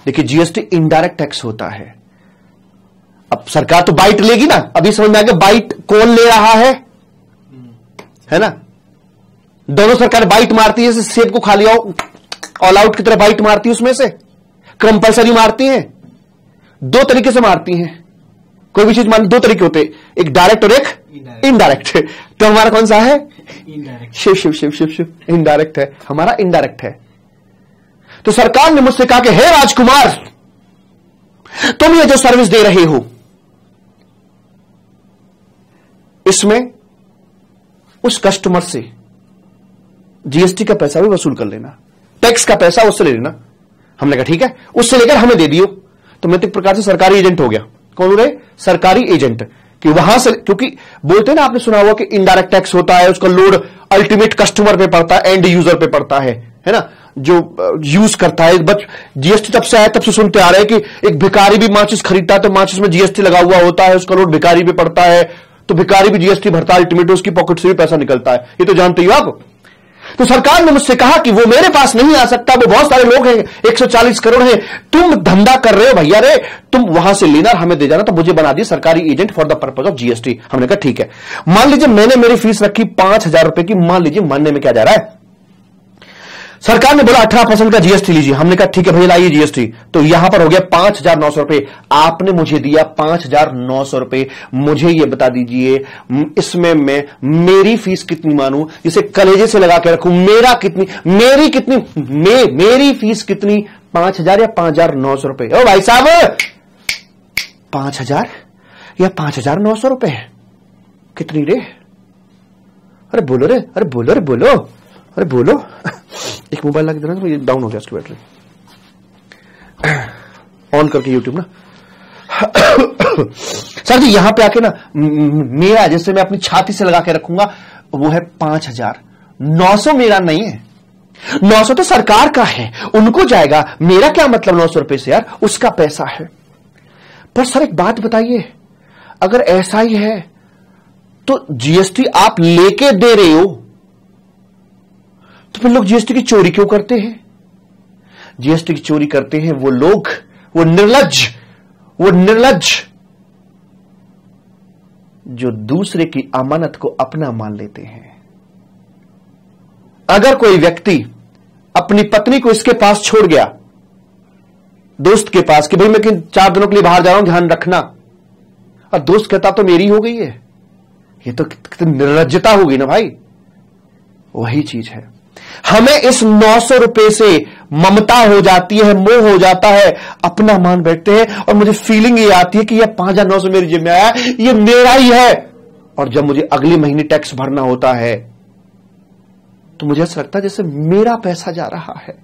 देखिए जीएसटी इनडायरेक्ट टैक्स होता है। अब सरकार तो बाइट लेगी ना, अभी समझ में आ गया बाइट कौन ले रहा है ना। दोनों सरकार बाइट मारती है, सेब को खा लिया ऑल आउट की तरह बाइट मारती है, उसमें से कंपल्सरी मारती है, दो तरीके से मारती हैं। कोई भी चीज मान, दो तरीके होते, एक डायरेक्ट और एक इनडायरेक्ट। तो हमारा कौन सा है? इनडायरेक्ट। शिव शिव शिव शिव शिव, इनडायरेक्ट है हमारा, इनडायरेक्ट है। तो सरकार ने मुझसे कहा कि हे राजकुमार, तुम ये जो सर्विस दे रहे हो इसमें उस कस्टमर से जीएसटी का पैसा भी वसूल कर लेना, टैक्स का पैसा उससे ले लेना। हमने कहा ठीक है, उससे लेकर हमें दे दियो। तो मैं तो एक प्रकार से सरकारी एजेंट हो गया। कौन हो रहे? सरकारी एजेंट, कि वहां से, क्योंकि बोलते हैं ना, आपने सुना हुआ कि इनडायरेक्ट टैक्स होता है, उसका लोड अल्टीमेट कस्टमर पे पड़ता है, एंड यूजर पे पड़ता है ना, जो यूज करता है। बट जीएसटी तब से आया, तब से सुनते आ रहे हैं कि एक भिखारी भी माचिस खरीदता है तो माचिस में जीएसटी लगा हुआ होता है, उसका लोड भिखारी पे पड़ता है, तो भिखारी भी जीएसटी भरता है, अल्टीमेट उसकी पॉकेट से भी पैसा निकलता है। ये तो जानते ही हो आप। तो सरकार ने मुझसे कहा कि वो मेरे पास नहीं आ सकता, वो बहुत सारे लोग हैं, 140 करोड़ हैं, तुम धंधा कर रहे हो भैया रे, तुम वहां से लेना, हमें दे जाना। तो मुझे बना दिया सरकारी agent for the purpose of GST. हमने कहा ठीक है। मान लीजिए मैंने मेरी फीस रखी 5,000 रुपए की, मान लीजिए मानने में क्या जा रहा है, सरकार ने बोला 18% का जीएसटी लीजिए, हमने कहा ठीक है भैया लाइए जीएसटी, तो यहां पर हो गया 5,900 रुपए, आपने मुझे दिया 5,900 रुपए, मुझे यह बता दीजिए इसमें मैं मेरी फीस कितनी मानूं, जिसे कलेजे से लगा के रखूं, मेरी फीस कितनी, 5,000 या 5,900 रुपए? ओ भाई साहब 5,000 या 5,900 रुपए कितनी रे? अरे बोलो रे, अरे बोलो रे, बोलो, अरे बोलो। एक मोबाइल लगा देना, तो ये डाउन हो गया उसकी बैटरी, ऑन करके यूट्यूब ना। सर जी यहां पे आके ना मेरा जैसे मैं अपनी छाती से लगा के रखूंगा वो है 5,900, मेरा नहीं है। 900 तो सरकार का है, उनको जाएगा, मेरा क्या मतलब 900 रुपए से यार, उसका पैसा है। पर सर एक बात बताइए, अगर ऐसा ही है तो जीएसटी आप लेके दे रहे हो, तो फिर लोग जीएसटी की चोरी क्यों करते हैं? जीएसटी की चोरी करते हैं वो लोग, वो निर्लज्ज जो दूसरे की अमानत को अपना मान लेते हैं। अगर कोई व्यक्ति अपनी पत्नी को इसके पास छोड़ गया, दोस्त के पास, कि भाई मैं 4 दिनों के लिए बाहर जा रहा हूं, ध्यान रखना, और दोस्त कहता तो मेरी हो गई है, ये तो कितनी निर्लज्जता होगी ना भाई। वही चीज है, हमें इस 900 रुपए से ममता हो जाती है, मोह हो जाता है, अपना मान बैठते हैं, और मुझे फीलिंग ये आती है कि ये 5,900 मेरी जेब में आया, ये मेरा ही है। और जब मुझे अगले महीने टैक्स भरना होता है तो मुझे ऐसा लगता है जैसे मेरा पैसा जा रहा है।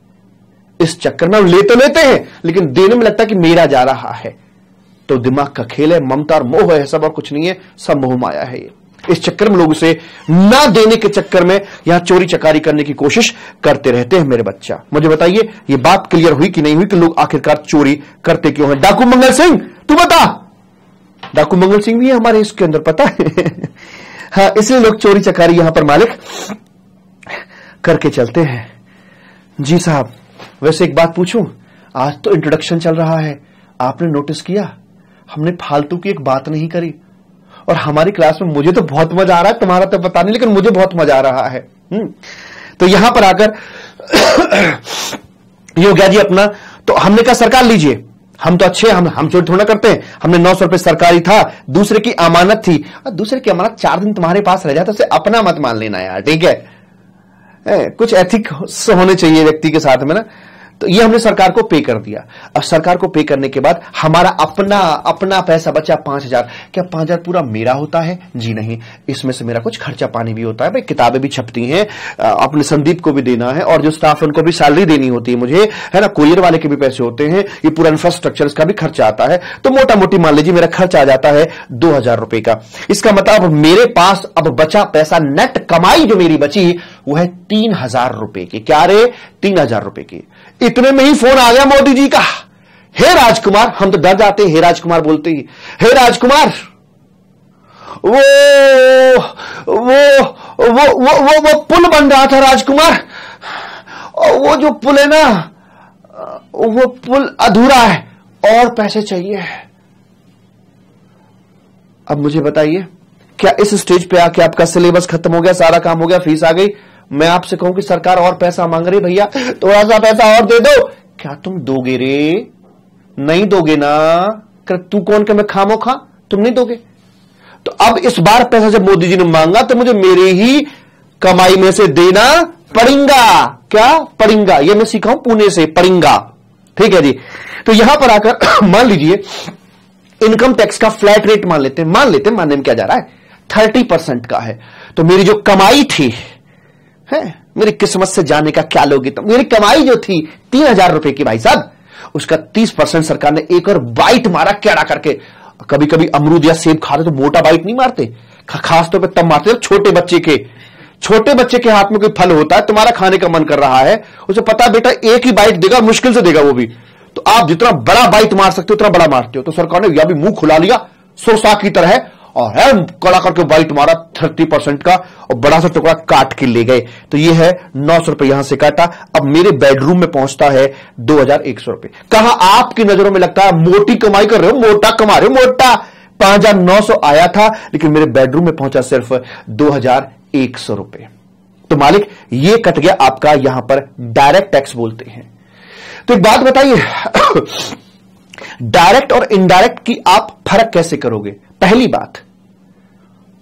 इस चक्कर में हम लेते हैं, लेकिन देने में लगता है कि मेरा जा रहा है। तो दिमाग का खेल है, ममता और मोह है, सब और कुछ नहीं है, सब मोह माया है। ये इस चक्कर में लोग उसे ना देने के चक्कर में यहां चोरी चकारी करने की कोशिश करते रहते हैं। मेरे बच्चा मुझे बताइए, ये बात क्लियर हुई कि नहीं हुई कि लोग आखिरकार चोरी करते क्यों हैं? डाकू मंगल सिंह तू बता, डाकू मंगल सिंह भी है हमारे इसके अंदर, पता है? हाँ, इसलिए लोग चोरी चकारी यहां पर मालिक करके चलते हैं। जी साहब, वैसे एक बात पूछूं, आज तो इंट्रोडक्शन चल रहा है, आपने नोटिस किया हमने फालतू की एक बात नहीं करी, और हमारी क्लास में मुझे तो बहुत मजा आ रहा है, तुम्हारा तो पता नहीं, लेकिन मुझे बहुत मजा आ रहा है। तो यहां पर आकर ये हो गया जी अपना, तो हमने कहा सरकार लीजिए, हम तो अच्छे, हम चोरी थोड़ा करते हैं, हमने 900 रुपए सरकारी था, दूसरे की अमानत थी, और दूसरे की अमानत 4 दिन तुम्हारे पास रह जाता, उसे अपना मत मान लेना यार, ठीक है? कुछ एथिक होने चाहिए व्यक्ति के साथ में ना। तो ये हमने सरकार को पे कर दिया। अब सरकार को पे करने के बाद हमारा अपना पैसा बचा 5,000। क्या 5,000 पूरा मेरा होता है? जी नहीं, इसमें से मेरा कुछ खर्चा पानी भी होता है। भाई किताबें भी छपती हैं, अपने संदीप को भी देना है, और जो स्टाफ है उनको भी सैलरी देनी होती है मुझे, है ना, कोरियर वाले के भी पैसे होते हैं, ये पूरा इंफ्रास्ट्रक्चर इसका भी खर्चा आता है। तो मोटा मोटी मान लीजिए मेरा खर्चा आ जाता है 2,000 रुपए का। इसका मतलब मेरे पास अब बचा पैसा, नेट कमाई जो मेरी बची वो है 3,000 रुपए की। क्या रे? 3,000 रुपए की। इतने में ही फोन आ गया मोदी जी का। हे राजकुमार, हम तो डर जाते हैं हे राजकुमार बोलते ही, हे राजकुमार वो पुल बन रहा था राजकुमार, और वो जो पुल है ना, वो पुल अधूरा है और पैसे चाहिए। अब मुझे बताइए, क्या इस स्टेज पे आके आपका सिलेबस खत्म हो गया, सारा काम हो गया, फीस आ गई, मैं आपसे कहूं कि सरकार और पैसा मांग रही, भैया थोड़ा सा पैसा और दे दो, क्या तुम दोगे रे? नहीं दोगे ना? तू कौन के मैं खामोखा, तुम नहीं दोगे। तो अब इस बार पैसा जब मोदी जी ने मांगा तो मुझे मेरे ही कमाई में से देना पड़ेगा। क्या पड़ेगा? ये मैं सीखा हूं पुणे से, पड़ेगा, ठीक है जी। तो यहां पर आकर मान लीजिए इनकम टैक्स का फ्लैट रेट मानने में क्या जा रहा है, 30% का है। तो मेरी जो कमाई थी है, मेरी किस्मत से जाने का क्या लोगे, तो मेरी कमाई जो थी 3,000 रुपए की भाई साहब, उसका 30% सरकार ने एक और बाइट मारा कैड़ा करके। कभी कभी अमरूद या सेब खाते तो मोटा बाइट नहीं मारते, खासतौर पर तब मारते जब छोटे बच्चे के हाथ में कोई फल होता है, तुम्हारा खाने का मन कर रहा है, उसे पता है बेटा एक ही बाइट देगा, मुश्किल से देगा वो भी, तो आप जितना बड़ा बाइट मार सकते हो उतना बड़ा मारते हो। तो सरकार ने यह भी मुंह खुला लिया सोसा की तरह, और है कड़ा करके बाइट मारा 30% का, और बड़ा सा टुकड़ा काट के ले गए। तो ये है 900 रुपए यहां से काटा, अब मेरे बेडरूम में पहुंचता है 2,100 रुपए। कहा आपकी नजरों में लगता है मोटी कमाई कर रहे हो, मोटा कमा रहे हो, मोटा 5,900 आया था, लेकिन मेरे बेडरूम में पहुंचा सिर्फ 2,100 रुपए। तो मालिक ये कट गया आपका, यहां पर डायरेक्ट टैक्स बोलते हैं। तो एक बात बताइए, डायरेक्ट और इनडायरेक्ट की आप फर्क कैसे करोगे? पहली बात,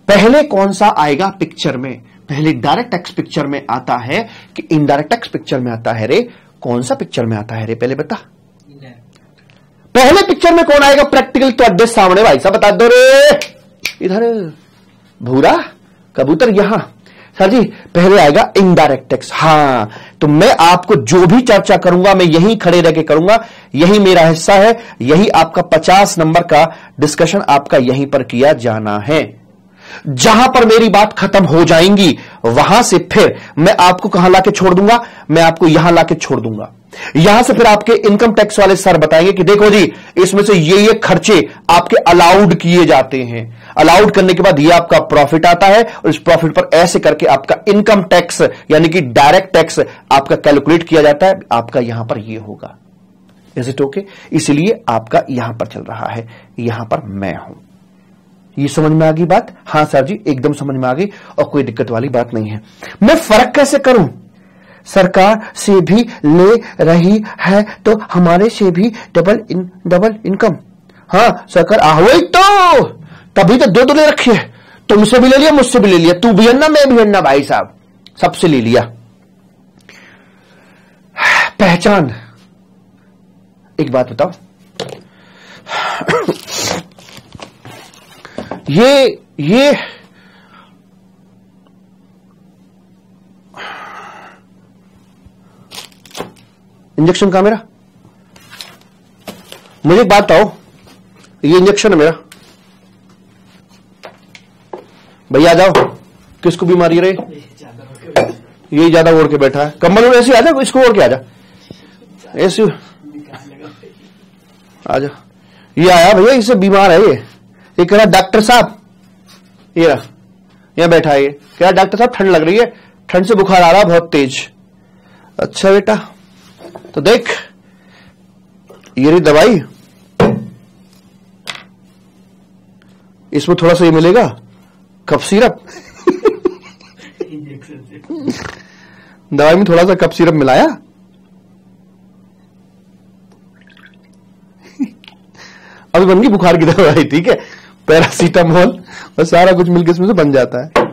पहले कौन सा आएगा पिक्चर में? पहले डायरेक्ट टैक्स पिक्चर में आता है कि इनडायरेक्ट टैक्स पिक्चर में आता है रे? कौन सा पिक्चर में आता है रे? पहले बता, पहले पिक्चर में कौन आएगा? प्रैक्टिकल तो अड्डे सामने भाई साहब बता दो रे। इधर भूरा कबूतर, यहां सर जी पहले आएगा इनडायरेक्ट टैक्स। हां, तो मैं आपको जो भी चर्चा करूंगा मैं यहीं खड़े रह के करूंगा, यही मेरा हिस्सा है, यही आपका 50 नंबर का डिस्कशन आपका यहीं पर किया जाना है। जहां पर मेरी बात खत्म हो जाएंगी वहां से फिर मैं आपको कहां लाके छोड़ दूंगा? मैं आपको यहां लाके छोड़ दूंगा। यहां से फिर आपके इनकम टैक्स वाले सर बताएंगे कि देखो जी इसमें से ये खर्चे आपके अलाउड किए जाते हैं, अलाउड करने के बाद ये आपका प्रॉफिट आता है और इस प्रॉफिट पर ऐसे करके आपका इनकम टैक्स यानी कि डायरेक्ट टैक्स आपका कैलकुलेट किया जाता है, आपका यहां पर ये होगा। Is it okay? इसलिए आपका यहां पर चल रहा है, यहां पर मैं हूं। ये समझ में आ गई बात? हां सर जी एकदम समझ में आ गई और कोई दिक्कत वाली बात नहीं है। मैं फर्क कैसे करूं? सरकार से भी ले रही है तो हमारे से भी डबल इनकम। हां सरकार वही तो, तभी तो दो ले रखी है, तुमसे भी ले लिया मुझसे भी ले लिया, तू भी अन्ना मैं भी अन्ना, भाई साहब सबसे ले लिया। पहचान, एक बात बताओ, ये इंजेक्शन का मेरा, मुझे एक बात बताओ, ये इंजेक्शन है मेरा, भैया आ जाओ, किसको बीमारी रहे? ये ज्यादा ओढ़ के बैठा है, कम्बल ओढ़ ऐसे आ जा, इसको ओढ़ के आ जा, ऐसे आ जा। ये आया भैया, इससे बीमार है ये कह रहा डॉक्टर साहब, ये रहा यहां बैठा है, ये कह रहा डॉक्टर साहब ठंड लग रही है, ठंड से बुखार आ रहा बहुत तेज। अच्छा बेटा तो देख ये रही दवाई, इसमें थोड़ा सा ये मिलेगा कफ सिरप दवाई में थोड़ा सा कफ सिरप मिलाया, अभी बन गई बुखार की दवाई, ठीक है, पैरासीटामोल और सारा कुछ मिलकर इसमें से बन जाता है।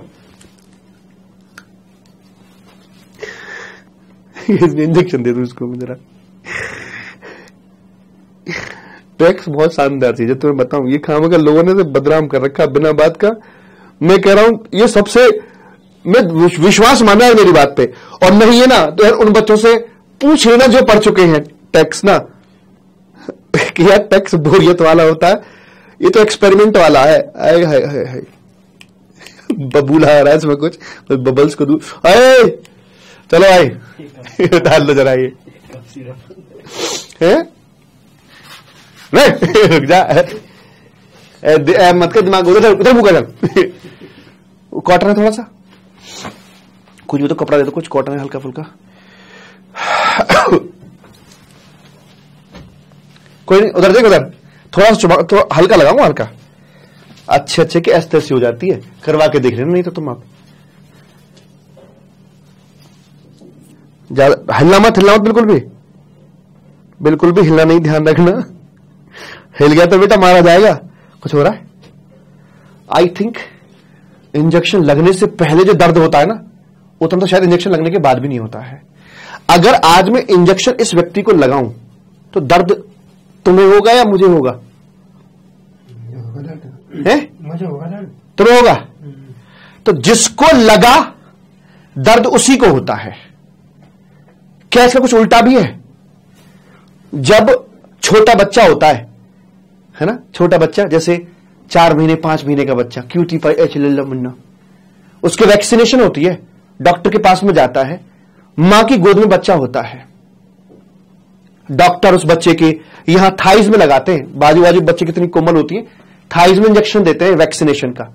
इंजेक्शन दे दो इसको जरा। टैक्स बहुत शानदार चीज है, तुम्हें बताऊं, ये खामखा लोगों ने से बदनाम कर रखा बिना बात का। मैं कह रहा हूं ये सबसे, मैं विश्वास माना है मेरी बात पे, और नहीं है ना तो यार उन बच्चों से पूछ लेना जो पढ़ चुके हैं टैक्स ना, कि यार टैक्स बोरियत वाला होता है, ये तो एक्सपेरिमेंट वाला है। हाय बबूला आ रहा है इसमें कुछ, बबल्स को दूर, चलो भाई डाल दो जरा ये रुक जा, मत कर दिमाग उधर मुका चल। कॉटन है थोड़ा सा, कुछ भी तो कपड़ा दे दो, कुछ कॉटन है हल्का फुल्का। कोई नहीं, उधर देख, उधर थोड़ा सा तो हल्का लगाऊंगा, हल्का अच्छे की एस्थेसी हो जाती है, करवा के देख लेना, नहीं तो तुम आप ज्यादा हिलना मत बिल्कुल भी हिलना नहीं, ध्यान रखना, हिल गया तो बेटा मारा जाएगा। कुछ हो रहा है? आई थिंक इंजेक्शन लगने से पहले जो दर्द होता है ना, उतना तो शायद इंजेक्शन लगने के बाद भी नहीं होता है। अगर आज मैं इंजेक्शन इस व्यक्ति को लगाऊं तो दर्द तुम्हें होगा या मुझे होगा? मुझे होगा दर्द, तुम्हें होगा। तो जिसको लगा दर्द उसी को होता है। क्या इसका कुछ उल्टा भी है? जब छोटा बच्चा होता है ना, छोटा बच्चा जैसे 4 महीने 5 महीने का बच्चा, क्यूटी पाई एच मुन्ना, उसकी वैक्सीनेशन होती है, डॉक्टर के पास में जाता है, मां की गोद में बच्चा होता है, डॉक्टर उस बच्चे के यहां थाइज में लगाते हैं, बाजू बाजू बच्चे कितनी कोमल होती है, थाइज में इंजेक्शन देते हैं वैक्सीनेशन का।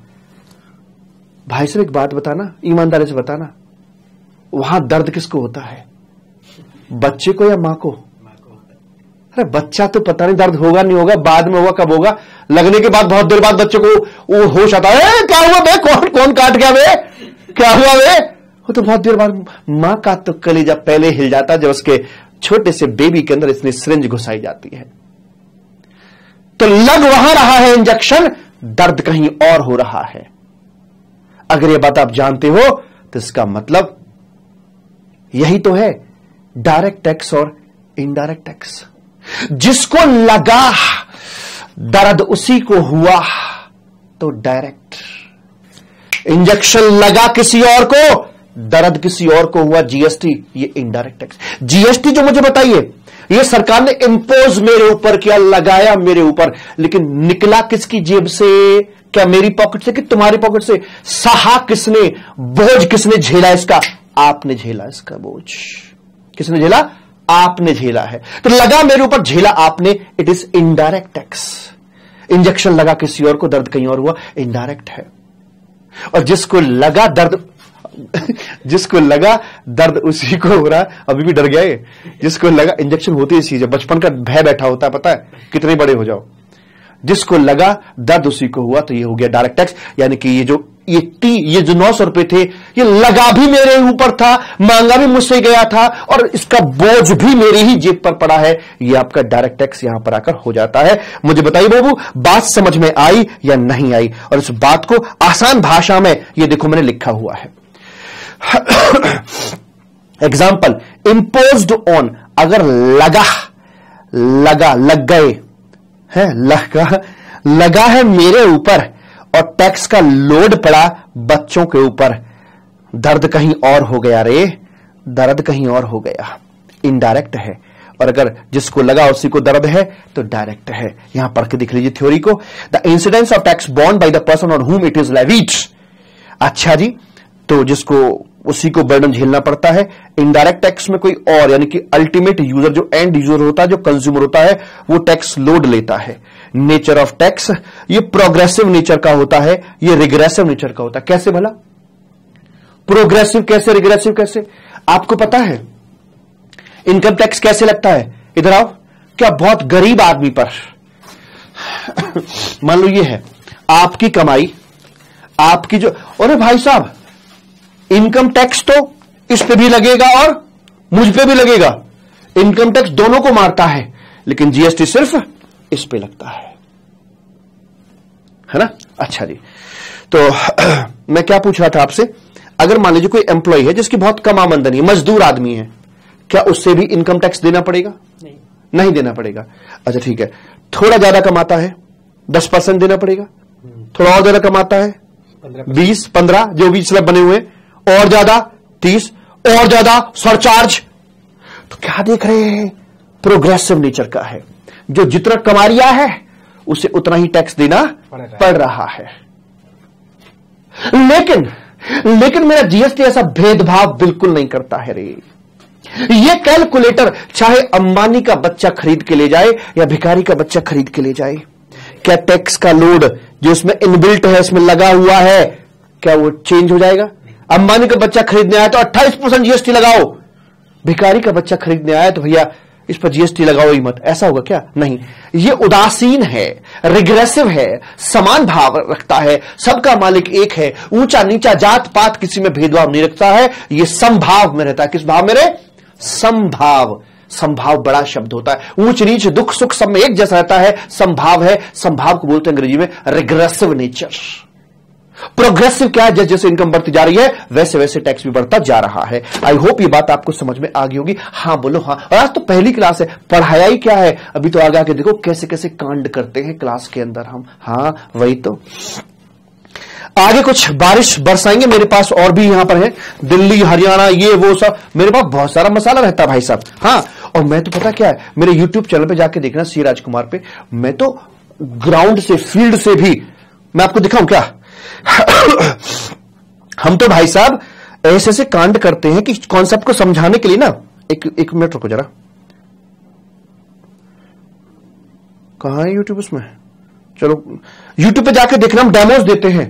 भाई साहब एक बात बताना, ईमानदारी से बताना, वहां दर्द किसको होता है, बच्चे को या मां को? अरे बच्चा तो पता नहीं दर्द होगा नहीं होगा, बाद में होगा, कब होगा, लगने के बाद बहुत देर बाद बच्चे को वो होश आता है, क्या हुआ बे, कौन काट गया बे, क्या हुआ बे, वो तो बहुत देर बाद मां का तो कलेजा पहले हिल जाता जब उसके छोटे से बेबी के अंदर इतनी सिरिंज घुसाई जाती है। तो लग वहां रहा है इंजेक्शन, दर्द कहीं और हो रहा है। अगर यह बात आप जानते हो तो इसका मतलब यही तो है डायरेक्ट टैक्स और इनडायरेक्ट टैक्स। जिसको लगा दर्द उसी को हुआ तो डायरेक्ट, इंजेक्शन लगा किसी और को, दर्द किसी और को हुआ, जीएसटी, ये इनडायरेक्ट टैक्स। जीएसटी जो मुझे बताइए, ये सरकार ने इंपोज मेरे ऊपर किया, लगाया मेरे ऊपर, लेकिन निकला किसकी जेब से? क्या मेरी पॉकेट से कि तुम्हारी पॉकेट से? सहा किसने? बोझ किसने झेला इसका? आपने झेला इसका बोझ। किसने झेला? आपने झेला है। तो लगा मेरे ऊपर, झेला आपने, it is indirect tax. Injection लगा किसी और को, दर्द कहीं और हुआ, इनडायरेक्ट है। और जिसको लगा दर्द जिसको लगा दर्द उसी को हो रहा है। अभी भी डर गया ये? जिसको लगा, इंजेक्शन होती है चीज है, बचपन का भय बैठा होता है, पता है कितने बड़े हो जाओ। जिसको लगा दर्द उसी को हुआ, तो ये हो गया डायरेक्ट टैक्स। यानी कि ये जो 900 रुपए थे, ये लगा भी मेरे ऊपर था, मांगा भी मुझसे गया था, और इसका बोझ भी मेरी ही जेब पर पड़ा है। ये आपका डायरेक्ट टैक्स यहां पर आकर हो जाता है। मुझे बताइए बाबू, बात समझ में आई या नहीं आई? और इस बात को आसान भाषा में ये देखो मैंने लिखा हुआ है। एग्जाम्पल, इंपोज्ड ऑन, अगर लग गए है, लगा है मेरे ऊपर और टैक्स का लोड पड़ा बच्चों के ऊपर, दर्द कहीं और हो गया रे, दर्द कहीं और हो गया, इनडायरेक्ट है। और अगर जिसको लगा उसी को दर्द है तो डायरेक्ट है। यहां पढ़ के देख लीजिए थ्योरी को। The incidence of tax born by the person on हुम इट इज लेविड। अच्छा जी, तो जिसको उसी को बर्डन झेलना पड़ता है। इनडायरेक्ट टैक्स में कोई और, यानी कि अल्टीमेट यूजर, जो एंड यूजर होता है, जो कंज्यूमर होता है, वो टैक्स लोड लेता है। नेचर ऑफ टैक्स, ये प्रोग्रेसिव नेचर का होता है, ये रिग्रेसिव नेचर का होता है। कैसे भला? प्रोग्रेसिव कैसे, रिग्रेसिव कैसे? आपको पता है इनकम टैक्स कैसे लगता है? इधर आओ। क्या बहुत गरीब आदमी पर मान लो ये है आपकी कमाई, आपकी जो, अरे भाई साहब इनकम टैक्स तो इस पे भी लगेगा और मुझ पे भी लगेगा। इनकम टैक्स दोनों को मारता है, लेकिन जीएसटी सिर्फ इस पे लगता है ना? अच्छा जी, तो मैं क्या पूछ रहा था आपसे, अगर मान लीजिए कोई एम्प्लॉय है जिसकी बहुत कम आमदनी है, मजदूर आदमी है, क्या उससे भी इनकम टैक्स देना पड़ेगा? नहीं देना पड़ेगा। अच्छा ठीक है, थोड़ा ज्यादा कमाता है 10% देना पड़ेगा, थोड़ा और ज्यादा कमाता है 20, 15, जो भी स्लैब बने हुए, और ज्यादा 30, और ज्यादा सरचार्ज। तो क्या देख रहे हैं? प्रोग्रेसिव नेचर का है। जो जितना कमा रिया है उसे उतना ही टैक्स देना पड़ रहा है। लेकिन मेरा जीएसटी ऐसा भेदभाव बिल्कुल नहीं करता है रे। ये कैलकुलेटर चाहे अंबानी का बच्चा खरीद के ले जाए या भिखारी का बच्चा खरीद के ले जाए, क्या टैक्स का लोड जो इसमें इनबिल्ट है, इसमें लगा हुआ है, क्या वो चेंज हो जाएगा? अंबानी का बच्चा खरीदने आया तो 28% जीएसटी लगाओ, भिखारी का बच्चा खरीदने आया तो भैया इस पर जीएसटी लगाओ ही मत, ऐसा होगा क्या? नहीं। ये उदासीन है, रिग्रेसिव है, समान भाव रखता है, सबका मालिक एक है, ऊंचा नीचा जात पात किसी में भेदभाव नहीं रखता है, ये समभाव में रहता है। किस भाव में रे? समभाव। संभाव बड़ा शब्द होता है, ऊंच नीच दुख सुख सब में एक जैसा रहता है, संभाव है। संभाव को बोलते हैं अंग्रेजी में रिग्रेसिव नेचर। प्रोग्रेसिव क्या है? जैसे जैसे इनकम बढ़ती जा रही है वैसे वैसे टैक्स भी बढ़ता जा रहा है। आई होप ये बात आपको समझ में आ गई होगी। हाँ बोलो हाँ। और आज तो पहली क्लास है, पढ़ाया ही क्या है, अभी तो आगे आके देखो कैसे कैसे कांड करते हैं क्लास के अंदर हम। हाँ वही तो, आगे कुछ बारिश बरसाएंगे। मेरे पास और भी यहां पर है, दिल्ली हरियाणा ये वो सब, मेरे पास बहुत सारा मसाला रहता है भाई साहब। हाँ, और मैं तो पता क्या है, मेरे यूट्यूब चैनल पे जाके देखना सी राजकुमार पे, मैं तो ग्राउंड से फील्ड से भी मैं आपको दिखाऊं क्या हम तो भाई साहब ऐसे ऐसे कांड करते हैं कि कॉन्सेप्ट को समझाने के लिए ना, एक मिनट रुको जरा, कहां है यूट्यूब उसमें? चलो यूट्यूब पे जाके देखना, हम डेमोज देते हैं।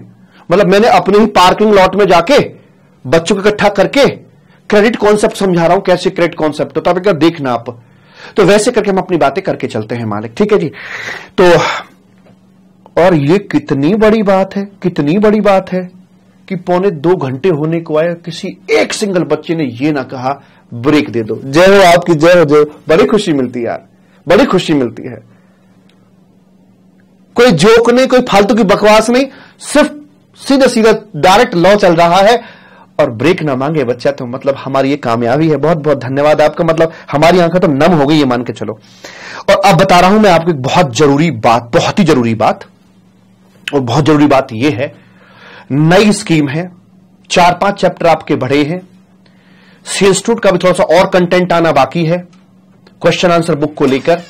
मतलब मैंने अपने ही पार्किंग लॉट में जाके बच्चों को इकट्ठा करके क्रेडिट कॉन्सेप्ट समझा रहा हूं, कैसे क्रेडिट कॉन्सेप्ट होता है, देखना आप। तो वैसे करके हम अपनी बातें करके चलते हैं मालिक, ठीक है जी। तो और ये कितनी बड़ी बात है, कितनी बड़ी बात है कि 1.25 घंटे होने को आया, किसी एक सिंगल बच्चे ने ये ना कहा ब्रेक दे दो। जय हो आपकी, जय हो, जय हो। बड़ी खुशी मिलती है यार, बड़ी खुशी मिलती है। कोई जोक नहीं, कोई फालतू की बकवास नहीं, सिर्फ सीधा सीधा डायरेक्ट लॉ चल रहा है और ब्रेक ना मांगे बच्चा, तो मतलब हमारी ये कामयाबी है। बहुत बहुत धन्यवाद आपका, मतलब हमारी आंखें तो नम हो गई ये मान के चलो। और अब बता रहा हूं मैं आपको एक बहुत जरूरी बात, बहुत ही जरूरी बात, और बहुत जरूरी बात यह है, नई स्कीम है, 4-5 चैप्टर आपके बढ़े हैं, सी इंस्टीट्यूट का भी थोड़ा सा और कंटेंट आना बाकी है क्वेश्चन आंसर बुक को लेकर,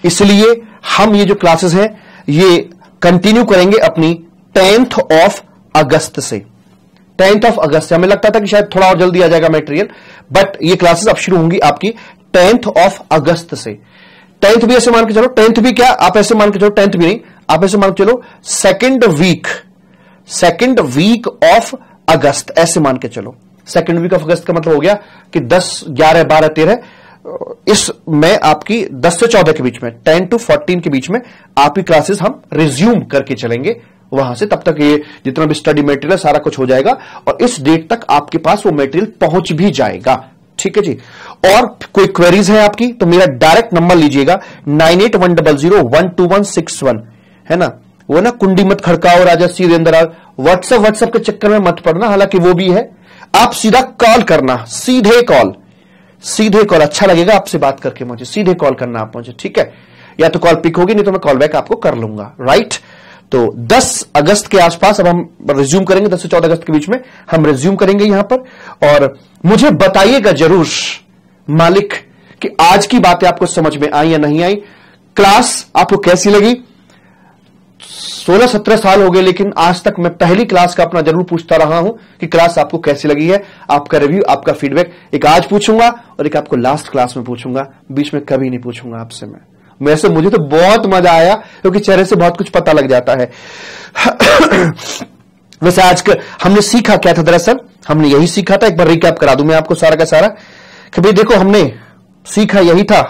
इसलिए हम ये जो क्लासेस हैं ये कंटिन्यू करेंगे अपनी 10th ऑफ अगस्त से। 10th ऑफ अगस्त से हमें लगता था कि शायद थोड़ा और जल्दी आ जाएगा मटेरियल, बट ये क्लासेस अब शुरू होंगी आपकी 10th ऑफ अगस्त से। 10th भी ऐसे मान के चलो, 10th भी क्या आप ऐसे मान के चलो, 10th भी नहीं, आप ऐसे मान के चलो सेकेंड वीक ऑफ अगस्त, ऐसे मान के चलो। सेकेंड वीक ऑफ अगस्त का मतलब हो गया कि 10, 11, 12, 13, इस में आपकी 10 से 14 के बीच में, 10 to 14 के बीच में आपकी क्लासेस हम रिज्यूम करके चलेंगे वहां से। तब तक ये जितना भी स्टडी मटेरियल सारा कुछ हो जाएगा और इस डेट तक आपके पास वो मटेरियल पहुंच भी जाएगा, ठीक है जी। और कोई क्वेरीज है आपकी तो मेरा डायरेक्ट नंबर लीजिएगा 9810012161, है ना, वो ना कुंडी मत खड़काओ राजा सीधे अंदर आओ, व्हाट्सएप के चक्कर में मत पड़ना, हालांकि वो भी है, आप सीधा कॉल करना, सीधे कॉल, अच्छा लगेगा आपसे बात करके, मुझे सीधे कॉल करना आप मुझे, ठीक है, या तो कॉल पिक होगी नहीं तो मैं कॉल बैक आपको कर लूंगा, राइट। तो 10 अगस्त के आसपास अब हम रिज्यूम करेंगे, 10 से 14 अगस्त के बीच में हम रिज्यूम करेंगे यहां पर। और मुझे बताइएगा जरूर मालिक कि आज की बातें आपको समझ में आई या नहीं आई, क्लास आपको कैसी लगी। 16-17 साल हो गए लेकिन आज तक मैं पहली क्लास का अपना जरूर पूछता रहा हूं कि क्लास आपको कैसी लगी है, आपका रिव्यू, आपका फीडबैक, एक आज पूछूंगा और एक आपको लास्ट क्लास में पूछूंगा, बीच में कभी नहीं पूछूंगा आपसे मैं। वैसे मुझे तो बहुत मजा आया क्योंकि चेहरे से बहुत कुछ पता लग जाता है। वैसे आज हमने सीखा क्या था, दरअसल हमने यही सीखा था, एक बार रिकैप करा दूं मैं आपको सारा का सारा, कि भाई देखो हमने सीखा यही था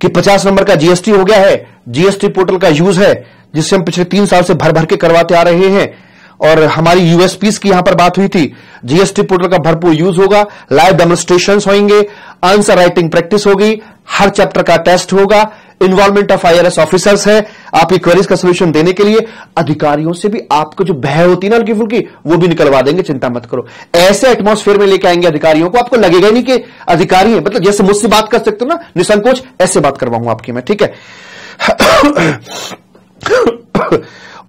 कि 50 नंबर का जीएसटी हो गया है, जीएसटी पोर्टल का यूज है जिससे हम पिछले 3 साल से भर भर के करवाते आ रहे हैं, और हमारी यूएसपीस की यहां पर बात हुई थी, जीएसटी पोर्टल का भरपूर यूज होगा, लाइव डेमोन्स्ट्रेशंस होंगे, आंसर राइटिंग प्रैक्टिस होगी, हर चैप्टर का टेस्ट होगा, इन्वॉल्वमेंट ऑफ आईआरएस ऑफिसर्स है आपकी क्वेरीज का सोल्यूशन देने के लिए, अधिकारियों से भी आपको जो भय होती है ना हल्की फुल्की वो भी निकलवा देंगे, चिंता मत करो। ऐसे एटमॉस्फेयर में लेके आएंगे अधिकारियों को, आपको लगेगा नहीं कि अधिकारी है, मतलब जैसे मुझसे बात कर सकते हो ना निसंकोच, ऐसे बात करवाऊंगा आपकी मैं, ठीक है।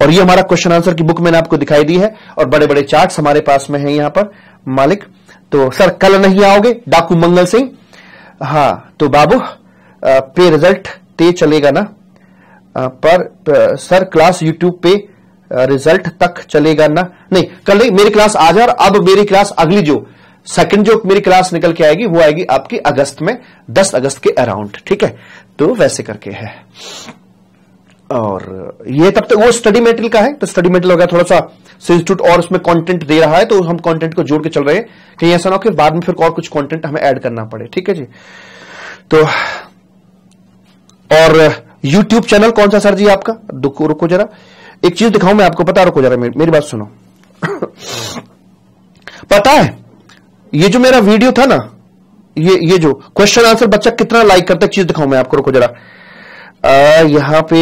और ये हमारा क्वेश्चन आंसर की बुक मैंने आपको दिखाई दी है और बड़े बड़े चार्ट्स हमारे पास में हैं यहां पर मालिक। तो सर कल नहीं आओगे डाकू मंगल सिंह, हाँ तो बाबू पे रिजल्ट ते चलेगा ना, पर सर क्लास यूट्यूब पे रिजल्ट तक चलेगा ना, नहीं कल नहीं, मेरी क्लास आज और अब मेरी क्लास अगली जो सेकंड जो मेरी क्लास निकल के आएगी वो आएगी आपकी अगस्त में, 10 अगस्त के अराउंड, ठीक है। तो वैसे करके है, और ये तब तक वो स्टडी मटेरियल का है, तो स्टडी मटेरियल होगा थोड़ा सा इंस्टीट्यूट और उसमें कंटेंट दे रहा है तो हम कंटेंट को जोड़ के चल रहे हैं, कहीं ऐसा ना हो कि बाद में फिर और कुछ कंटेंट हमें ऐड करना पड़े, ठीक है जी। तो और YouTube चैनल कौन सा सर जी आपका, रुको जरा एक चीज दिखाऊं मैं आपको, पता, रुको जरा मेरी बात सुनो। पता है ये जो मेरा वीडियो था ना, ये जो क्वेश्चन आंसर बच्चा कितना लाइक करता है, चीज दिखाऊं मैं आपको, रुको जरा। यहां पे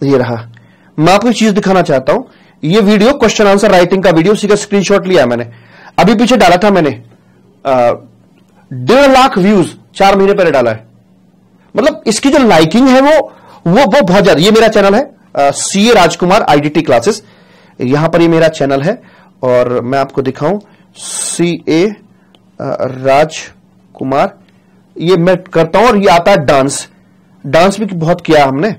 ये रहा, मैं आपको चीज दिखाना चाहता हूं, ये वीडियो क्वेश्चन आंसर राइटिंग का वीडियो, उसी का स्क्रीनशॉट लिया मैंने, अभी पीछे डाला था मैंने, 1.5 लाख व्यूज 4 महीने पहले डाला है, मतलब इसकी जो लाइकिंग है वो बहुत ज्यादा। ये मेरा चैनल है सीए राजकुमार आईडीटी क्लासेस, यहां पर ये मेरा चैनल है और मैं आपको दिखाऊं सीए राजकुमार, ये मैं करता हूं और ये आता है डांस भी बहुत किया हमने,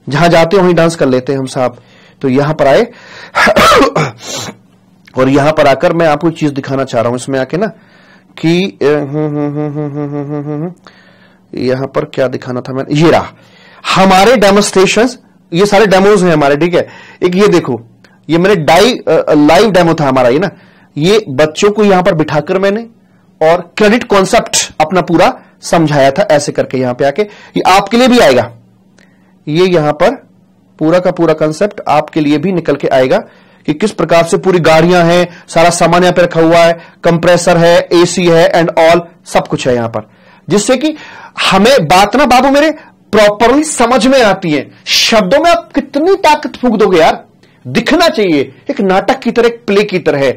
जहां जाते हैं वहीं डांस कर लेते हैं हम साहब। तो यहां पर आए और यहां पर आकर मैं आपको एक चीज दिखाना चाह रहा हूं इसमें आके ना, कि यहां पर क्या दिखाना था मैंने, ये रहा हमारे डेमोन्स्ट्रेशंस, ये सारे डेमोज हैं हमारे, ठीक है। एक ये देखो, ये मेरे लाइव डेमो था हमारा, ये ना, ये बच्चों को यहां पर बिठाकर मैंने और क्रेडिट कॉन्सेप्ट अपना पूरा समझाया था, ऐसे करके यहां पे आके ये आपके लिए भी आएगा, ये यहां पर पूरा का पूरा कंसेप्ट आपके लिए भी निकल के आएगा कि किस प्रकार से पूरी गाड़ियां हैं, सारा सामान यहां पे रखा हुआ है, कंप्रेसर है, एसी है एंड ऑल सब कुछ है यहां पर, जिससे कि हमें बात ना बाबू मेरे प्रॉपरली समझ में आती है। शब्दों में आप कितनी ताकत फूंक दोगे यार, दिखना चाहिए एक नाटक की तरह, एक प्ले की तरह,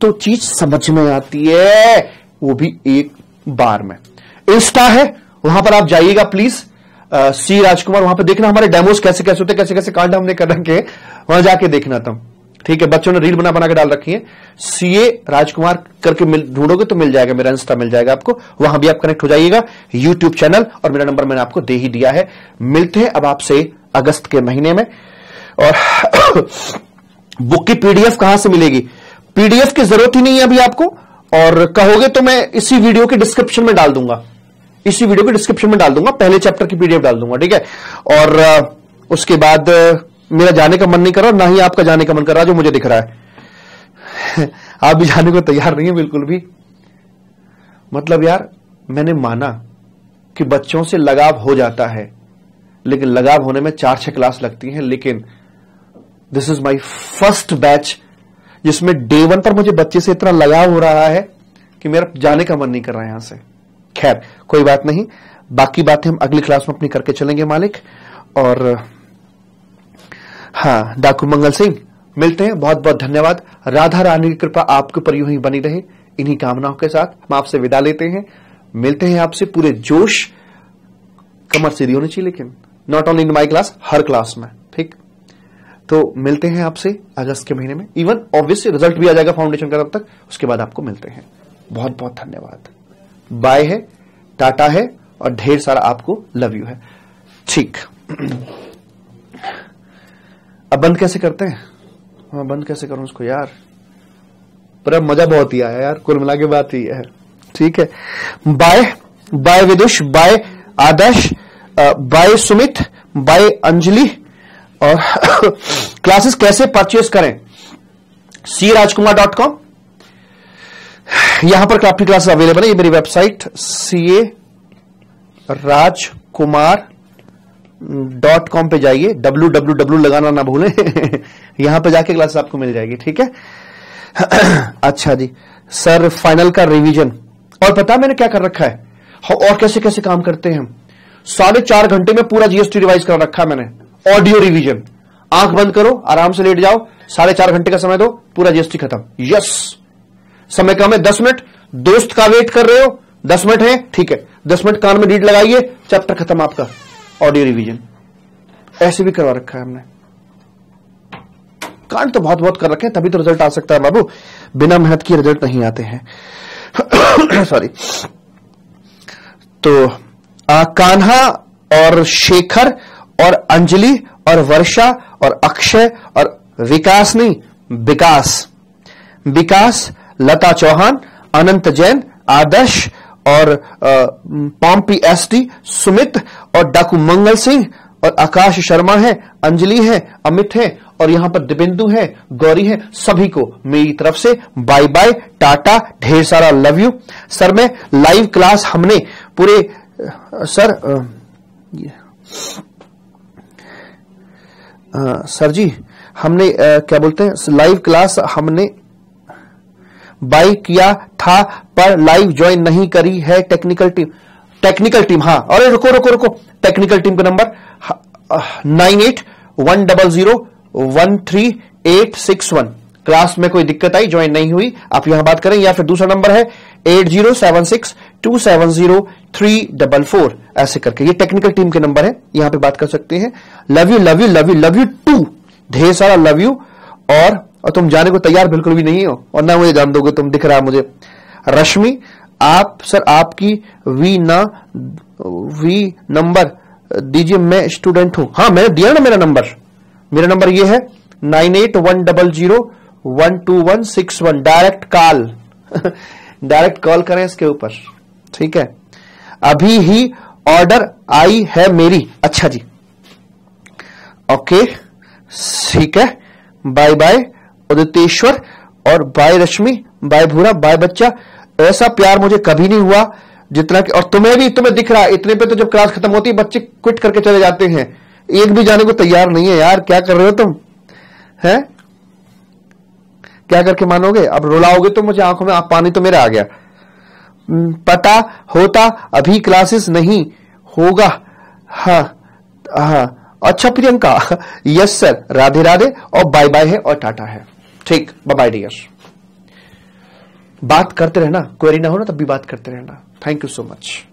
तो चीज समझ में आती है, वो भी एक बार में। इंस्टा है, वहां पर आप जाइएगा प्लीज, सी राजकुमार, वहां पर देखना हमारे डेमोस कैसे कैसे होते, कैसे कैसे कांड हमने कर रखे, वहां जाके देखना तुम, ठीक है। बच्चों ने रील बना के डाल रखी है, सीए राजकुमार करके ढूंढोगे तो मिल जाएगा, मेरा इंस्टा मिल जाएगा आपको, वहां भी आप कनेक्ट हो जाइएगा। यूट्यूब चैनल और मेरा नंबर मैंने आपको दे ही दिया है। मिलते हैं अब आपसे अगस्त के महीने में। और बुक की पीडीएफ कहां से मिलेगी? पीडीएफ की जरूरत ही नहीं है अभी आपको, और कहोगे तो मैं इसी वीडियो के डिस्क्रिप्शन में डाल दूंगा, इसी वीडियो के डिस्क्रिप्शन में डाल दूंगा, पहले चैप्टर की पीडीएफ डाल दूंगा, ठीक है। और उसके बाद मेरा जाने का मन नहीं कर रहा, ना ही आपका जाने का मन कर रहा जो मुझे दिख रहा है। आप भी जाने को तैयार नहीं है बिल्कुल भी। मतलब यार मैंने माना कि बच्चों से लगाव हो जाता है, लेकिन लगाव होने में 4-6 क्लास लगती हैं, लेकिन this is my first batch जिसमें डे 1 पर मुझे बच्चे से इतना लगाव हो रहा है कि मेरा जाने का मन नहीं कर रहा है यहां से। खैर कोई बात नहीं, बाकी बातें हम अगली क्लास में अपनी करके चलेंगे मालिक। और हाँ, डाकू मंगल सिंह, मिलते हैं, बहुत बहुत धन्यवाद। राधा रानी की कृपा आपके ऊपर यूं ही बनी रहे, इन्हीं कामनाओं के साथ हम आपसे विदा लेते हैं। मिलते हैं आपसे पूरे जोश, कमर सीधी होनी चाहिए लेकिन not only in my class, her class में, ठीक। तो मिलते हैं आपसे अगस्त के महीने में, इवन ऑब्वियसली रिजल्ट भी आ जाएगा फाउंडेशन का तब तक, उसके बाद आपको मिलते हैं। बहुत बहुत धन्यवाद। बाय है, टाटा है और ढेर सारा आपको लव यू है, ठीक। अब बंद कैसे करते हैं? मैं बंद कैसे करूं उसको यार, पर अब मजा बहुत ही आया यार, कुल मिला के बात ही है, ठीक है। बाय बाय विदुष, बाय आदर्श, बाय सुमित, बाय अंजलि। और क्लासेस कैसे परचेस करें? crajkumar.com, यहां पर आपकी क्लासेस अवेलेबल है। ये मेरी वेबसाइट crajkumar.com पे जाइए, www लगाना ना भूलें। यहां पे जाके क्लास आपको मिल जाएगी, ठीक है। अच्छा जी सर, फाइनल का रिवीजन, और पता मैंने क्या कर रखा है और कैसे कैसे काम करते हैं हम। 4.5 घंटे में पूरा जीएसटी रिवाइज कर रखा है मैंने, ऑडियो रिवीजन। आंख बंद करो, आराम से लेट जाओ, 4.5 घंटे का समय दो, पूरा जीएसटी खत्म। यस, समय कम है, 10 मिनट, दोस्त का वेट कर रहे हो, 10 मिनट है, ठीक है, 10 मिनट कान में लीड लगाइए, चैप्टर खत्म आपका, ऑडियो रिवीजन। ऐसे भी करवा रखा है हमने, कांड तो बहुत बहुत कर रखे हैं, तभी तो रिजल्ट आ सकता है बाबू, बिना मेहनत के रिजल्ट नहीं आते हैं। सॉरी। तो कान्हा और शेखर और अंजलि और वर्षा और अक्षय और विकास नहीं, विकास, लता चौहान, अनंत जैन, आदर्श और पॉम्पी एसडी, सुमित और डाकू मंगल सिंह और आकाश शर्मा है, अंजलि है, अमित है और यहां पर दिबिंदु है, गौरी है। सभी को मेरी तरफ से बाय बाय, टाटा, ढेर सारा लव यू। सर मैं लाइव क्लास हमने पूरे सर जी हमने क्या बोलते हैं, लाइव क्लास हमने बाय किया था पर लाइव ज्वाइन नहीं करी है टेक्निकल टीम। हाँ, अरे रुको, टेक्निकल टीम का नंबर 981100138161। क्लास में कोई दिक्कत आई, ज्वाइन नहीं हुई, आप यहां बात करें, या फिर दूसरा नंबर है 8076270344, ऐसे करके, ये टेक्निकल टीम के नंबर है, यहां पे बात कर सकते हैं। लव यू टू, ढेर सारा लव यू। और तुम जाने को तैयार बिल्कुल भी नहीं हो, और ना मुझे जान दोगे, तुम दिख रहा है मुझे। रश्मि, आप सर आपकी वी नंबर दीजिए, मैं स्टूडेंट हूं। हाँ मैंने दिया ना मेरा नंबर ये है 9810012161, डायरेक्ट कॉल करें इसके ऊपर, ठीक है। अभी ही ऑर्डर आई है मेरी। अच्छा जी, ओके, ठीक है, बाय बाय उदितेश्वर और बाय रश्मि, बाय भूरा, बाय बच्चा। ऐसा प्यार मुझे कभी नहीं हुआ जितना कि, और तुम्हें दिख रहा है, इतने पे तो जब क्लास खत्म होती है बच्चे क्विट करके चले जाते हैं, एक भी जाने को तैयार नहीं है यार, क्या कर रहे हो तुम? हैं? क्या करके मानोगे? अब रुलाओगे तो मुझे आंखों में पानी तो मेरा आ गया। पता होता अभी क्लासेस नहीं होगा। हाँ हाँ, अच्छा प्रियंका, यस सर, राधे राधे और बाय बाय है और टाटा है। ठीक, बाय बाय डियर। बात करते रहना, क्वेरी ना हो ना तब भी बात करते रहना। Thank you so much.